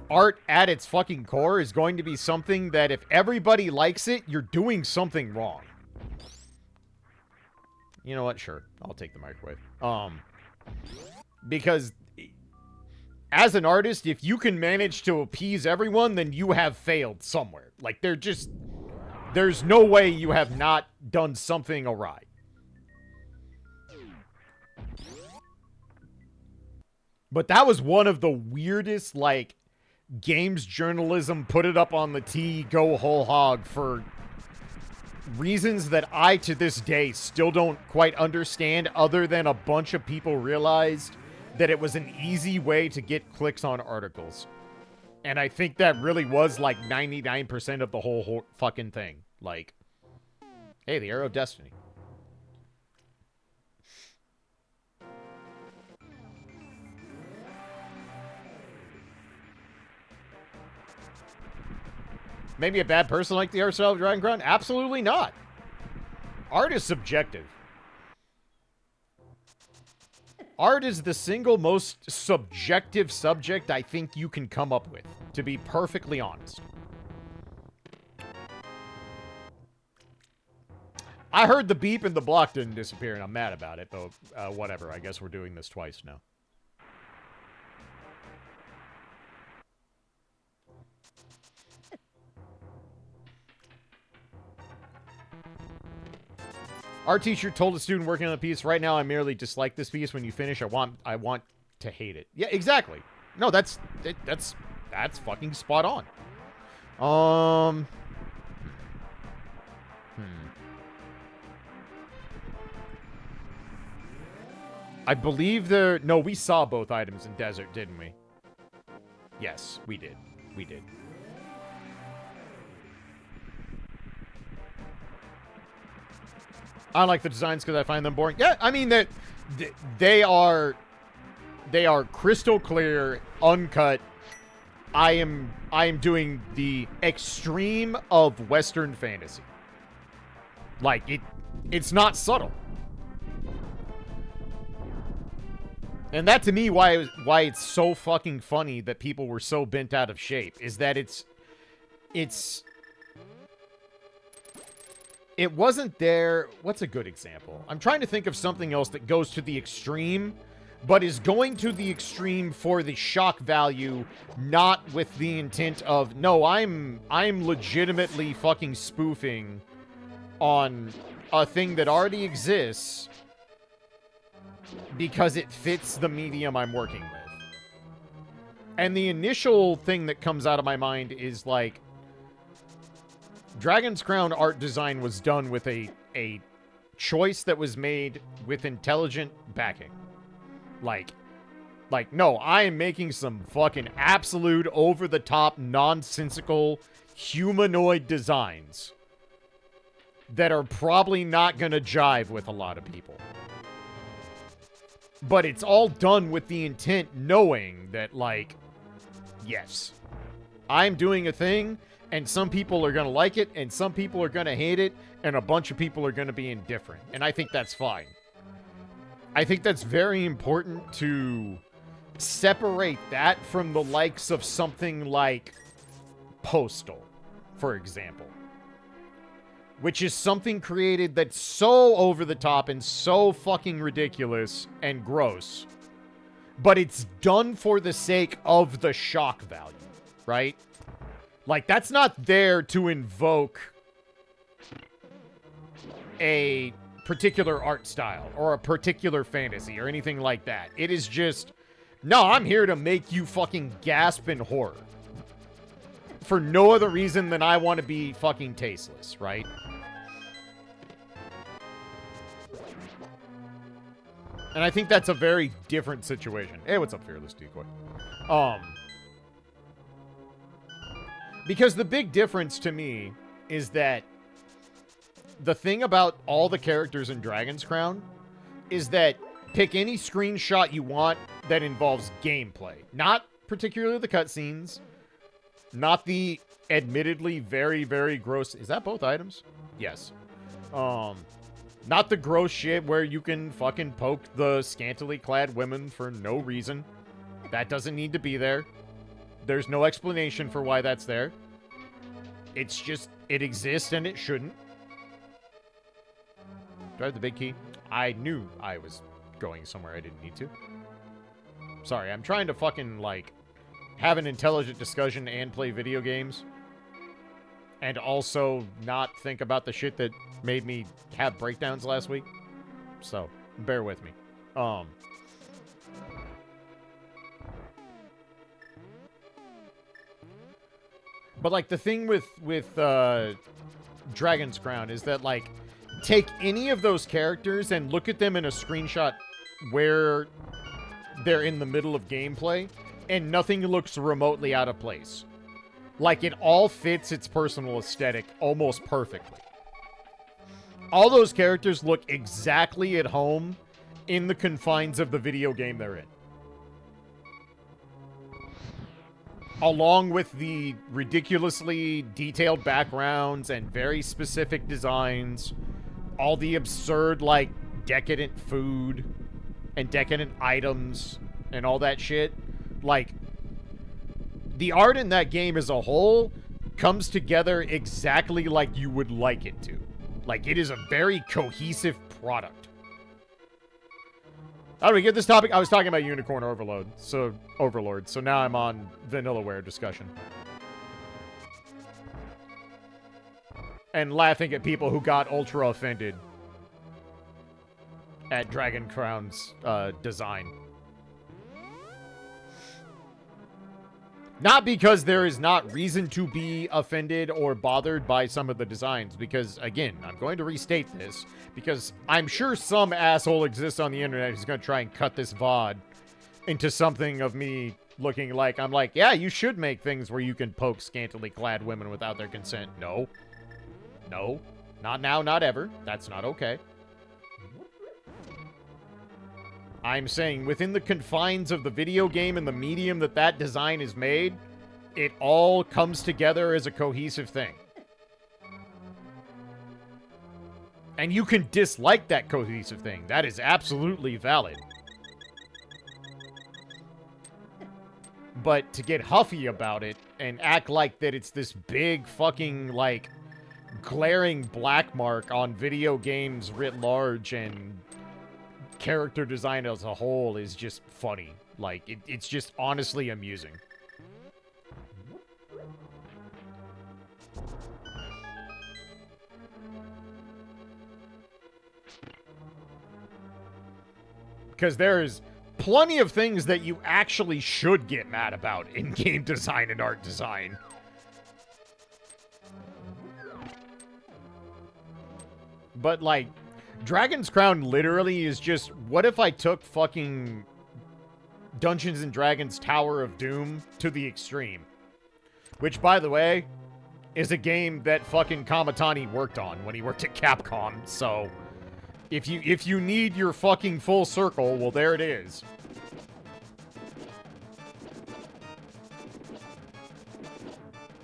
art at its fucking core is going to be something that if everybody likes it, you're doing something wrong. You know what? Sure. I'll take the microwave. Because as an artist, if you can manage to appease everyone, then you have failed somewhere. Like, there's no way you have not done something awry. But that was one of the weirdest, like, games journalism, put it up on the tee, go whole hog for reasons that I, to this day, still don't quite understand, other than a bunch of people realized that it was an easy way to get clicks on articles. And I think that really was like 99% of the whole fucking thing. Like, hey, the Arrow of Destiny. Maybe a bad person like the art style of Dragon Crown? Absolutely not. Art is subjective. Art is the single most subjective subject I think you can come up with, to be perfectly honest. I heard the beep and the block didn't disappear, and I'm mad about it, but whatever. I guess we're doing this twice now. Our teacher told a student working on the piece, right now I merely dislike this piece. When you finish, I want to hate it. Yeah, exactly. No, that's fucking spot on. I believe no, we saw both items in Desert, didn't we? Yes, we did. We did. I like the designs because I find them boring. Yeah, I mean that they are crystal clear, uncut. I am doing the extreme of Western fantasy. Like, it's not subtle. And that, to me, why it's so fucking funny that people were so bent out of shape is that it wasn't there. What's a good example? I'm trying to think of something else that goes to the extreme but is going to the extreme for the shock value, not with the intent of, no, I'm legitimately fucking spoofing on a thing that already exists because it fits the medium I'm working with. And the initial thing that comes out of my mind is like, Dragon's Crown art design was done with a choice that was made with intelligent backing. Like, no, I am making some fucking absolute over-the-top, nonsensical, humanoid designs that are probably not gonna jive with a lot of people. But it's all done with the intent knowing that, like, yes, I'm doing a thing, and some people are gonna like it, and some people are gonna hate it, and a bunch of people are gonna be indifferent. And I think that's fine. I think that's very important to separate that from the likes of something like Postal, for example. Which is something created that's so over the top and so fucking ridiculous and gross. But it's done for the sake of the shock value, right? Like, that's not there to invoke a particular art style or a particular fantasy or anything like that. It is just, no, I'm here to make you fucking gasp in horror. For no other reason than I want to be fucking tasteless, right? And I think that's a very different situation. Hey, what's up, Fearless Decoy? Because the big difference to me is that the thing about all the characters in Dragon's Crown is that pick any screenshot you want that involves gameplay. Not particularly the cutscenes. Not the admittedly very, very gross... Is that both items? Yes. Not the gross shit where you can fucking poke the scantily clad women for no reason. That doesn't need to be there. There's no explanation for why that's there. It's just, it exists and it shouldn't. Do I have the big key? I knew I was going somewhere I didn't need to. Sorry, I'm trying to fucking, like, have an intelligent discussion and play video games. And also not think about the shit that made me have breakdowns last week. So, bear with me. But, like, the thing with Dragon's Crown is that, like, take any of those characters and look at them in a screenshot where they're in the middle of gameplay, and nothing looks remotely out of place. Like, it all fits its personal aesthetic almost perfectly. All those characters look exactly at home in the confines of the video game they're in. Along with the ridiculously detailed backgrounds and very specific designs, all the absurd, like, decadent food and decadent items and all that shit. Like, the art in that game as a whole comes together exactly like you would like it to. Like, it is a very cohesive product. How do we get this topic? I was talking about Unicorn Overlord. So now I'm on Vanillaware discussion. And laughing at people who got ultra offended at Dragon Crown's design. Not because there is not reason to be offended or bothered by some of the designs, because, again, I'm going to restate this, because I'm sure some asshole exists on the internet who's going to try and cut this VOD into something of me looking like, I'm like, yeah, you should make things where you can poke scantily clad women without their consent. No. No. Not now, not ever. That's not okay. I'm saying within the confines of the video game and the medium that that design is made, it all comes together as a cohesive thing. And you can dislike that cohesive thing. That is absolutely valid. But to get huffy about it and act like that it's this big fucking, like, glaring black mark on video games writ large and character design as a whole is just funny. Like, it's just honestly amusing. Because there's plenty of things that you actually should get mad about in game design and art design. But, like, Dragon's Crown literally is just, what if I took fucking Dungeons & Dragons Tower of Doom to the extreme? Which, by the way, is a game that fucking Kamatani worked on when he worked at Capcom, so if you need your fucking full circle, well, there it is.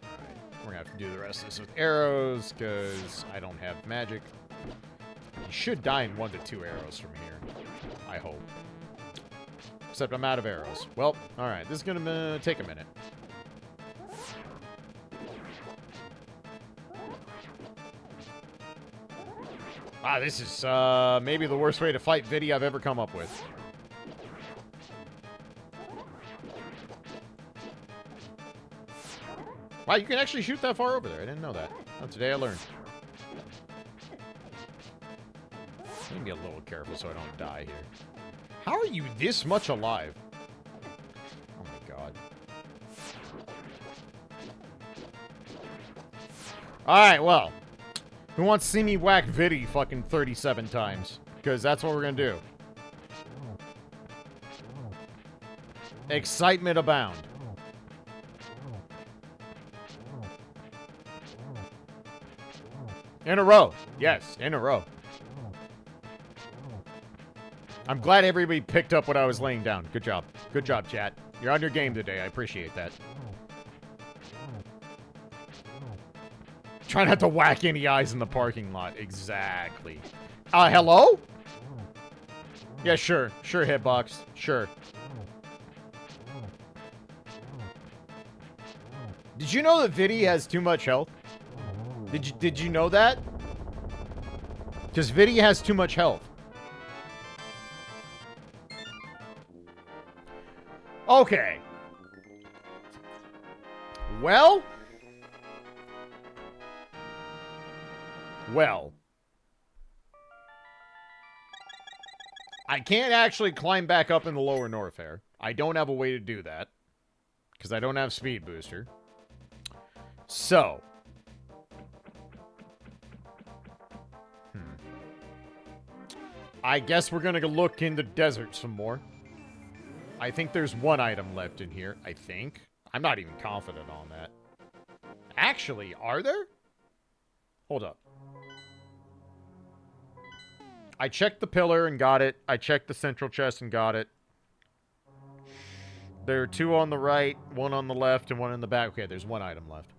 Alright, we're gonna have to do the rest of this with arrows, because I don't have magic. You should die in 1 to 2 arrows from here. I hope. Except I'm out of arrows. Well, alright, this is gonna take a minute. Ah, this is, maybe the worst way to fight Viddy I've ever come up with. Wow, you can actually shoot that far over there. I didn't know that. Oh, today I learned. Let me be a little careful so I don't die here. How are you this much alive? Oh my god. Alright, well. Who wants to see me whack Viddy fucking 37 times? Because that's what we're gonna do. Excitement abound. In a row. Yes, in a row. I'm glad everybody picked up what I was laying down. Good job. Good job, chat. You're on your game today. I appreciate that. Try not to whack any eyes in the parking lot. Exactly. Hello? Yeah, sure. Sure, Hitbox. Sure. Did you know that Viddy has too much health? Did you know that? Because Viddy has too much health. Okay. Well. I can't actually climb back up in the lower Norfair. I don't have a way to do that. Because I don't have speed booster. So. I guess we're going to look in the desert some more. I think there's one item left in here. I think. I'm not even confident on that. Actually, are there? Hold up. I checked the pillar and got it. I checked the central chest and got it. There are 2 on the right, 1 on the left, and 1 in the back. Okay, there's 1 item left.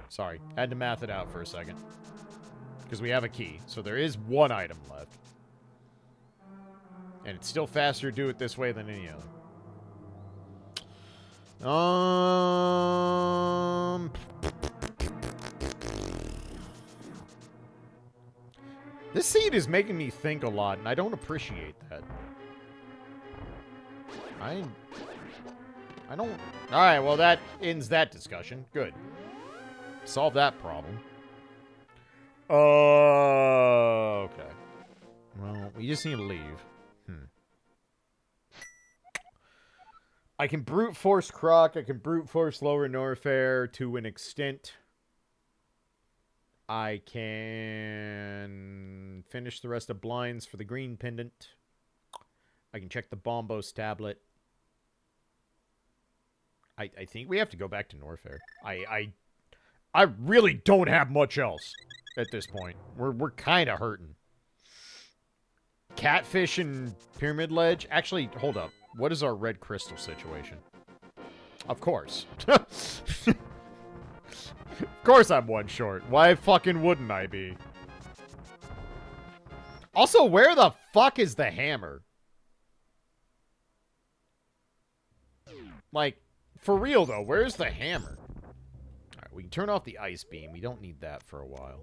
Sorry. Had to math it out for a second. Because we have a key. So there is 1 item left. And it's still faster to do it this way than any other. This seed is making me think a lot, and I don't appreciate that. I don't... Alright, well, that ends that discussion. Good. Solve that problem. Okay. Well, we just need to leave. I can brute force Croc. I can brute force Lower Norfair to an extent. I can finish the rest of blinds for the green pendant. I can check the Bombos tablet. I think we have to go back to Norfair. I really don't have much else at this point. We're kind of hurting. Catfish and Pyramid Ledge. Actually, hold up. What is our red crystal situation? Of course. Of course I'm 1 short. Why fucking wouldn't I be? Also, where the fuck is the hammer? Like, for real though, where's the hammer? Alright, we can turn off the ice beam. We don't need that for a while.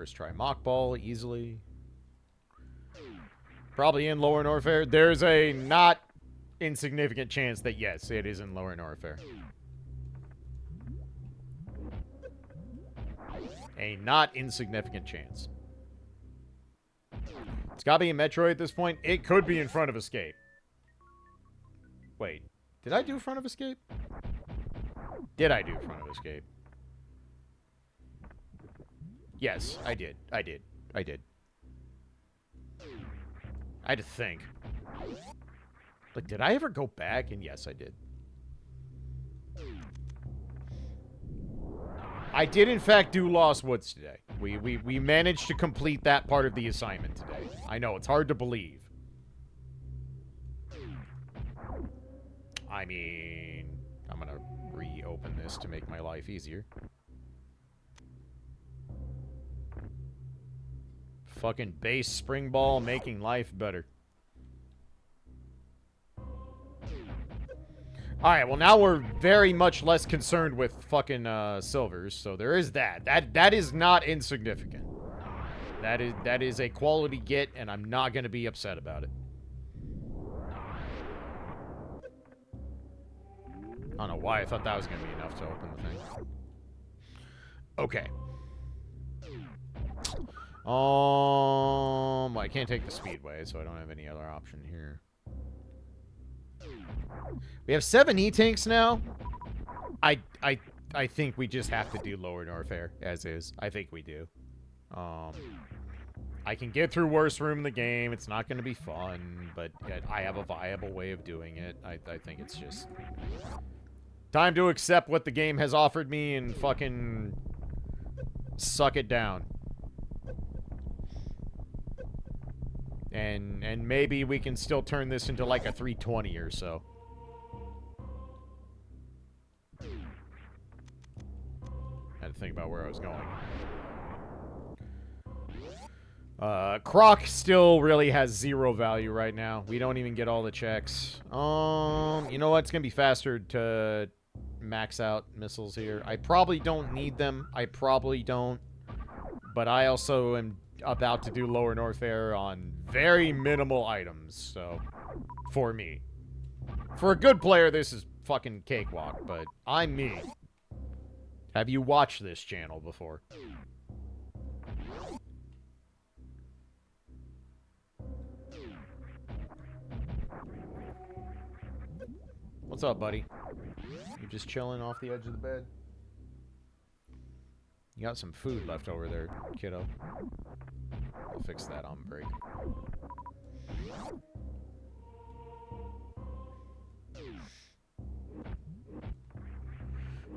First try mock ball, easily. Probably in Lower Norfair. There's a not insignificant chance that, yes, it is in Lower Norfair. A not insignificant chance. It's gotta be in Metroid at this point. It could be in front of Escape. Wait, did I do front of Escape? Did I do front of Escape? Yes, I did. I did. I did. I had to think. Like, did I ever go back? And yes, I did. I did, in fact, do Lost Woods today. We managed to complete that part of the assignment today. I know, it's hard to believe. I mean, I'm gonna reopen this to make my life easier. Fucking base spring ball making life better. Alright, well now we're very much less concerned with fucking silvers, so there is that. That is not insignificant. That is a quality get, and I'm not gonna be upset about it. I don't know why I thought that was gonna be enough to open the thing. Okay. I can't take the speedway, so I don't have any other option here. We have 7 E-tanks now. I think we just have to do Lower Norfair as is. I think we do. I can get through worst room in the game. It's not going to be fun, but I have a viable way of doing it. I think it's just time to accept what the game has offered me and fucking suck it down. And maybe we can still turn this into like a 320 or so. Had to think about where I was going. Croc still really has 0 value right now. We don't even get all the checks. You know what? It's gonna be faster to max out missiles here. I probably don't need them. I probably don't. But I also am about to do Lower Norfair on very minimal items, so for me. For a good player, this is fucking cakewalk, but I'm me. Have you watched this channel before? What's up, buddy? You just chilling off the edge of the bed? You got some food left over there, kiddo. I'll fix that on break.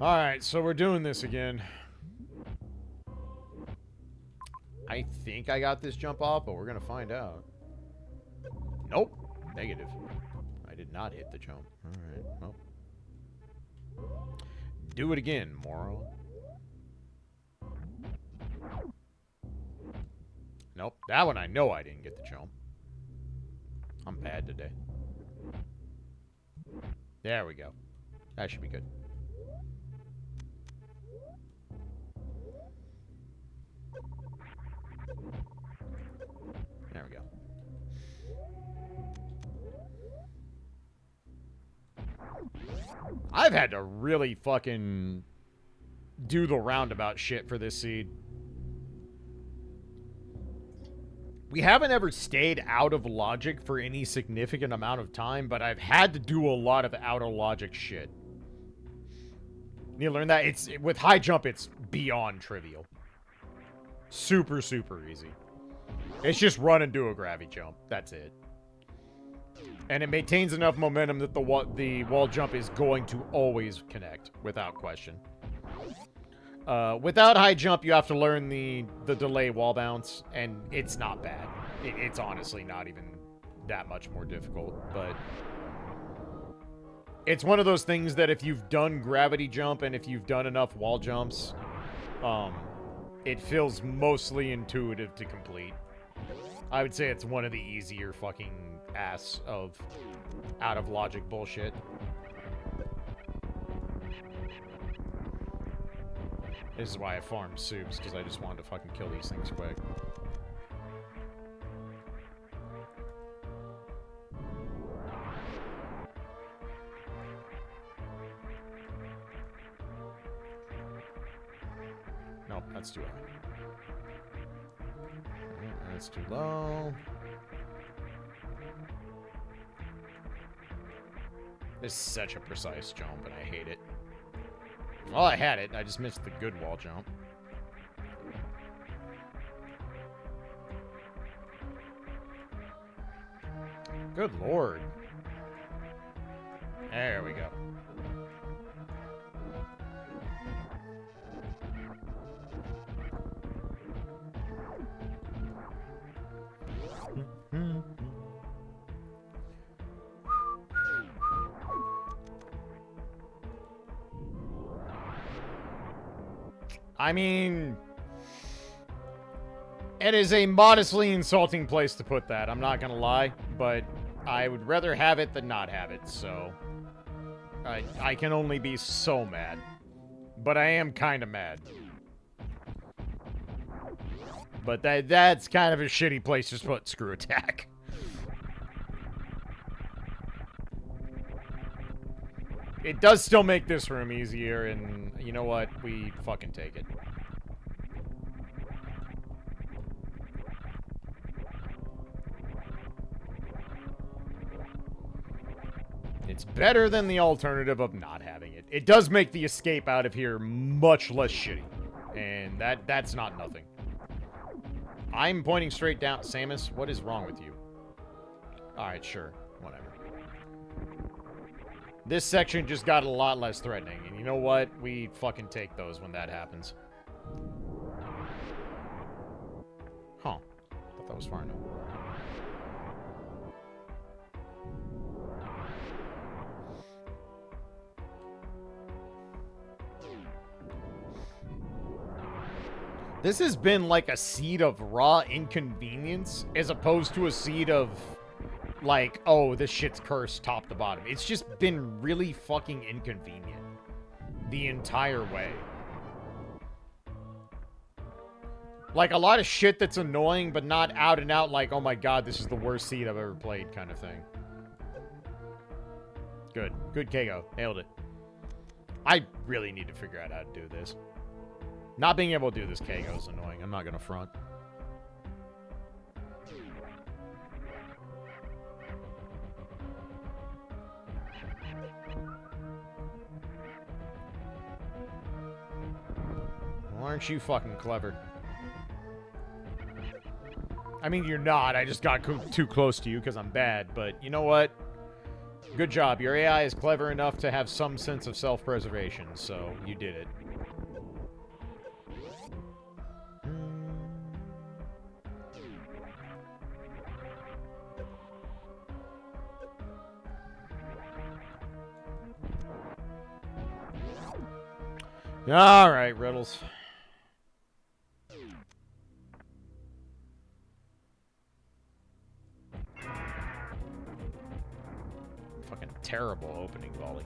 Alright, so we're doing this again. I think I got this jump off, but we're gonna find out. Nope. Negative. I did not hit the jump. Alright, well. Do it again, moron. Nope. That one I know I didn't get the jump. I'm bad today. There we go. That should be good. There we go. I've had to really fucking do the roundabout shit for this seed. We haven't ever stayed out of logic for any significant amount of time, but I've had to do a lot of out of logic shit. You learn that? With high jump, it's beyond trivial. Super, super easy. It's just run and do a gravity jump. That's it. And it maintains enough momentum that the wall jump is going to always connect, without question. Without high jump, you have to learn the delay wall bounce, and it's not bad. It's honestly not even that much more difficult, but it's one of those things that if you've done gravity jump and if you've done enough wall jumps, it feels mostly intuitive to complete. I would say it's one of the easier fucking ass of out of logic bullshit. This is why I farmed soups, because I just wanted to fucking kill these things quick. Nope, that's too high. That's too low. This is such a precise jump, and I hate it. Well, I had it. I just missed the good wall jump. Good lord. There we go. I mean, it is a modestly insulting place to put that, I'm not gonna lie, but I would rather have it than not have it, so I can only be so mad. But I am kind of mad. But that's kind of a shitty place to put screw attack. It does still make this room easier, and you know what? We fucking take it. It's better than the alternative of not having it. It does make the escape out of here much less shitty. And that's not nothing. I'm pointing straight down. Samus, what is wrong with you? Alright, sure. Whatever. This section just got a lot less threatening. And you know what? We fucking take those when that happens. Huh. Thought that was far enough. This has been like a seed of raw inconvenience as opposed to a seed of, like, oh, this shit's cursed top to bottom. It's just been really fucking inconvenient the entire way. Like, a lot of shit that's annoying, but not out and out like, oh my god, this is the worst seed I've ever played kind of thing. Good. Good, Kago. Nailed it. I really need to figure out how to do this. Not being able to do this Kago is annoying. I'm not gonna front. Well, aren't you fucking clever? I mean, you're not. I just got too close to you because I'm bad. But you know what? Good job. Your AI is clever enough to have some sense of self-preservation, so you did it. All right, Riddles. Fucking terrible opening volley.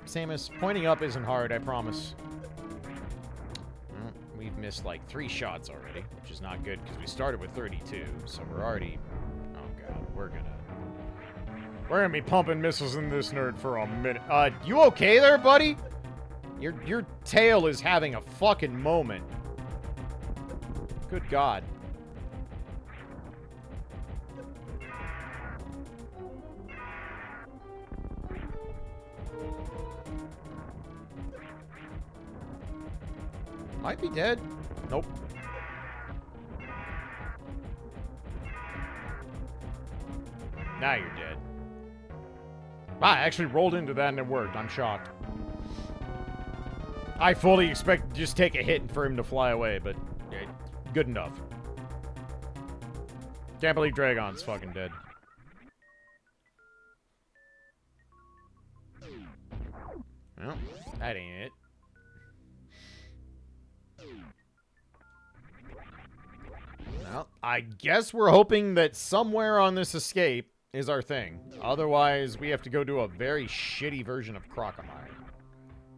Samus, pointing up isn't hard, I promise. Well, we've missed like 3 shots already, which is not good because we started with 32, so we're already... Oh god, we're gonna be pumping missiles in this nerd for a minute. You okay there, buddy? Your tail is having a fucking moment. Good god. Might be dead. Nope. Now you're dead. I actually rolled into that and it worked. I'm shocked. I fully expected to just take a hit and for him to fly away, but yeah, good enough. Can't believe Dragon's fucking dead. Well, that ain't it. Well, I guess we're hoping that somewhere on this escape, is our thing. Otherwise, we have to go do a very shitty version of Crocomire.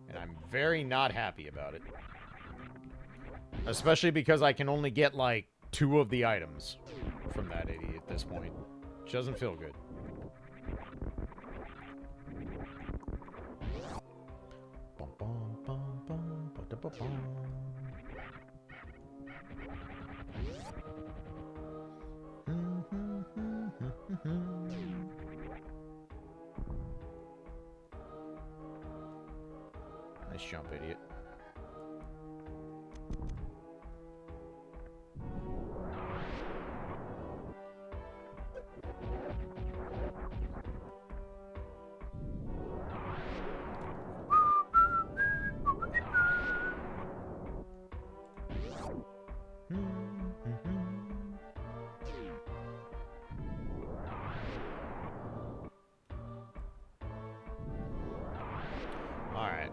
And I'm very not happy about it. Especially because I can only get, like, 2 of the items from that idiot at this point. Which doesn't feel good. Nice jump, idiot.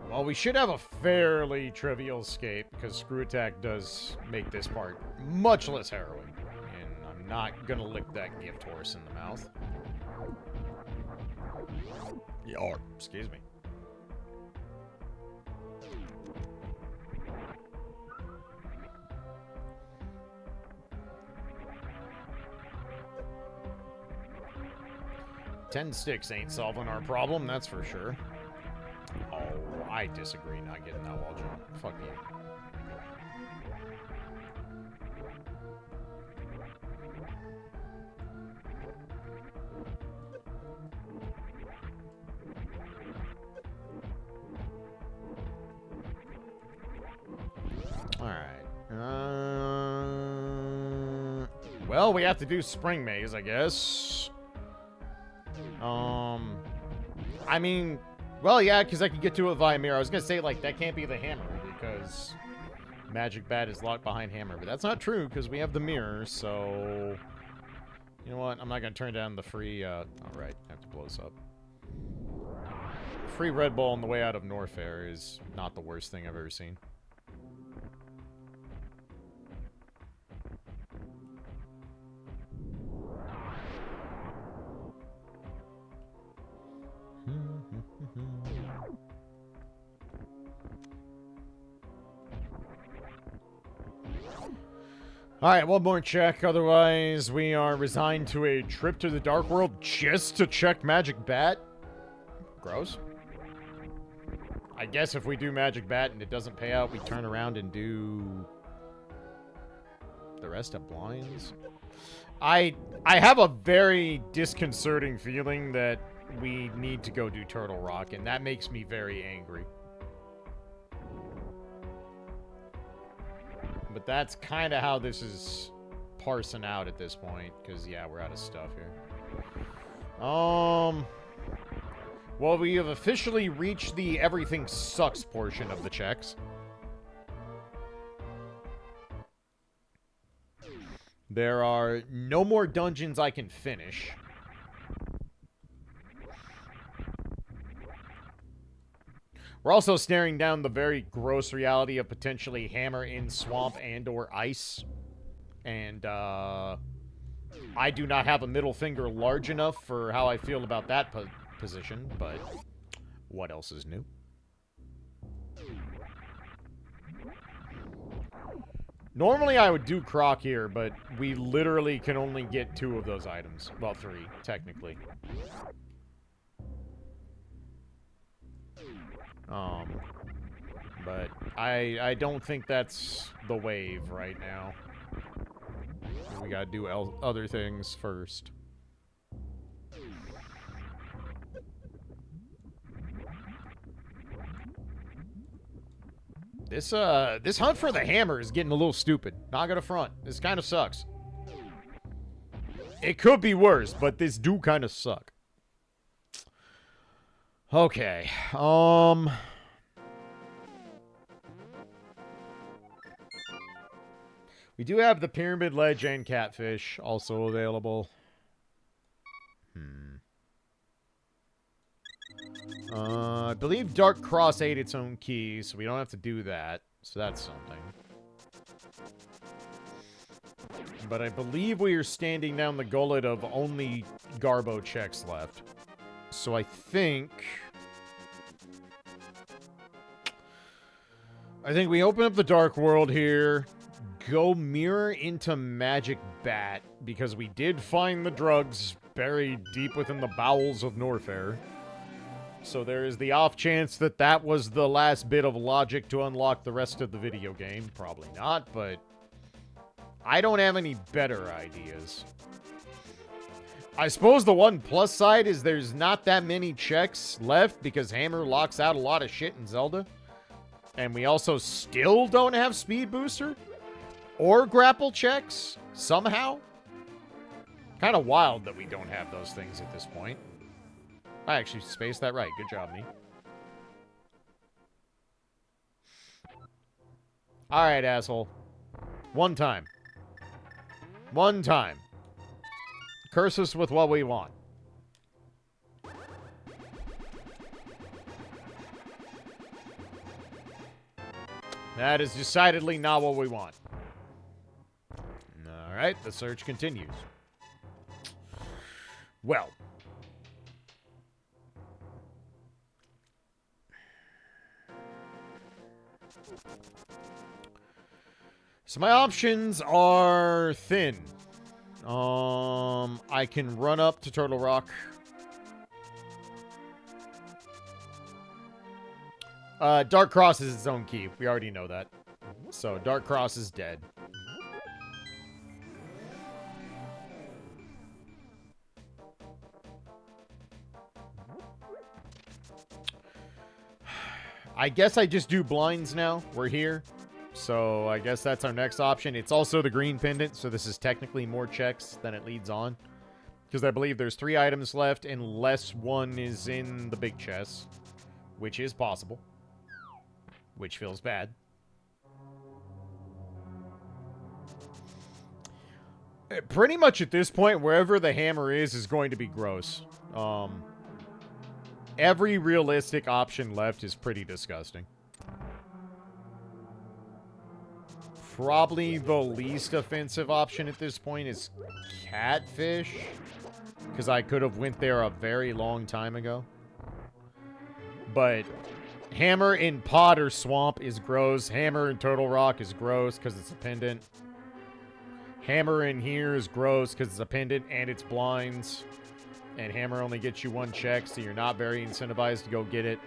Well, we should have a fairly trivial escape, because Screw Attack does make this part much less harrowing. And I'm not gonna lick that gift horse in the mouth. Yarr, excuse me. Ten sticks ain't solving our problem, that's for sure. Oh, I disagree not getting that wall jump. Fuck you. Alright. Well, we have to do Spring Maze, I guess. I mean... Well, yeah, because I can get to it via mirror. I was going to say, like, that can't be the hammer, because Magic Bat is locked behind hammer. But that's not true, because we have the mirror, so... You know what? I'm not going to turn down the free, Alright, I have to blow this up. Free Red Bull on the way out of Norfair is not the worst thing I've ever seen. Alright, one more check, otherwise we are resigned to a trip to the Dark World just to check Magic Bat. Gross. I guess if we do Magic Bat and it doesn't pay out, we turn around and do... the rest of blinds? I have a very disconcerting feeling that we need to go do Turtle Rock, and that makes me very angry. But that's kind of how this is parsing out at this point, because, yeah, we're out of stuff here. Well, we have officially reached the everything sucks portion of the checks. There are no more dungeons I can finish. We're also staring down the very gross reality of potentially hammer in swamp and or ice. And, I do not have a middle finger large enough for how I feel about that position, but what else is new? Normally I would do Croc here, but we literally can only get 2 of those items. Well, 3, technically. But I don't think that's the wave right now. We gotta do other things first. This hunt for the hammer is getting a little stupid. Not gonna front. This kind of sucks. It could be worse, but this do kind of suck. Okay. We do have the Pyramid Ledge and Catfish also available. I believe Dark Cross ate its own key, so we don't have to do that. So that's something. But I believe we are standing down the gullet of only Garbo checks left. So I think we open up the Dark World here, go mirror into Magic Bat, because we did find the drugs buried deep within the bowels of Norfair. So there is the off chance that that was the last bit of logic to unlock the rest of the video game. Probably not, but I don't have any better ideas. I suppose the one plus side is there's not that many checks left because Hammer locks out a lot of shit in Zelda. And we also still don't have Speed Booster or grapple checks somehow. Kind of wild that we don't have those things at this point. I actually spaced that right. Good job, me. Alright, asshole. One time. One time. Curse us with what we want. That is decidedly not what we want. Alright, the search continues. Well. So my options are thin. I can run up to Turtle Rock. Dark Cross is its own key. We already know that. So Dark Cross is dead. I guess I just do blinds now. We're here. So I guess that's our next option. It's also the green pendant, so this is technically more checks than it leads on. Because I believe there's 3 items left unless one is in the big chest. Which is possible. Which feels bad. Pretty much at this point, wherever the hammer is going to be gross. Every realistic option left is pretty disgusting. Probably the least offensive option at this point is Catfish. Because I could have went there a very long time ago. But Hammer in Pod or Swamp is gross. Hammer in Turtle Rock is gross because it's a pendant. Hammer in here is gross because it's a pendant and it's blinds. And Hammer only gets you 1 check, so you're not very incentivized to go get it.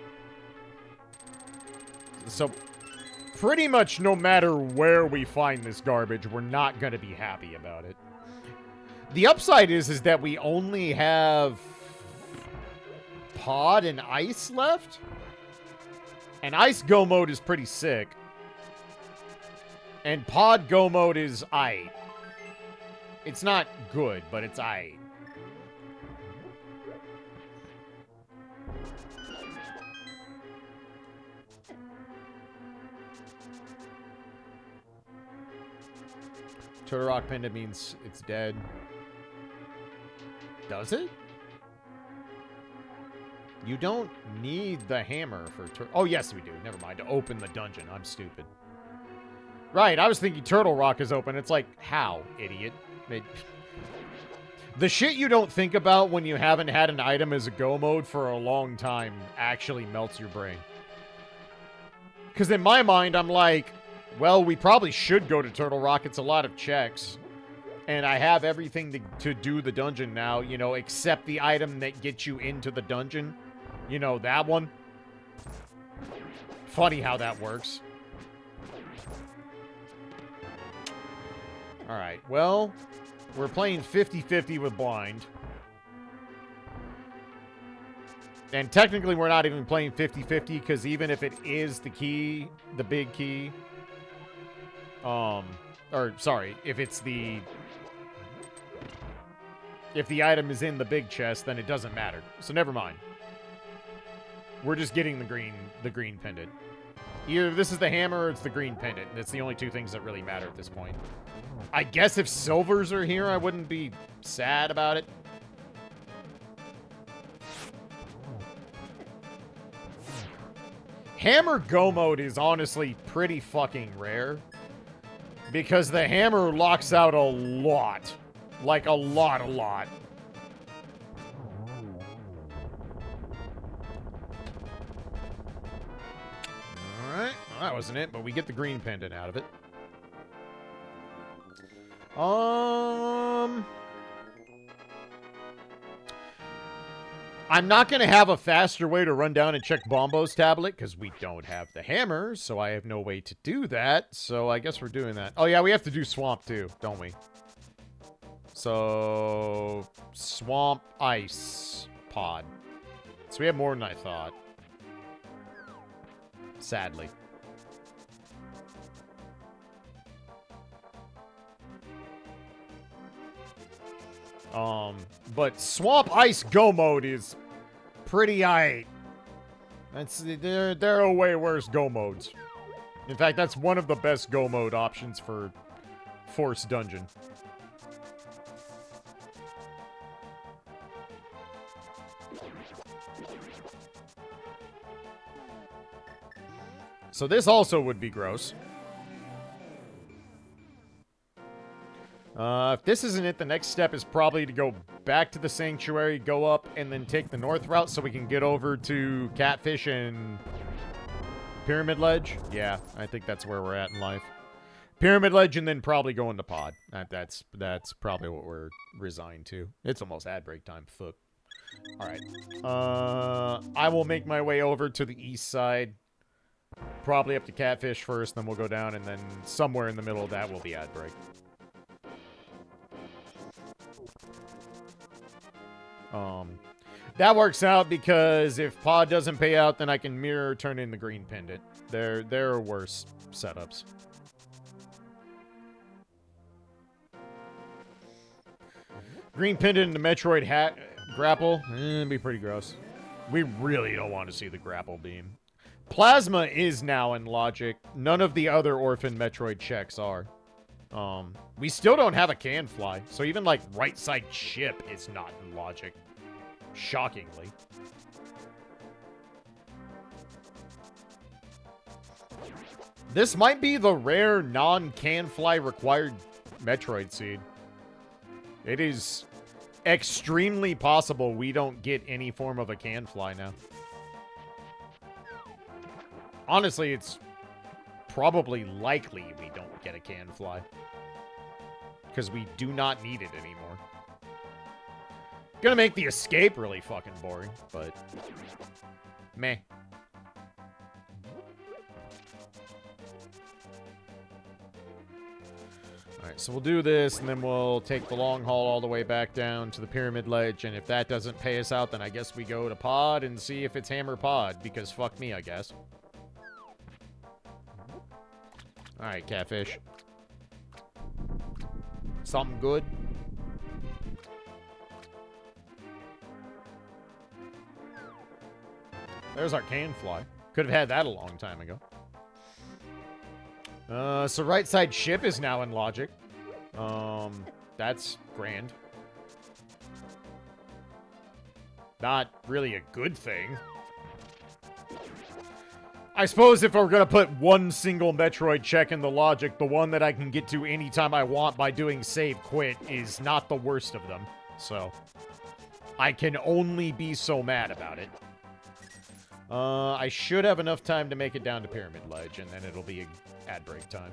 So pretty much no matter where we find this garbage, we're not going to be happy about it. The upside is that we only have Pod and Ice left. And Ice Go Mode is pretty sick. And Pod Go Mode is aight. It's not good, but it's aight. Turtle Rock Pendant means it's dead. Does it? You don't need the hammer for oh, yes, we do. Never mind. To open the dungeon. I'm stupid. Right, I was thinking Turtle Rock is open. It's like, how, idiot? The shit you don't think about when you haven't had an item as a go mode for a long time actually melts your brain. Because in my mind, I'm like, well, we probably should go to Turtle Rock. It's a lot of checks. And I have everything to do the dungeon now, you know, except the item that gets you into the dungeon. You know, that one. Funny how that works. Alright, well, we're playing 50-50 with blind. And technically we're not even playing 50-50 because even if it is the key, the big key, or sorry, if the item is in the big chest, then it doesn't matter. So never mind. We're just getting the green pendant. Either this is the hammer or it's the green pendant. That's the only 2 things that really matter at this point. I guess if silvers are here, I wouldn't be sad about it. Hammer Go Mode is honestly pretty fucking rare. Because the hammer locks out a lot. Like a lot. wasn't it, but we get the green pendant out of it. I'm not going to have a faster way to run down and check Bombo's tablet, because we don't have the hammer, so I have no way to do that, so I guess we're doing that. Oh, yeah, we have to do Swamp, too, don't we? So, Swamp Ice Pod. So we have more than I thought. Sadly. But Swamp Ice Go Mode is pretty aight. There are way worse Go Modes. In fact, that's one of the best Go Mode options for Force Dungeon. So this also would be gross. If this isn't it, the next step is probably to go back to the sanctuary, go up, and then take the north route so we can get over to Catfish and Pyramid Ledge. Yeah, I think that's where we're at in life. Pyramid Ledge and then probably go into Pod. That's probably what we're resigned to. It's almost ad break time. Fuck. Alright. I will make my way over to the east side. Probably up to Catfish first, then we'll go down, and then somewhere in the middle of that will be ad break. That works out because if Pod doesn't pay out, then I can mirror turn in the green pendant. There are worse setups. Green pendant and the Metroid hat grapple, it'd be pretty gross. We really don't want to see the grapple beam. Plasma is now in logic. None of the other Orphan Metroid checks are. We still don't have a can fly, so even like right side ship is not in logic. Shockingly. This might be the rare non-can fly required Metroid seed. It is extremely possible we don't get any form of a can fly now. Honestly, it's probably likely we don't get a can fly. Because we do not need it anymore. Gonna make the escape really fucking boring, but meh. Alright, so we'll do this, and then we'll take the long haul all the way back down to the Pyramid Ledge, and if that doesn't pay us out, then I guess we go to Pod and see if it's Hammer Pod, because fuck me, I guess. Alright, Catfish. Something good? There's our can fly. Could have had that a long time ago. So right side ship is now in logic. That's grand. Not really a good thing. I suppose if we're gonna put one single Metroid check in the logic, the one that I can get to anytime I want by doing save quit is not the worst of them. So, I can only be so mad about it. I should have enough time to make it down to Pyramid Ledge, and then it'll be ad break time.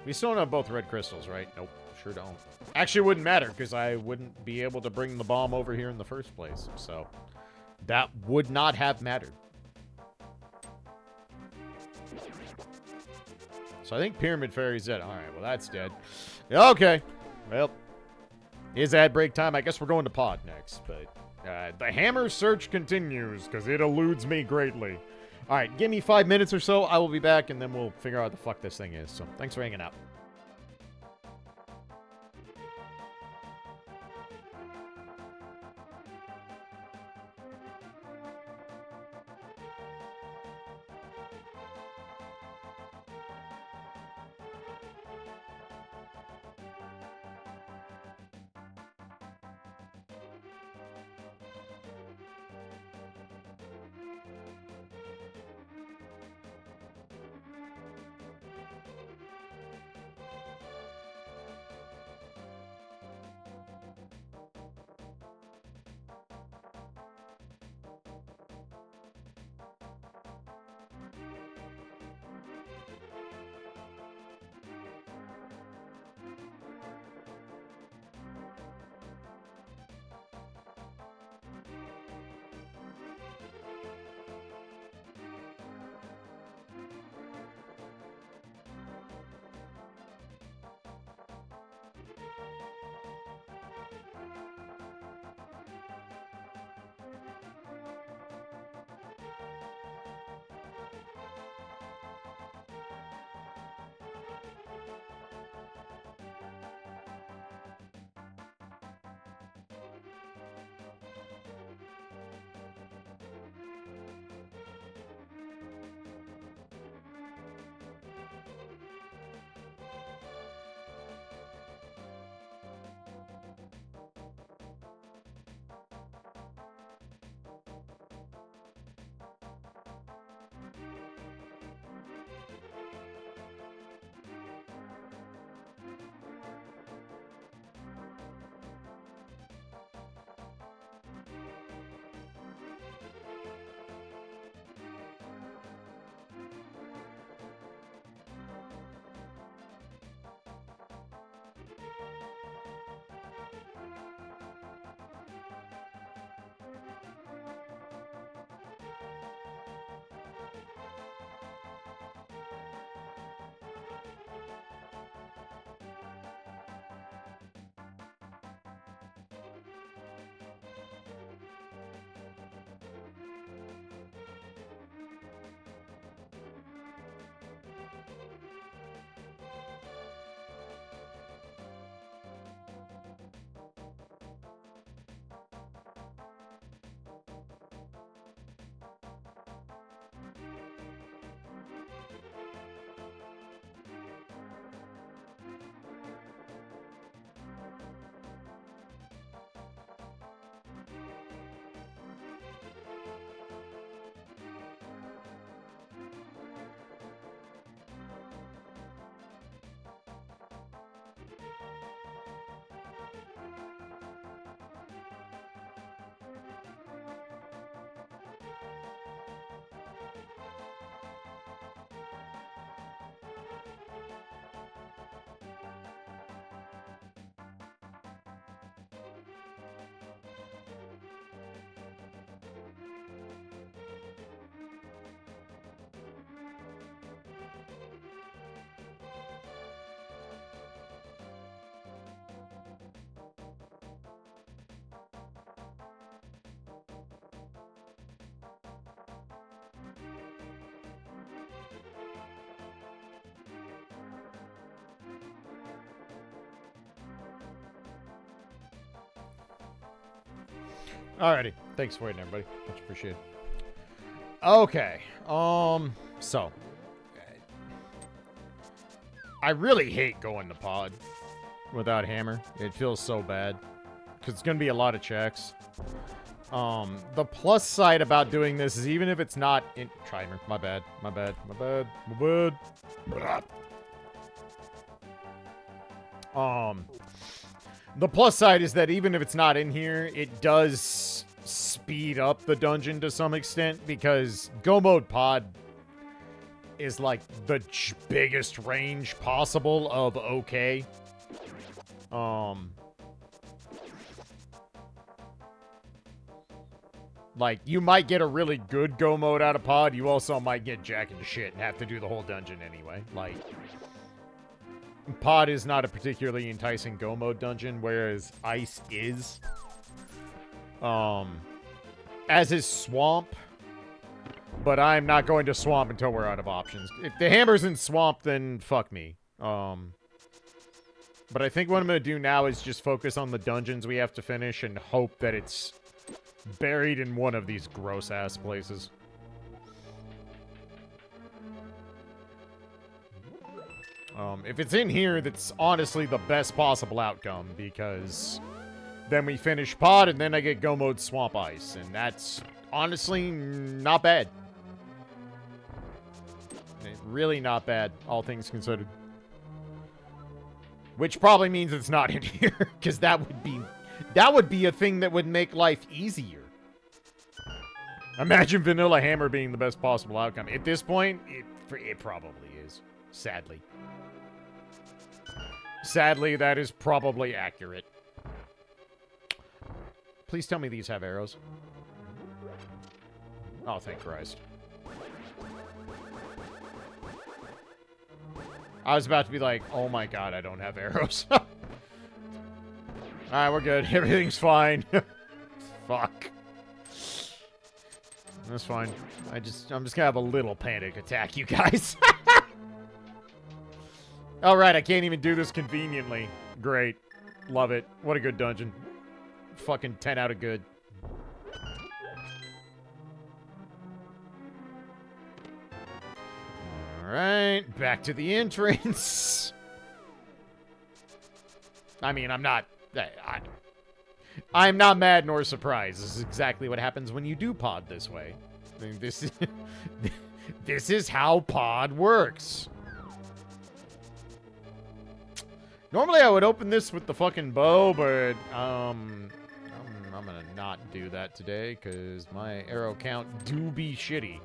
We still don't have both red crystals, right? Nope, sure don't. Actually, it wouldn't matter, because I wouldn't be able to bring the bomb over here in the first place, so that would not have mattered. So I think Pyramid Fairy's dead. Alright, well that's dead. Okay, well, is ad break time. I guess we're going to Pod next, but the hammer search continues, because it eludes me greatly. Alright, give me 5 minutes or so, I will be back, and then we'll figure out what the fuck this thing is. So, thanks for hanging out. Alrighty. Thanks for waiting, everybody. Much appreciated. Okay. So. I really hate going to pod without hammer. It feels so bad. Because it's going to be a lot of checks. The plus side about doing this is even if it's not in... Trimer. My bad. My bad. My bad. My bad. The plus side is that even if it's not in here, it does speed up the dungeon to some extent, because Go Mode Pod is like the biggest range possible of okay. Like, you might get a really good Go Mode out of Pod, you also might get jacked to shit and have to do the whole dungeon anyway. Like, Pod is not a particularly enticing Go Mode dungeon, whereas Ice is. As is Swamp. But I'm not going to Swamp until we're out of options. If the hammer's in Swamp, then fuck me. But I think what I'm going to do now is just focus on the dungeons we have to finish and hope that it's buried in one of these gross-ass places. If it's in here, that's honestly the best possible outcome, because then we finish Pod, and then I get Go Mode Swamp Ice, and that's honestly not bad. Really not bad, all things considered. Which probably means it's not in here, because that would be a thing that would make life easier. Imagine Vanilla Hammer being the best possible outcome. At this point, it probably is, sadly. Sadly, that is probably accurate. Please tell me these have arrows. Oh, thank Christ. I was about to be like, oh my god, I don't have arrows. Alright, we're good. Everything's fine. Fuck. That's fine. I'm just gonna have a little panic attack, you guys. Alright, I can't even do this conveniently. Great. Love it. What a good dungeon. Fucking 10 out of good. Alright, back to the entrance. I mean, I'm not mad nor surprised. This is exactly what happens when you do Pod this way. I mean, this is how Pod works. Normally I would open this with the fucking bow, but I'm gonna not do that today because my arrow count do be shitty.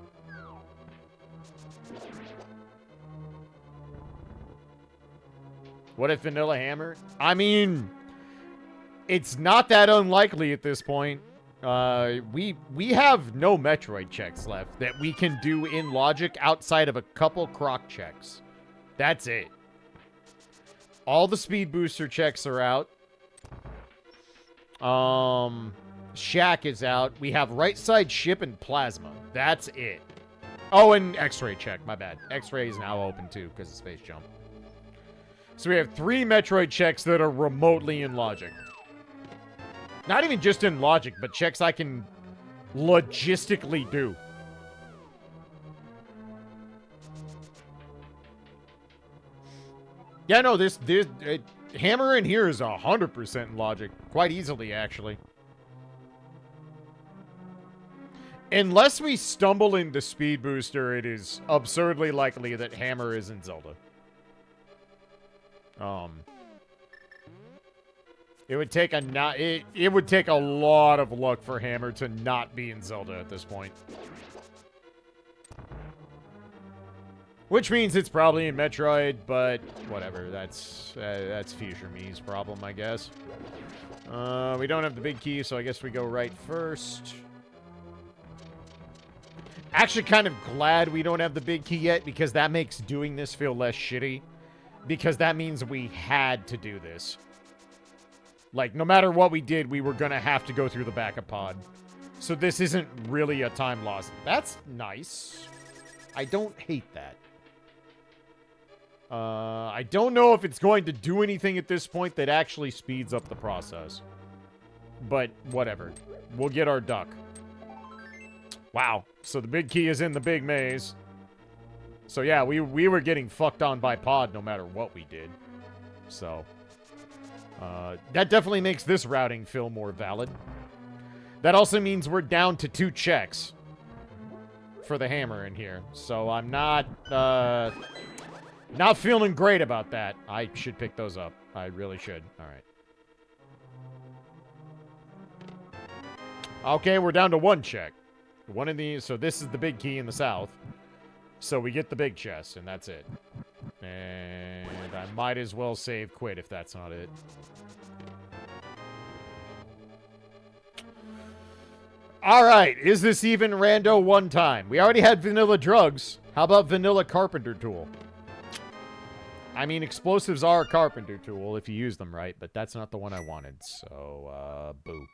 What if Vanilla Hammer? I mean, it's not that unlikely at this point. We have no Metroid checks left that we can do in logic outside of a couple Croc checks. That's it. All the speed booster checks are out. Shack is out. We have right side ship and plasma. That's it. Oh, and X-ray check. My bad. X-ray is now open too because of space jump. So we have 3 Metroid checks that are remotely in logic. Not even just in logic, but checks I can logistically do. Yeah, no, this Hammer in here is 100% in logic. Quite easily, actually. Unless we stumble into Speed Booster, it is absurdly likely that Hammer is in Zelda. It would take it would take a lot of luck for Hammer to not be in Zelda at this point. Which means it's probably in Metroid, but whatever. That's Future Me's problem, I guess. We don't have the big key, so I guess we go right first. Actually, kind of glad we don't have the big key yet, because that makes doing this feel less shitty. Because that means we had to do this. Like, no matter what we did, we were gonna have to go through the backup pod. So this isn't really a time loss. That's nice. I don't hate that. I don't know if it's going to do anything at this point that actually speeds up the process. But whatever. we'll get our duck. Wow. So the big key is in the big maze. So yeah, we were getting fucked on by pod no matter what we did. So that definitely makes this routing feel more valid. That also means we're down to 2 checks for the hammer in here. So I'm not feeling great about that. I should pick those up. I really should. All right. Okay, we're down to 1 check. One of these, so this is the big key in the south. So we get the big chest, and that's it. And I might as well save quit if that's not it. Alright, is this even rando one time? We already had vanilla drugs. How about vanilla carpenter tool? I mean, explosives are a carpenter tool if you use them right, but that's not the one I wanted, so, boo.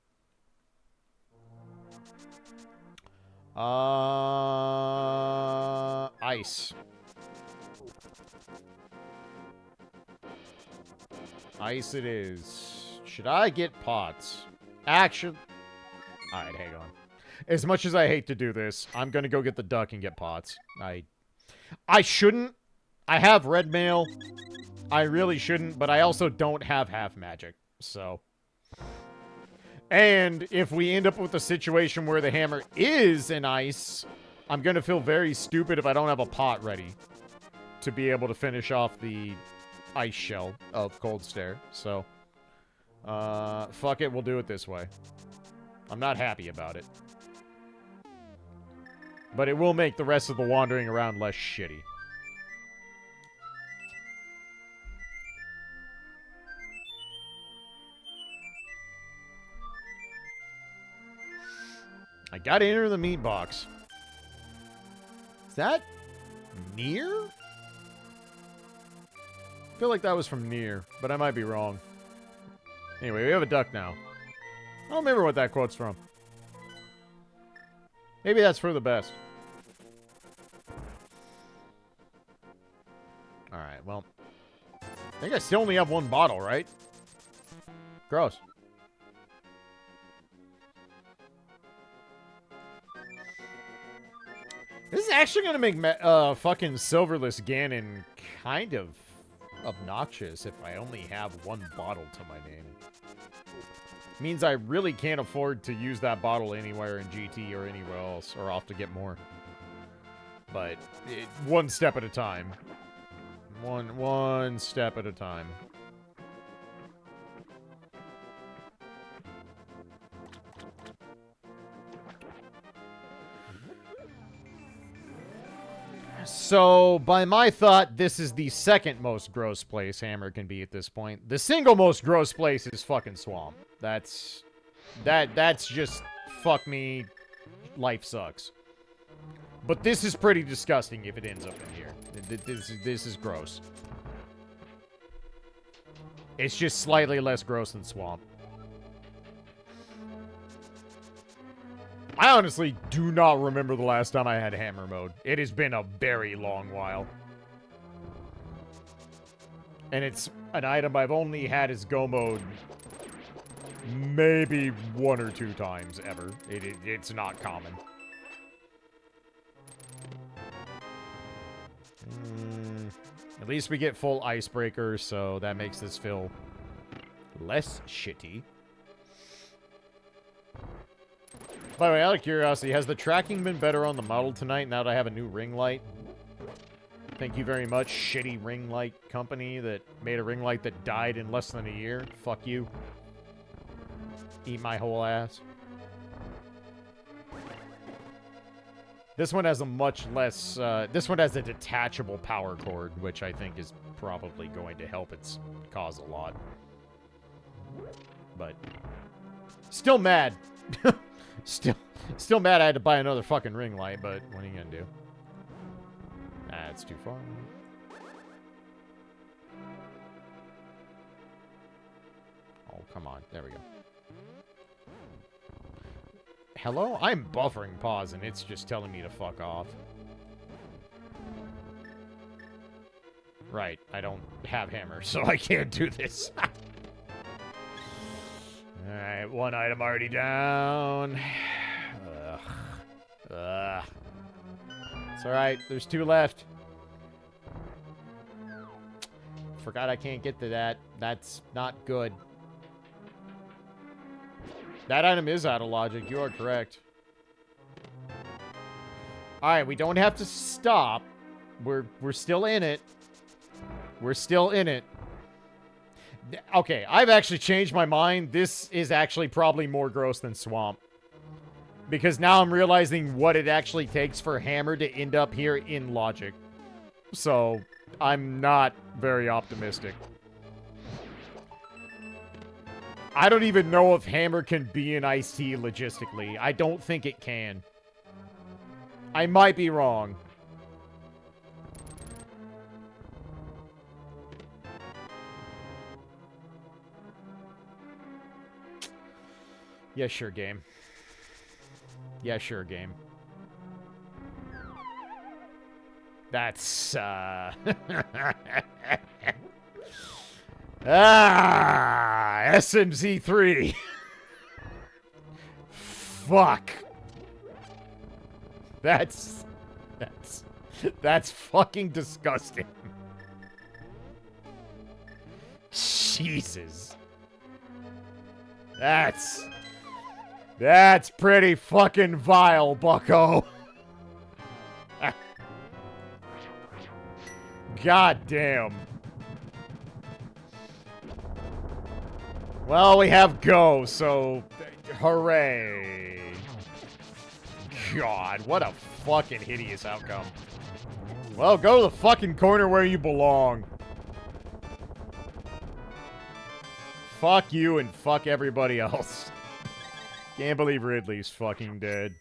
Ice. Ice it is. Should I get pots? Action. Alright, hang on. As much as I hate to do this, I'm gonna go get the duck and get pots. I shouldn't. I have red mail. I really shouldn't, but I also don't have half magic, so... And if we end up with a situation where the hammer is an ice, I'm going to feel very stupid if I don't have a pot ready to be able to finish off the ice shell of Cold Stare. So, fuck it, we'll do it this way. I'm not happy about it. But it will make the rest of the wandering around less shitty. I gotta enter the meat box. Is that near? I feel like that was from near, but I might be wrong. Anyway, we have a duck now. I don't remember what that quote's from. Maybe that's for the best. Alright, well. I think I still only have 1 bottle, right? Gross. This is actually going to make fucking Silverless Ganon kind of obnoxious if I only have 1 bottle to my name. Means I really can't afford to use that bottle anywhere in GT or anywhere else, or I'll have to get more. But, 1 step at a time. One step at a time. So, by my thought, this is the 2nd most gross place Hammer can be at this point. The single most gross place is fucking Swamp. That's just, fuck me, life sucks. But this is pretty disgusting if it ends up in here. This is gross. It's just slightly less gross than Swamp. I honestly do not remember the last time I had hammer mode. It has been a very long while. And it's an item I've only had as go mode maybe 1 or 2 times ever. It's not common. At least we get full icebreaker, so that makes this feel less shitty. By the way, out of curiosity, has the tracking been better on the model tonight now that I have a new ring light? Thank you very much, shitty ring light company that made a ring light that died in less than a year. Fuck you. Eat my whole ass. This one has a much less, this one has a detachable power cord, which I think is probably going to help its cause a lot. But, still mad. Still mad I had to buy another fucking ring light, but what are you gonna do? That's too far. Oh, come on. There we go. Hello? I'm buffering pause, and it's just telling me to fuck off. Right. I don't have hammer, so I can't do this. Alright, Alright, one item already down. Ugh. It's alright, there's 2 left. Forgot I can't get to that. That's not good. That item is out of logic. You are correct. Alright, we don't have to stop. We're still in it. We're still in it. Okay, I've actually changed my mind. This is actually probably more gross than Swamp. Because now I'm realizing what it actually takes for Hammer to end up here in logic. So, I'm not very optimistic. I don't even know if Hammer can be an Iced Tea logistically. I don't think it can. I might be wrong. Yeah, sure, game. Yeah, sure, game. That's, SMZ3. Fuck. That's fucking disgusting. Jesus. That's pretty fucking vile, bucko. God damn. Well, we have go, so hooray. God, what a fucking hideous outcome. Well, go to the fucking corner where you belong. Fuck you and fuck everybody else. Can't believe Ridley's fucking dead.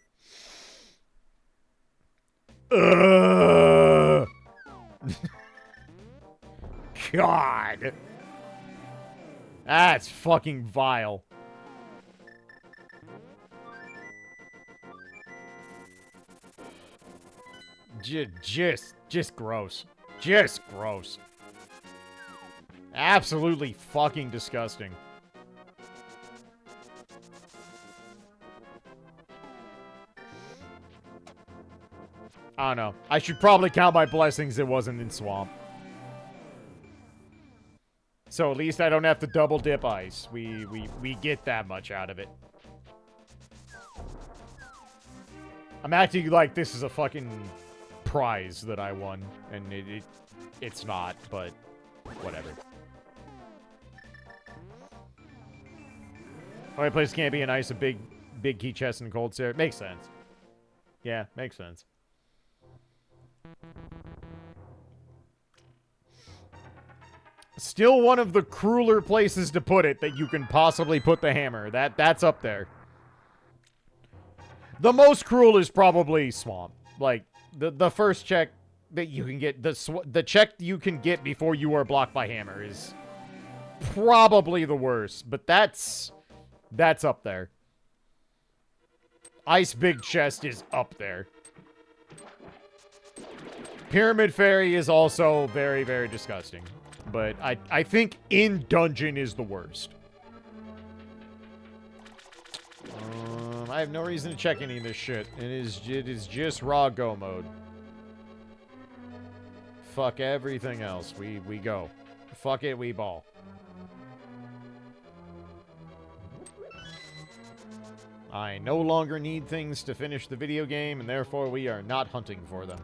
Ugh. God. That's fucking vile. Just gross. Just gross. Absolutely fucking disgusting. I don't know. I should probably count my blessings it wasn't in Swamp. So at least I don't have to double dip ice. We get that much out of it. I'm acting like this is a fucking prize that I won. And it's not, but whatever. Only place can't be an ice, a big key chest and cold stare. Makes sense. Yeah, makes sense. Still one of the crueler places to put it that you can possibly put the hammer. That's up there. The most cruel is probably Swamp. Like, the first check that you can get, the check you can get before you are blocked by hammer is probably the worst. But that's up there. Ice Big Chest is up there. Pyramid Fairy is also very, very disgusting. But I think in dungeon is the worst. I have no reason to check any of this shit. It is just raw go mode. Fuck everything else. We go. Fuck it, we ball. I no longer need things to finish the video game, and therefore we are not hunting for them.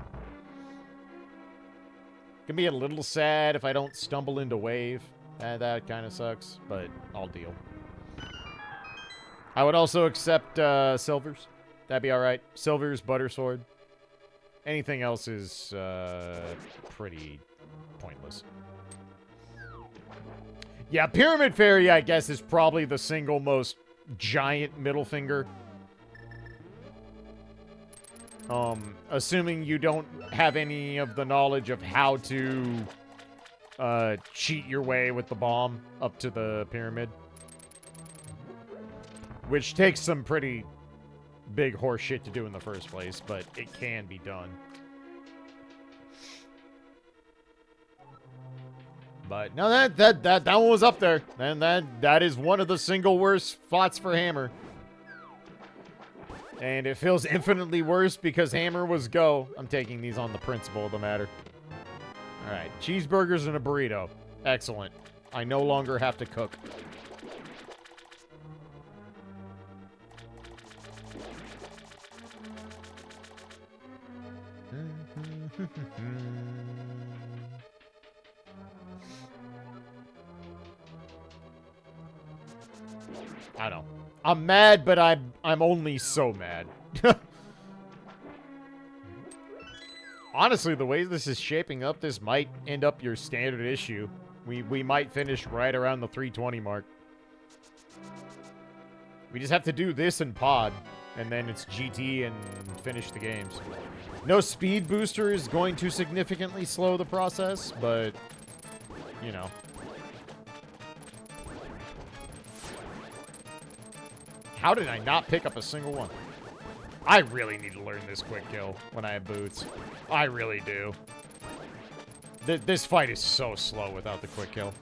Can be a little sad if I don't stumble into wave. That kind of sucks, but I'll deal. I would also accept silvers. That'd be alright. Silvers, butter sword. Anything else is pretty pointless. Yeah, Pyramid Fairy, I guess, is probably the single most giant middle finger. Assuming you don't have any of the knowledge of how to cheat your way with the bomb up to the pyramid. Which takes some pretty big horse shit to do in the first place, but it can be done. But no, that one was up there. And that is one of the single worst spots for Hammer. And it feels infinitely worse because Hammer was go. I'm taking these on the principle of the matter. Alright, cheeseburgers and a burrito. Excellent. I no longer have to cook. I don't. I'm mad, but I'm only so mad. Honestly, the way this is shaping up, this might end up your standard issue. We might finish right around the 320 mark. We just have to do this in pod, and then it's GT and finish the games. No speed booster is going to significantly slow the process, but, you know. How did I not pick up a single one? I really need to learn this quick kill when I have boots. I really do. This fight is so slow without the quick kill.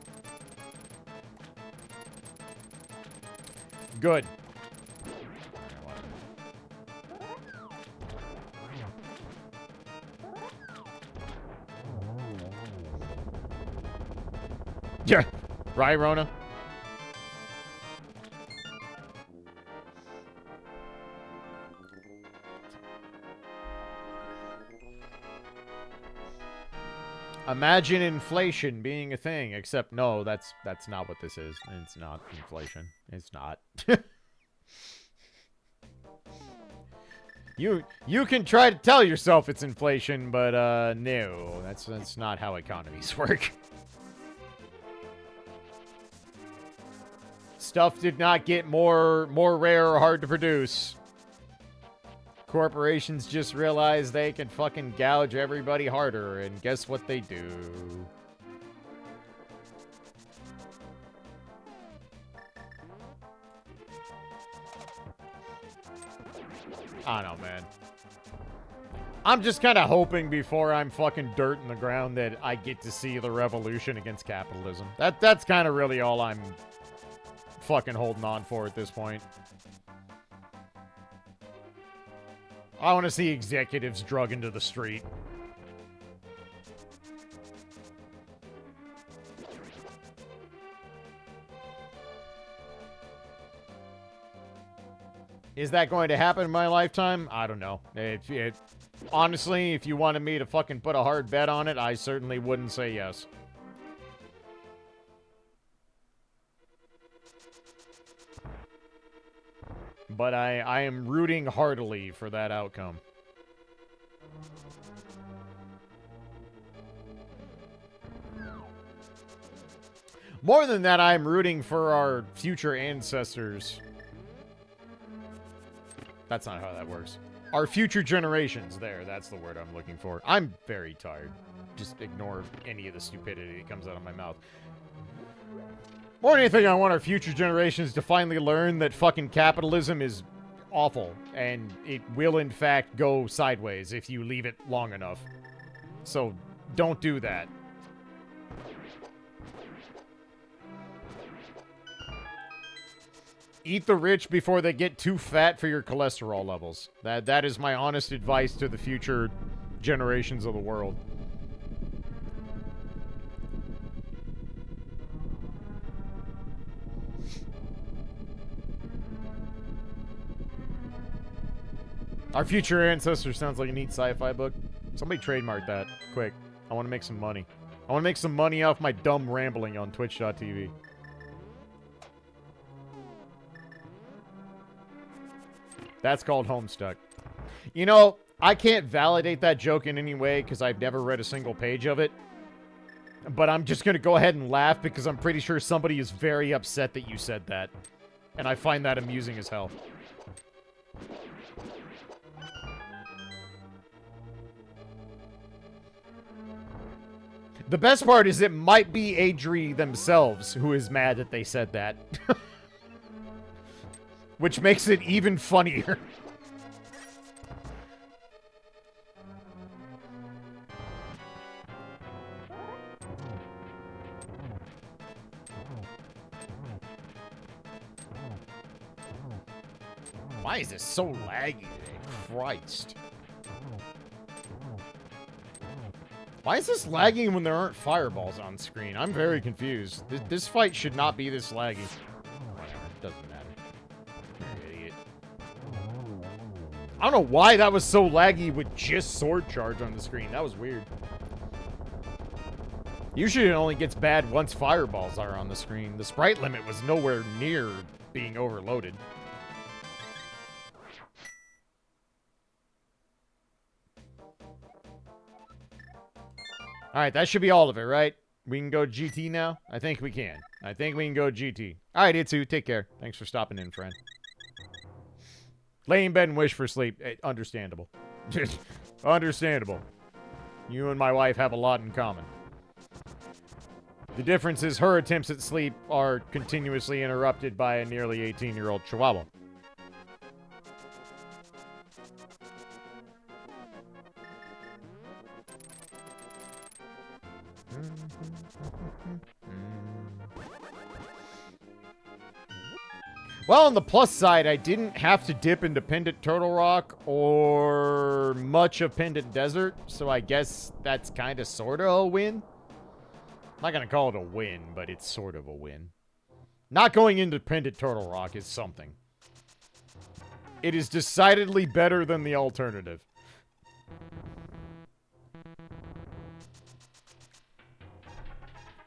Good. Yeah. Right, Rona? Imagine inflation being a thing, except no, that's not what this is. It's not inflation. It's not. You can try to tell yourself it's inflation, but no, that's not how economies work. Stuff did not get more rare or hard to produce. Corporations just realize they can fucking gouge everybody harder, and guess what they do? I don't know, man. I'm just kind of hoping before I'm fucking dirt in the ground that I get to see the revolution against capitalism. That's kind of really all I'm fucking holding on for at this point. I want to see executives drug into the street. Is that going to happen in my lifetime? I don't know. Honestly, if you wanted me to fucking put a hard bet on it, I certainly wouldn't say yes. But I am rooting heartily for that outcome. More than that, I'm rooting for our future ancestors. That's not how that works. Our future generations. There, that's the word I'm looking for. I'm very tired. Just ignore any of the stupidity that comes out of my mouth. More than anything, I want our future generations to finally learn that fucking capitalism is awful, and it will, in fact, go sideways if you leave it long enough. So, don't do that. Eat the rich before they get too fat for your cholesterol levels. That is my honest advice to the future generations of the world. Our future ancestors sounds like a neat sci-fi book. Somebody trademark that, quick. I want to make some money. I want to make some money off my dumb rambling on Twitch.tv. That's called Homestuck. You know, I can't validate that joke in any way because I've never read a single page of it. But I'm just going to go ahead and laugh because I'm pretty sure somebody is very upset that you said that. And I find that amusing as hell. The best part is it might be Adri themselves who is mad that they said that. Which makes it even funnier. Why is this so laggy today? Christ. Why is this lagging when there aren't fireballs on screen? I'm very confused. This fight should not be this laggy. Whatever, doesn't matter. You're an idiot. I don't know why that was so laggy with just sword charge on the screen. That was weird. Usually it only gets bad once fireballs are on the screen. The sprite limit was nowhere near being overloaded. Alright, that should be all of it, right? We can go GT now? I think we can. I think we can go GT. Alright, Itsu, take care. Thanks for stopping in, friend. Lay in bed and wish for sleep. Understandable. Understandable. You and my wife have a lot in common. The difference is her attempts at sleep are continuously interrupted by a nearly 18-year-old chihuahua. Well, on the plus side, I didn't have to dip into Pendant Turtle Rock or much of Pendant Desert, so I guess that's kind of sort of a win. I'm not going to call it a win, but it's sort of a win. Not going into Pendant Turtle Rock is something. It is decidedly better than the alternative.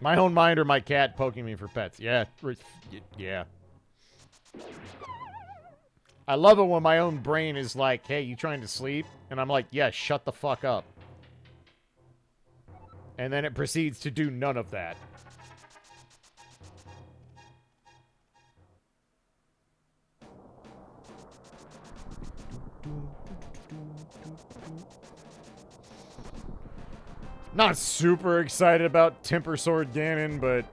My own mind or my cat poking me for pets. Yeah. Yeah. I love it when my own brain is like, hey, you trying to sleep? And I'm like, yeah, shut the fuck up. And then it proceeds to do none of that. Not super excited about Temper Sword Ganon, but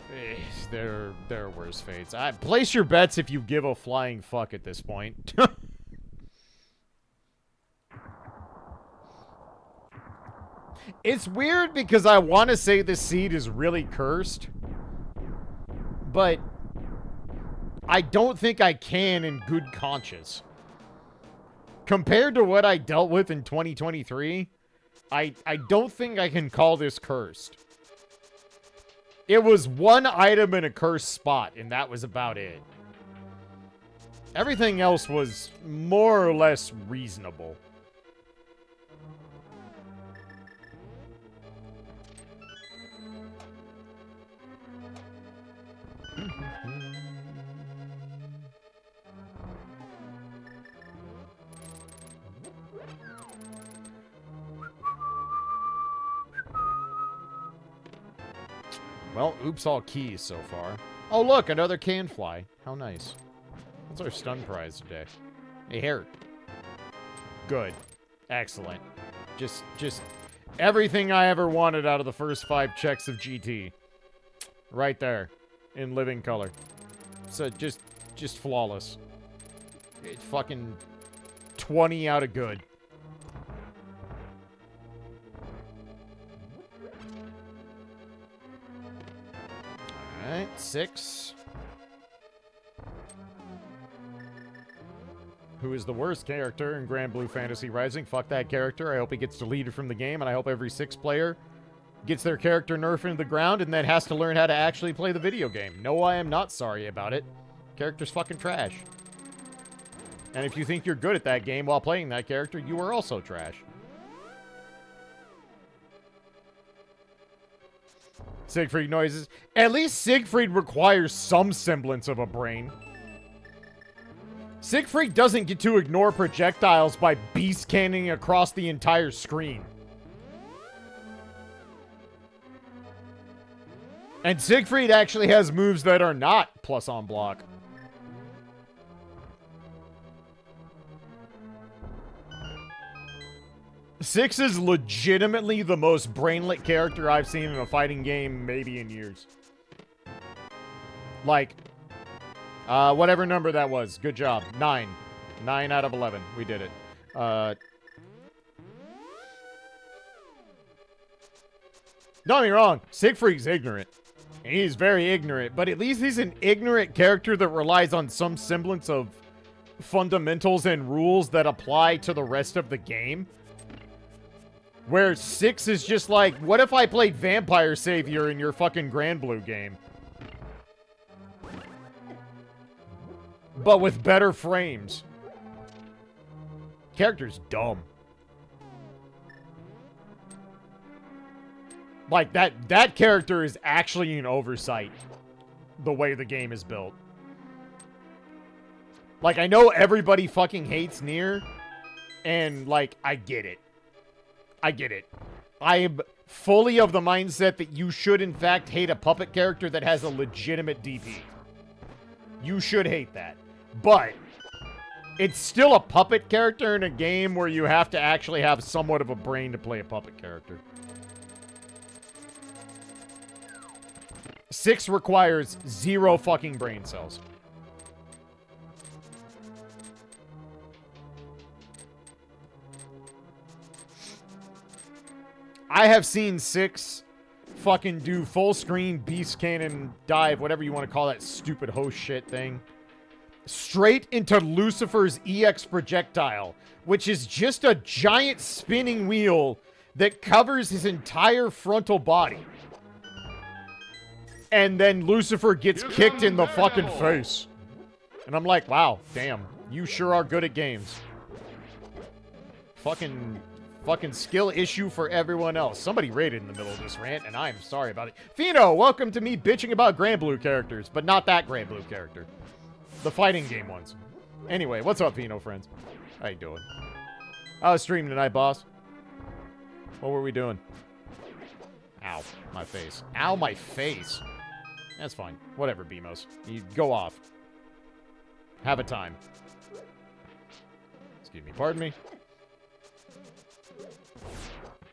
there are worse fates. Place your bets if you give a flying fuck at this point. It's weird because I want to say this seed is really cursed, but I don't think I can in good conscience. Compared to what I dealt with in 2023, I don't think I can call this cursed. It was one item in a cursed spot, and that was about it. Everything else was more or less reasonable. Well, oops all keys so far. Oh, look, another can fly. How nice. What's our stun prize today? A hair. Good. Excellent. Just everything I ever wanted out of the first 5 checks of GT. Right there. In living color. So, just flawless. It's fucking 20 out of good. Alright, 6. Who is the worst character in Grand Blue Fantasy Rising? Fuck that character. I hope he gets deleted from the game, and I hope every 6 player gets their character nerfed into the ground and then has to learn how to actually play the video game. No, I am not sorry about it. Character's fucking trash. And if you think you're good at that game while playing that character, you are also trash. Siegfried noises. At least Siegfried requires some semblance of a brain. Siegfried doesn't get to ignore projectiles by beast cannoning across the entire screen. And Siegfried actually has moves that are not plus on block. Six is legitimately the most brainlet character I've seen in a fighting game maybe in years. Like, whatever number that was. Good job. 9. 9 out of 11. We did it. Don't get me wrong. Siegfried's ignorant. He's very ignorant, but at least he's an ignorant character that relies on some semblance of fundamentals and rules that apply to the rest of the game. Where 6 is just like, what if I played Vampire Savior in your fucking Grand Blue game? But with better frames. Character's dumb. Like, that character is actually an oversight. The way the game is built. Like, I know everybody fucking hates Nier. And, like, I get it. I get it. I'm fully of the mindset that you should, in fact, hate a puppet character that has a legitimate DP. You should hate that. But it's still a puppet character in a game where you have to actually have somewhat of a brain to play a puppet character. 6 requires 0 fucking brain cells. I have seen 6 fucking do full screen beast cannon dive, whatever you want to call that stupid host shit thing, straight into Lucifer's EX projectile, which is just a giant spinning wheel that covers his entire frontal body. And then Lucifer gets kicked in the fucking face. And I'm like, wow, damn, you sure are good at games. Fucking skill issue for everyone else. Somebody raided in the middle of this rant, and I'm sorry about it. Fino, welcome to me bitching about Grand Blue characters, but not that Grand Blue character. The fighting game ones. Anyway, what's up, Fino friends? How you doing? I was streaming tonight, boss. What were we doing? Ow, my face. Ow, my face. That's fine. Whatever, Beamos. You go off. Have a time. Excuse me, pardon me.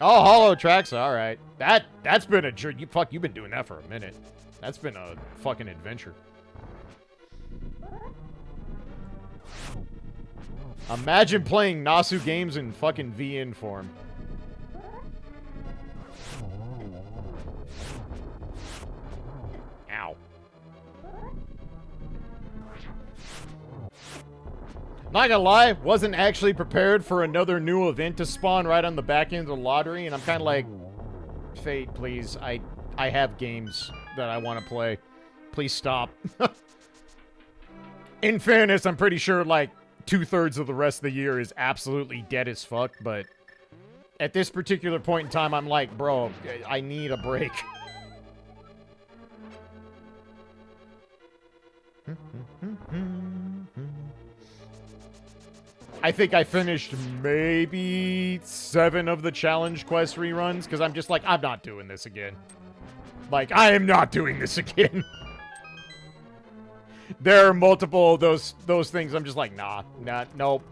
Oh, hollow tracks. All right. That's been a journey. You've been doing that for a minute. That's been a fucking adventure. Imagine playing Nasu games in fucking VN form. Ow. Not gonna lie, wasn't actually prepared for another new event to spawn right on the back end of the lottery, and I'm kind of like, Fate, please, I have games that I want to play. Please stop. In fairness, I'm pretty sure, like, 2/3 of the rest of the year is absolutely dead as fuck, but at this particular point in time, I'm like, bro, I need a break. I think I finished maybe 7 of the challenge quest reruns, because I'm just like, I'm not doing this again. Like, I am not doing this again. There are multiple of those things I'm just like, nope.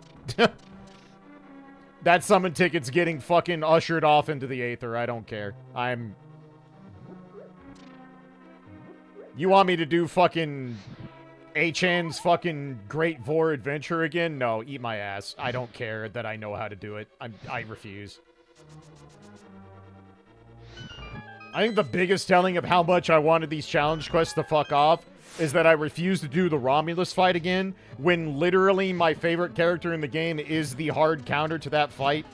That summon ticket's getting fucking ushered off into the aether. I don't care. You want me to do fucking Achan's fucking Great Vor Adventure again? No, eat my ass. I don't care that I know how to do it. I refuse. I think the biggest telling of how much I wanted these challenge quests to fuck off is that I refuse to do the Romulus fight again, when literally my favorite character in the game is the hard counter to that fight.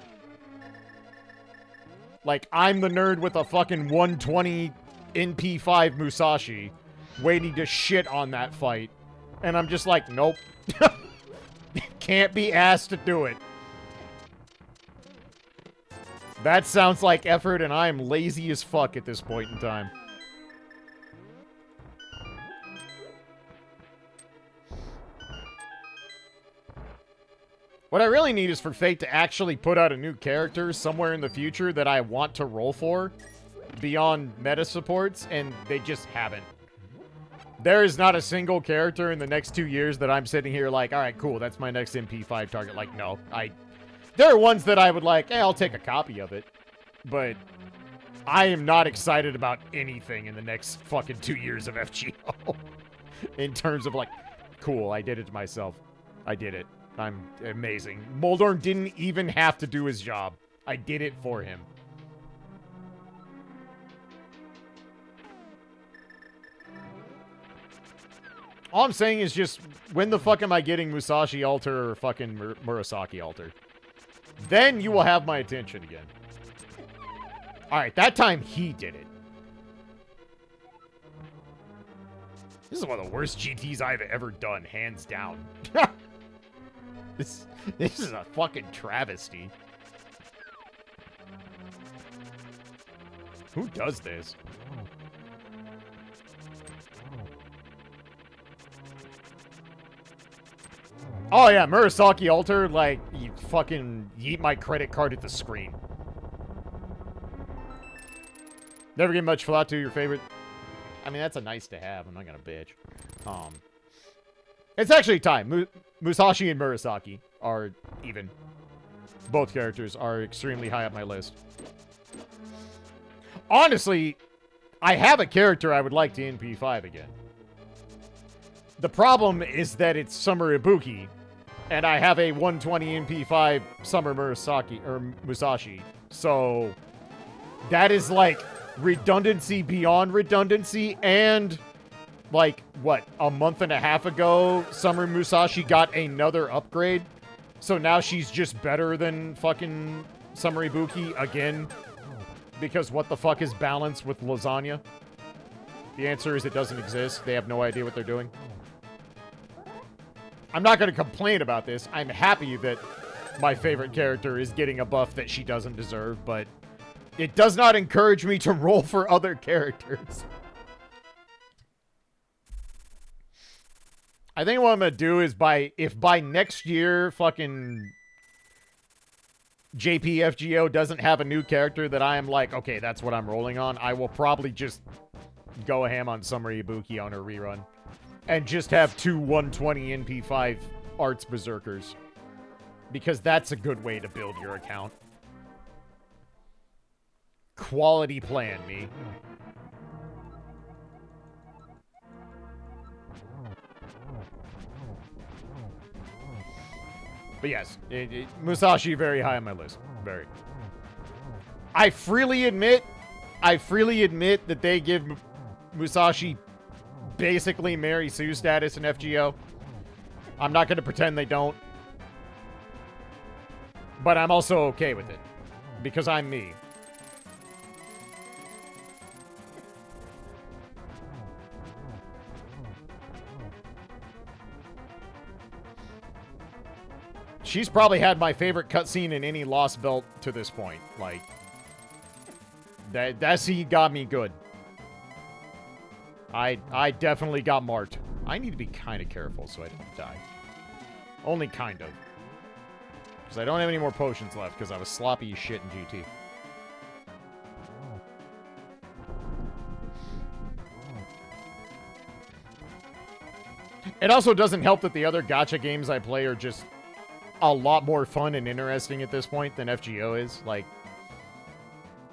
Like, I'm the nerd with a fucking 120 NP5 Musashi waiting to shit on that fight. And I'm just like, nope. Can't be asked to do it. That sounds like effort, and I am lazy as fuck at this point in time. What I really need is for Fate to actually put out a new character somewhere in the future that I want to roll for beyond meta supports, and they just haven't. There is not a single character in the next 2 years that I'm sitting here like, alright, cool, that's my next MP5 target. Like, no. There are ones that I would like, hey, I'll take a copy of it. But I am not excited about anything in the next fucking 2 years of FGO. In terms of like, cool, I did it to myself. I did it. I'm amazing. Moldorn didn't even have to do his job. I did it for him. All I'm saying is just, when the fuck am I getting Musashi Alter or fucking Murasaki Alter? Then you will have my attention again. Alright, that time he did it. This is one of the worst GTs I've ever done, hands down. This is a fucking travesty. Who does this? Oh yeah, Murasaki Alter, like, you fucking yeet my credit card at the screen. Never give much thought to your favorite. I mean, that's a nice to have. I'm not gonna bitch. It's actually time. Musashi and Murasaki are even. Both characters are extremely high up my list. Honestly, I have a character I would like to NP5 again. The problem is that it's Summer Ibuki, and I have a 120 NP5 Summer Murasaki, or Musashi. So, that is like redundancy beyond redundancy, and like, what, a month and a half ago, Summer Musashi got another upgrade. So now she's just better than fucking Summer Ibuki again. Because what the fuck is balance with lasagna? The answer is it doesn't exist. They have no idea what they're doing. I'm not going to complain about this. I'm happy that my favorite character is getting a buff that she doesn't deserve, but it does not encourage me to roll for other characters. I think what I'm going to do is if by next year fucking JPFGO doesn't have a new character that I am like, okay, that's what I'm rolling on, I will probably just go ham on Summer Ibuki on her rerun. And just have two 120 NP5 Arts Berserkers. Because that's a good way to build your account. Quality plan, me. But yes, Musashi very high on my list. Very. I freely admit that they give Musashi basically Mary Sue status in FGO. I'm not going to pretend they don't. But I'm also okay with it. Because I'm me. She's probably had my favorite cutscene in any Lost Belt to this point. Like, that scene got me good. I definitely got marked. I need to be kind of careful so I don't die. Only kind of. Because I don't have any more potions left because I was sloppy as shit in GT. It also doesn't help that the other gacha games I play are just a lot more fun and interesting at this point than FGO is. Like,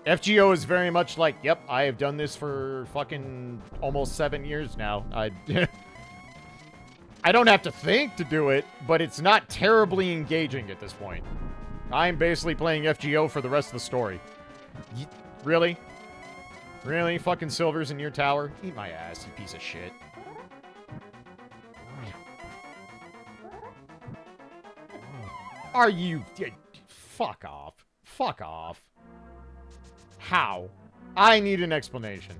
FGO is very much like, yep, I have done this for fucking almost 7 years now. I don't have to think to do it, but it's not terribly engaging at this point. I'm basically playing FGO for the rest of the story. Really? Really? Fucking Silver's in your tower? Eat my ass, you piece of shit. Are you... Fuck off. Fuck off. How? I need an explanation.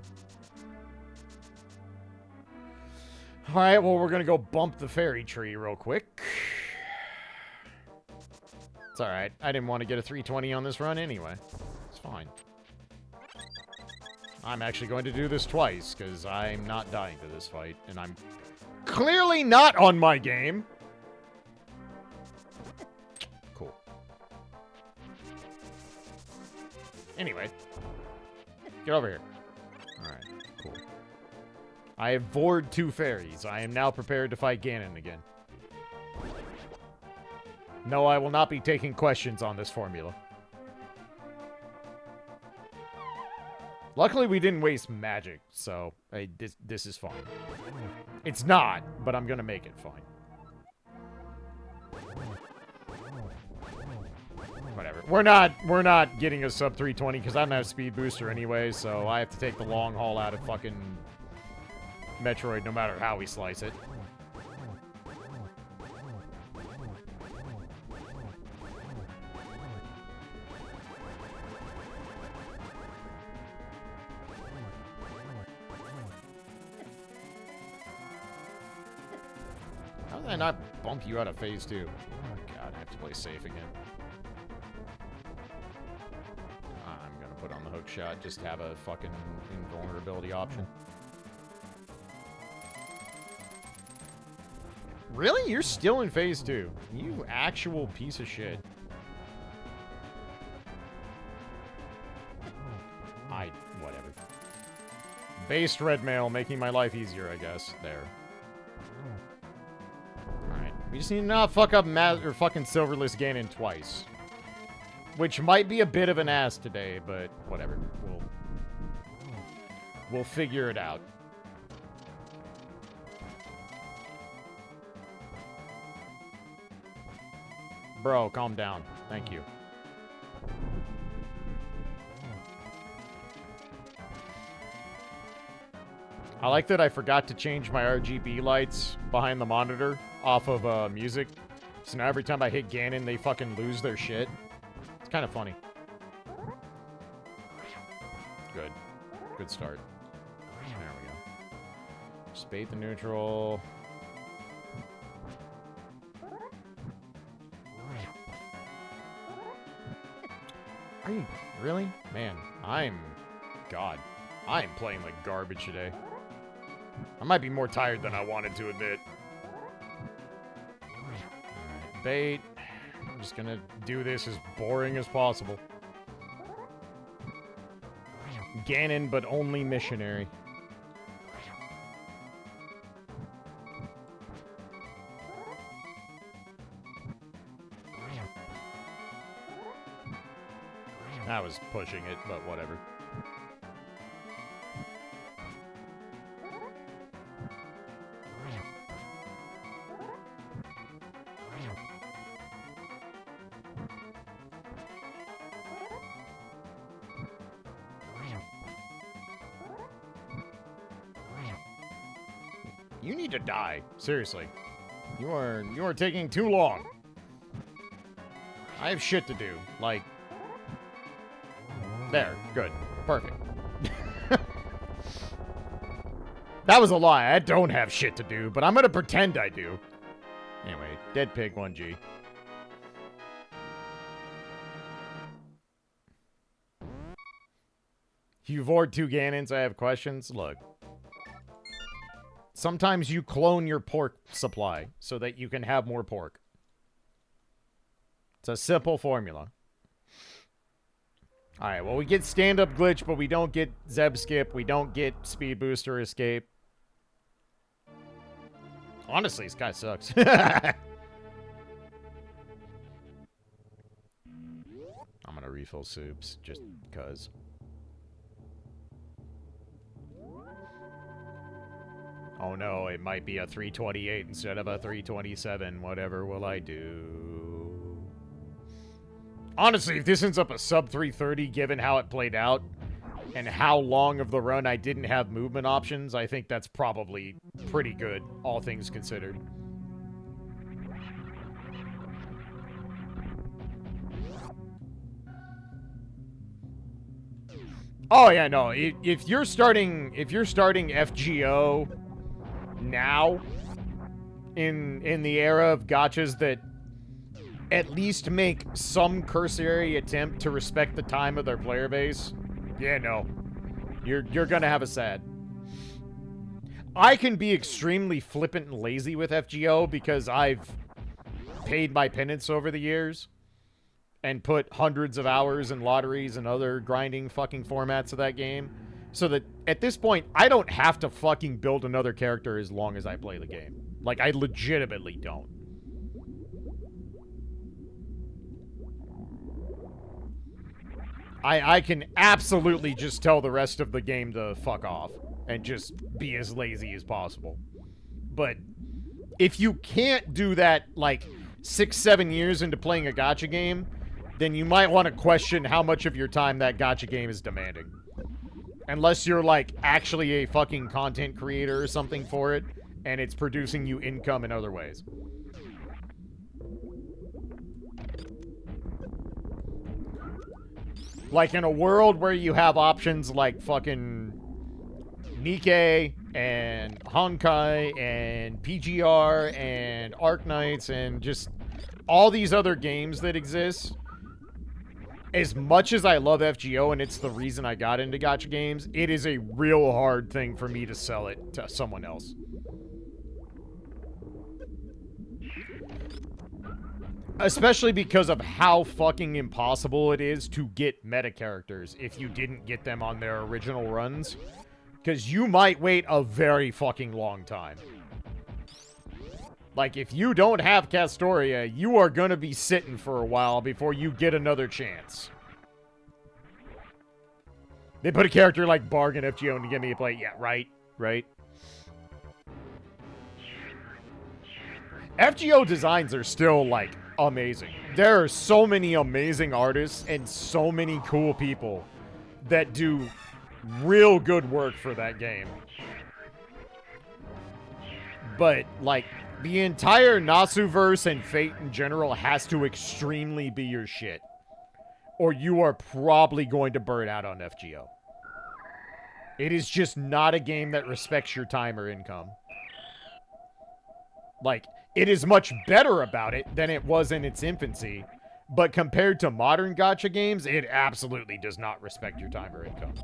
Alright, well, we're gonna go bump the fairy tree real quick. It's alright. I didn't want to get a 320 on this run anyway. It's fine. I'm actually going to do this twice, because I'm not dying to this fight, and I'm clearly not on my game. Cool. Anyway. Get over here. Alright, cool. I have vored 2 fairies. I am now prepared to fight Ganon again. No, I will not be taking questions on this formula. Luckily, we didn't waste magic, so this is fine. It's not, but I'm gonna make it fine. Whatever. We're not getting a sub 320 because I don't have speed booster anyway, so I have to take the long haul out of fucking Metroid no matter how we slice it. did I not bump you out of phase 2? Oh god, I have to play safe again. I'm gonna put on the hook shot, just have a fucking invulnerability option. Really? You're still in phase 2? You actual piece of shit. Whatever. Based red mail, making my life easier, I guess. There. Alright. We just need to not fuck up fucking Silverless Ganon twice. Which might be a bit of an ass today, but whatever. We'll figure it out. Bro, calm down. Thank you. I like that I forgot to change my RGB lights behind the monitor off of music. So now every time I hit Ganon, they fucking lose their shit. It's kind of funny. Good. Good start. There we go. Just bait the neutral. Are you really? Man, God. I am playing like garbage today. I might be more tired than I wanted to admit. Alright, bait. I'm just gonna do this as boring as possible. Ganon, but only missionary. That was pushing it, but whatever. You need to die. Seriously. You are taking too long. I have shit to do. Like, there. Good. Perfect. That was a lie. I don't have shit to do, but I'm gonna pretend I do. Anyway, dead pig 1G. You've ordered 2 Ganons. I have questions. Look. Sometimes you clone your pork supply so that you can have more pork. It's a simple formula. Alright, well, we get stand-up glitch, but we don't get Zeb skip. We don't get speed booster escape. Honestly, this guy sucks. I'm gonna refill soups, just because. Oh no, it might be a 328 instead of a 327. Whatever will I do? Honestly, if this ends up a sub 330, given how it played out, and how long of the run I didn't have movement options, I think that's probably pretty good, all things considered. Oh yeah, no. If you're starting FGO now, in the era of gachas that at least make some cursory attempt to respect the time of their player base, yeah, no. You're gonna have a sad. I can be extremely flippant and lazy with FGO because I've paid my penance over the years and put hundreds of hours in lotteries and other grinding fucking formats of that game. So that at this point, I don't have to fucking build another character as long as I play the game. Like, I legitimately don't. I can absolutely just tell the rest of the game to fuck off and just be as lazy as possible. But if you can't do that, like, 6-7 years into playing a gacha game, then you might want to question how much of your time that gacha game is demanding. Unless you're, like, actually a fucking content creator or something for it, and it's producing you income in other ways. Like, in a world where you have options like fucking Nikke, and Honkai and PGR and Arknights and just all these other games that exist. As much as I love FGO and it's the reason I got into gacha games, it is a real hard thing for me to sell it to someone else. Especially because of how fucking impossible it is to get meta characters if you didn't get them on their original runs. Because you might wait a very fucking long time. Like, if you don't have Castoria, you are gonna be sitting for a while before you get another chance. They put a character like Barg in FGO and to get me to play. Yeah, right. FGO designs are still, like, amazing. There are so many amazing artists and so many cool people that do real good work for that game. But, like, the entire Nasuverse and Fate in general has to extremely be your shit. Or you are probably going to burn out on FGO. It is just not a game that respects your time or income. Like, it is much better about it than it was in its infancy. But compared to modern gacha games, it absolutely does not respect your time or income.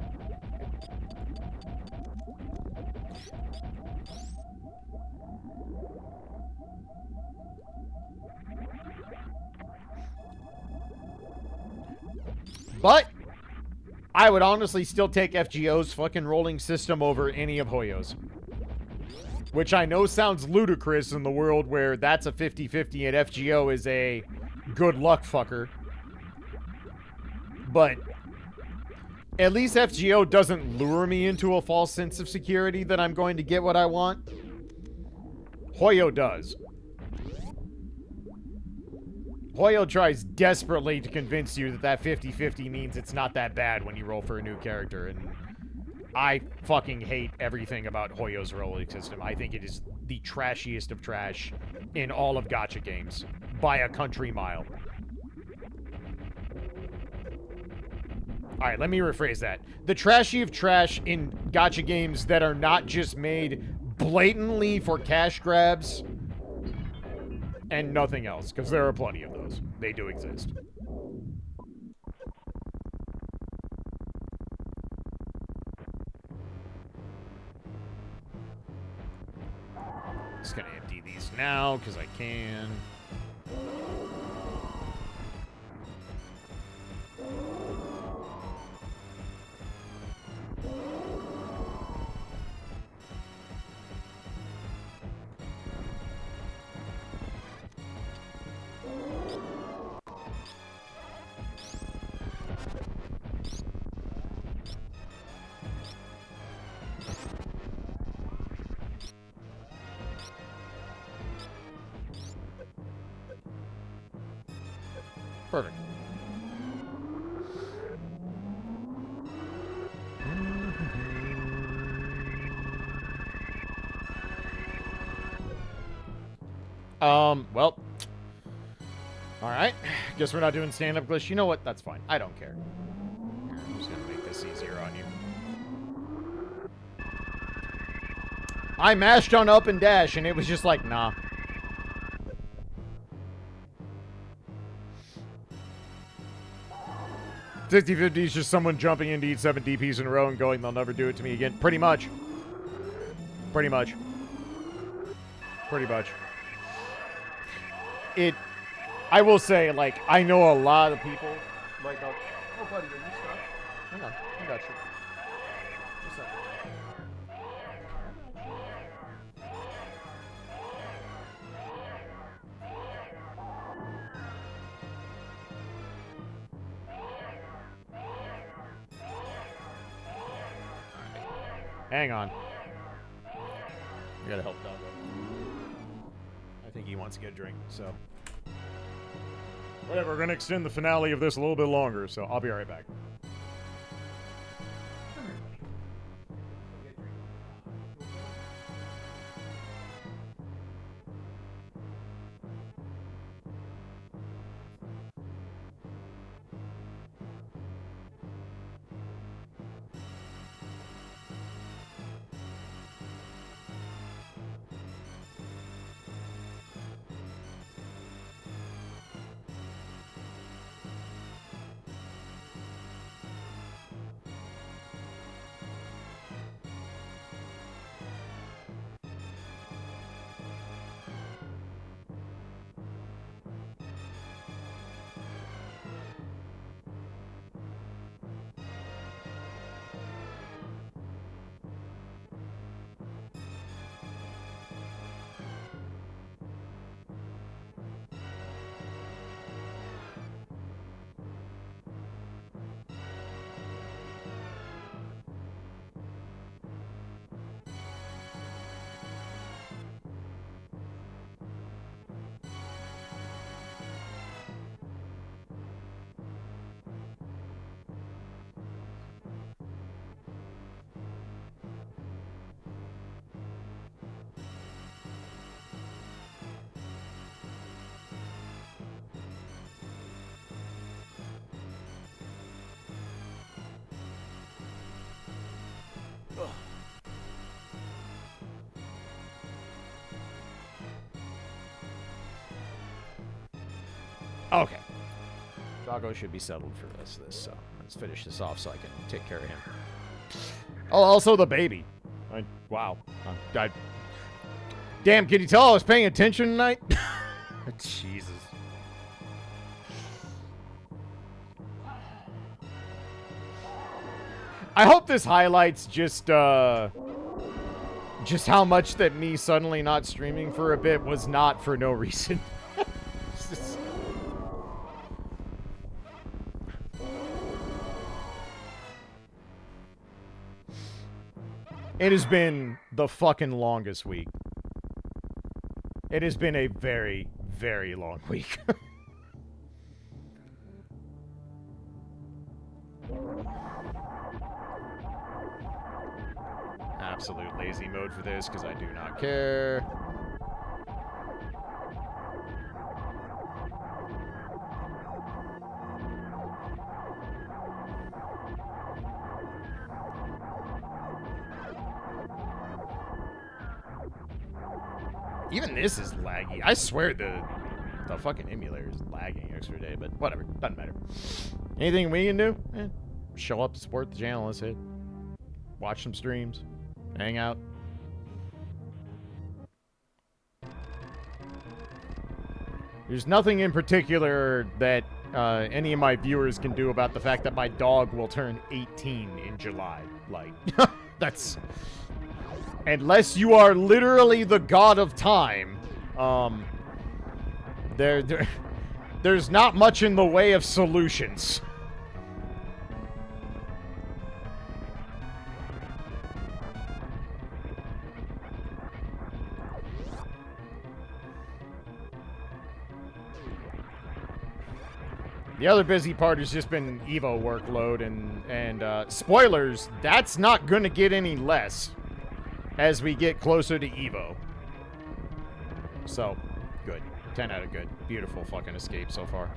But I would honestly still take FGO's fucking rolling system over any of Hoyo's. Which I know sounds ludicrous in the world where that's a 50-50 and FGO is a good luck fucker. But at least FGO doesn't lure me into a false sense of security that I'm going to get what I want. Hoyo does. Hoyo tries desperately to convince you that 50-50 means it's not that bad when you roll for a new character, and I fucking hate everything about Hoyo's rolling system. I think it is the trashiest of trash in all of gacha games, by a country mile. Alright, let me rephrase that. The trashy of trash in gacha games that are not just made blatantly for cash grabs and nothing else, because there are plenty of those. They do exist. Just gonna empty these now, because I can. Perfect. Well. Alright. Guess we're not doing stand-up glitch. You know what? That's fine. I don't care. I'm just gonna make this easier on you. I mashed on up and dash, and it was just like, nah. $50-50 is just someone jumping in to eat 7 DPs in a row and going, they'll never do it to me again. Pretty much. Pretty much. Pretty much. I will say, like, I know a lot of people, like, oh, buddy, are you stuck? Hang on, I got you. Just a second. Hang on. I gotta help Doggo. I think he wants to get a drink, so. Whatever, we're gonna extend the finale of this a little bit longer, so I'll be right back. Okay. Doggo should be settled for this, so let's finish this off so I can take care of him. Oh, also the baby. Wow. Damn, can you tell I was paying attention tonight? Jesus. I hope this highlights just how much that me suddenly not streaming for a bit was not for no reason. It has been the fucking longest week. It has been a very, very long week. Absolute lazy mode for this because I do not care. Even this is laggy. I swear the fucking emulator is lagging extra day, but whatever. Doesn't matter. Anything we can do? Show up, support the channel, that's it. Watch some streams. Hang out. There's nothing in particular that any of my viewers can do about the fact that my dog will turn 18 in July. Like, that's... Unless you are literally the god of time, there's not much in the way of solutions. The other busy part has just been Evo workload and spoilers, that's not gonna get any less as we get closer to Evo. So, good. 10 out of good. Beautiful fucking escape so far.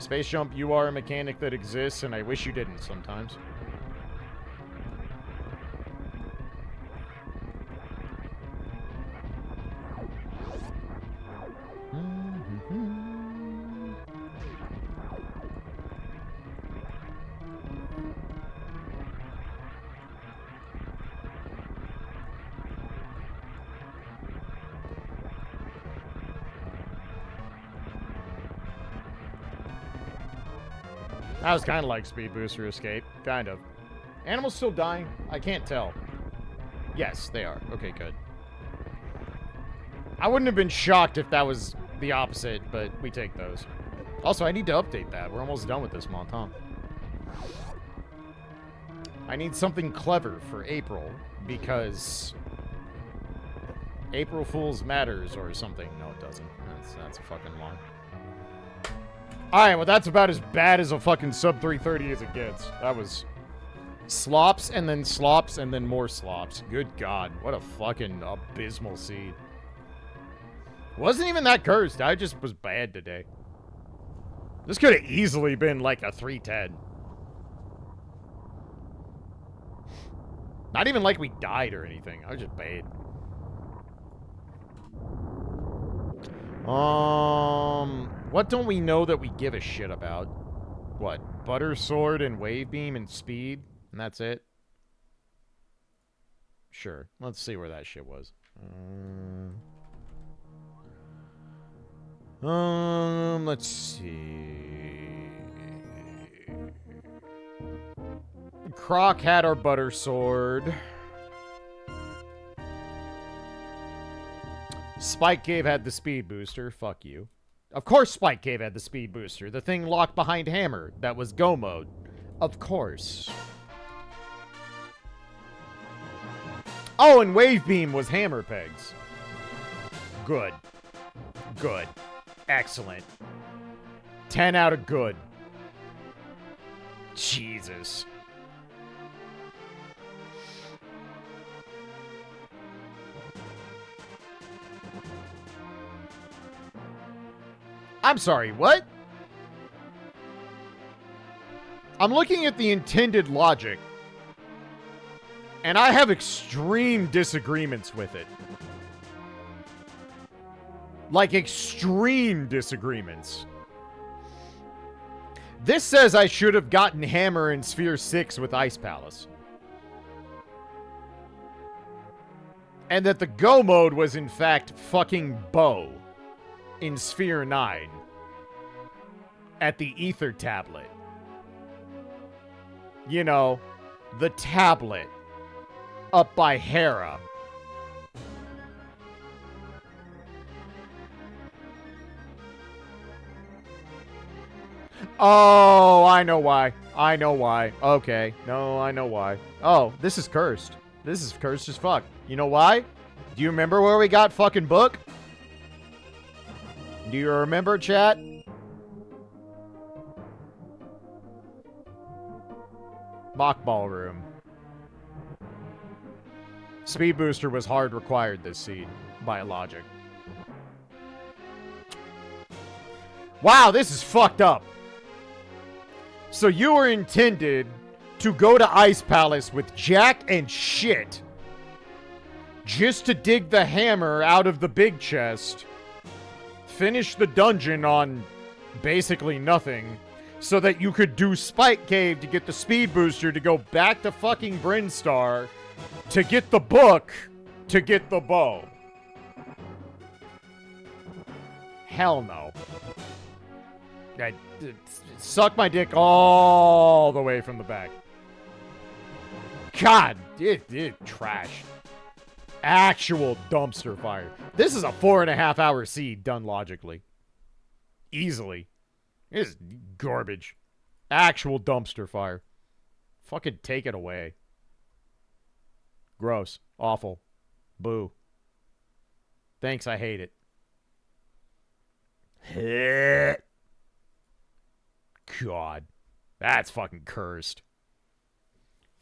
Space Jump, you are a mechanic that exists, and I wish you didn't sometimes. That was kind of like Speed Booster Escape. Kind of. Animals still dying? I can't tell. Yes, they are. Okay, good. I wouldn't have been shocked if that was the opposite, but we take those. Also, I need to update that. We're almost done with this month, huh? I need something clever for April, because April Fool's matters or something. No, it doesn't. That's a fucking lie. Alright, well that's about as bad as a fucking sub 330 as it gets. That was slops and then more slops. Good God, what a fucking abysmal seed. Wasn't even that cursed, I just was bad today. This could have easily been like a 310. Not even like we died or anything, I was just bad. What don't we know that we give a shit about? What? Butter Sword and Wave Beam and Speed? And that's it? Sure. Let's see where that shit was. Let's see. Croc had our Butter Sword. Spike Cave had the speed booster. Fuck you. Of course Spike Cave had the speed booster. The thing locked behind Hammer. That was go mode. Of course. Oh, and Wave Beam was Hammer Pegs. Good. Good. Excellent. 10 out of good. Jesus. I'm sorry, what? I'm looking at the intended logic. And I have extreme disagreements with it. Like, extreme disagreements. This says I should have gotten Hammer in Sphere 6 with Ice Palace. And that the Go mode was, in fact, fucking Bow in Sphere 9 at the Ether tablet. You know, the tablet up by Hera. Oh, I know why. I know why. Okay. No, I know why. Oh, this is cursed. This is cursed as fuck. You know why? Do you remember where we got fucking Book? Do you remember, chat? Mock Ballroom. Speed Booster was hard required this seed, by logic. Wow, this is fucked up. So you were intended to go to Ice Palace with Jack and shit just to dig the hammer out of the big chest, finish the dungeon on basically nothing, so that you could do Spike Cave to get the speed booster to go back to fucking Brinstar to get the book to get the bow. Hell no. Suck my dick all the way from the back. God, trash. Actual dumpster fire. This is a 4.5 hour seed done logically. Easily. It is garbage. Actual dumpster fire. Fucking take it away. Gross. Awful. Boo. Thanks, I hate it. God. That's fucking cursed.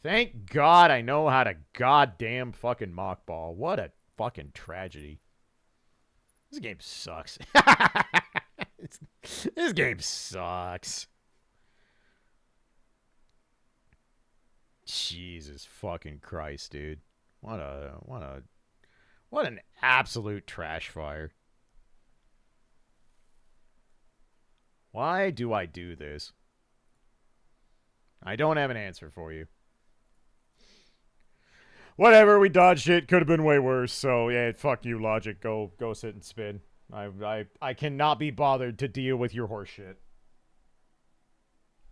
Thank God I know how to goddamn fucking mock ball. What a fucking tragedy. This game sucks. This game sucks. Jesus fucking Christ, dude. What an absolute trash fire. Why do I do this? I don't have an answer for you. Whatever, we dodged it. Could have been way worse. So yeah, fuck you, Logic. Go sit and spin. I cannot be bothered to deal with your horse shit.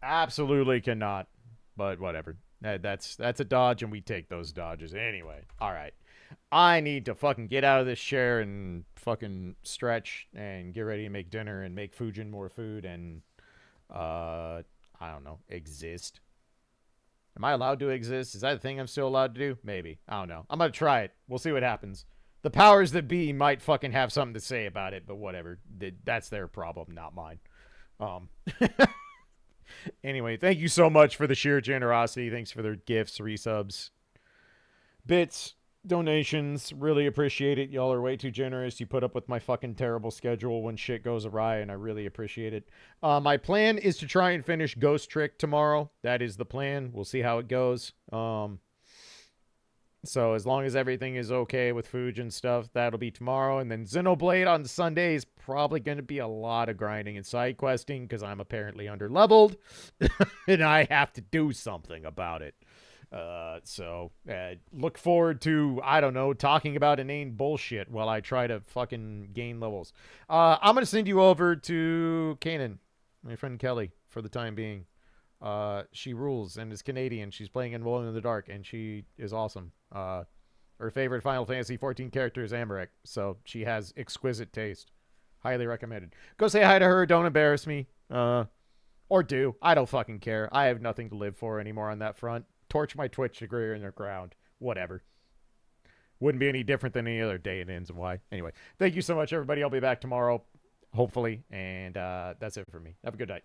Absolutely cannot. But whatever. That's a dodge, and we take those dodges anyway. All right. I need to fucking get out of this chair and fucking stretch and get ready to make dinner and make Fujin more food and I don't know, exist. Am I allowed to exist? Is that a thing I'm still allowed to do? Maybe. I don't know. I'm going to try it. We'll see what happens. The powers that be might fucking have something to say about it, but whatever. That's their problem, not mine. Anyway, thank you so much for the sheer generosity. Thanks for their gifts, resubs, bits, donations. Really appreciate it. Y'all are way too generous. You put up with my fucking terrible schedule when shit goes awry, and I really appreciate it. My plan is to try and finish Ghost Trick tomorrow. That is the plan. We'll see how it goes. So as long as everything is okay with Fuj and stuff, that'll be tomorrow. And then Xenoblade on Sunday is probably going to be a lot of grinding and side questing because I'm apparently under-leveled and I have to do something about it. So look forward to, I don't know, talking about inane bullshit while I try to fucking gain levels. I'm going to send you over to Kanan, my friend Kelly, for the time being. She rules and is Canadian. She's playing in Alone in the Dark, and she is awesome. Her favorite Final Fantasy 14 character is Amarek, so she has exquisite taste. Highly recommended. Go say hi to her. Don't embarrass me. Or do. I don't fucking care. I have nothing to live for anymore on that front. Torch my Twitch degree in the ground. Whatever. Wouldn't be any different than any other day it ends and why. Anyway, thank you so much, everybody. I'll be back tomorrow, hopefully, and that's it for me. Have a good night.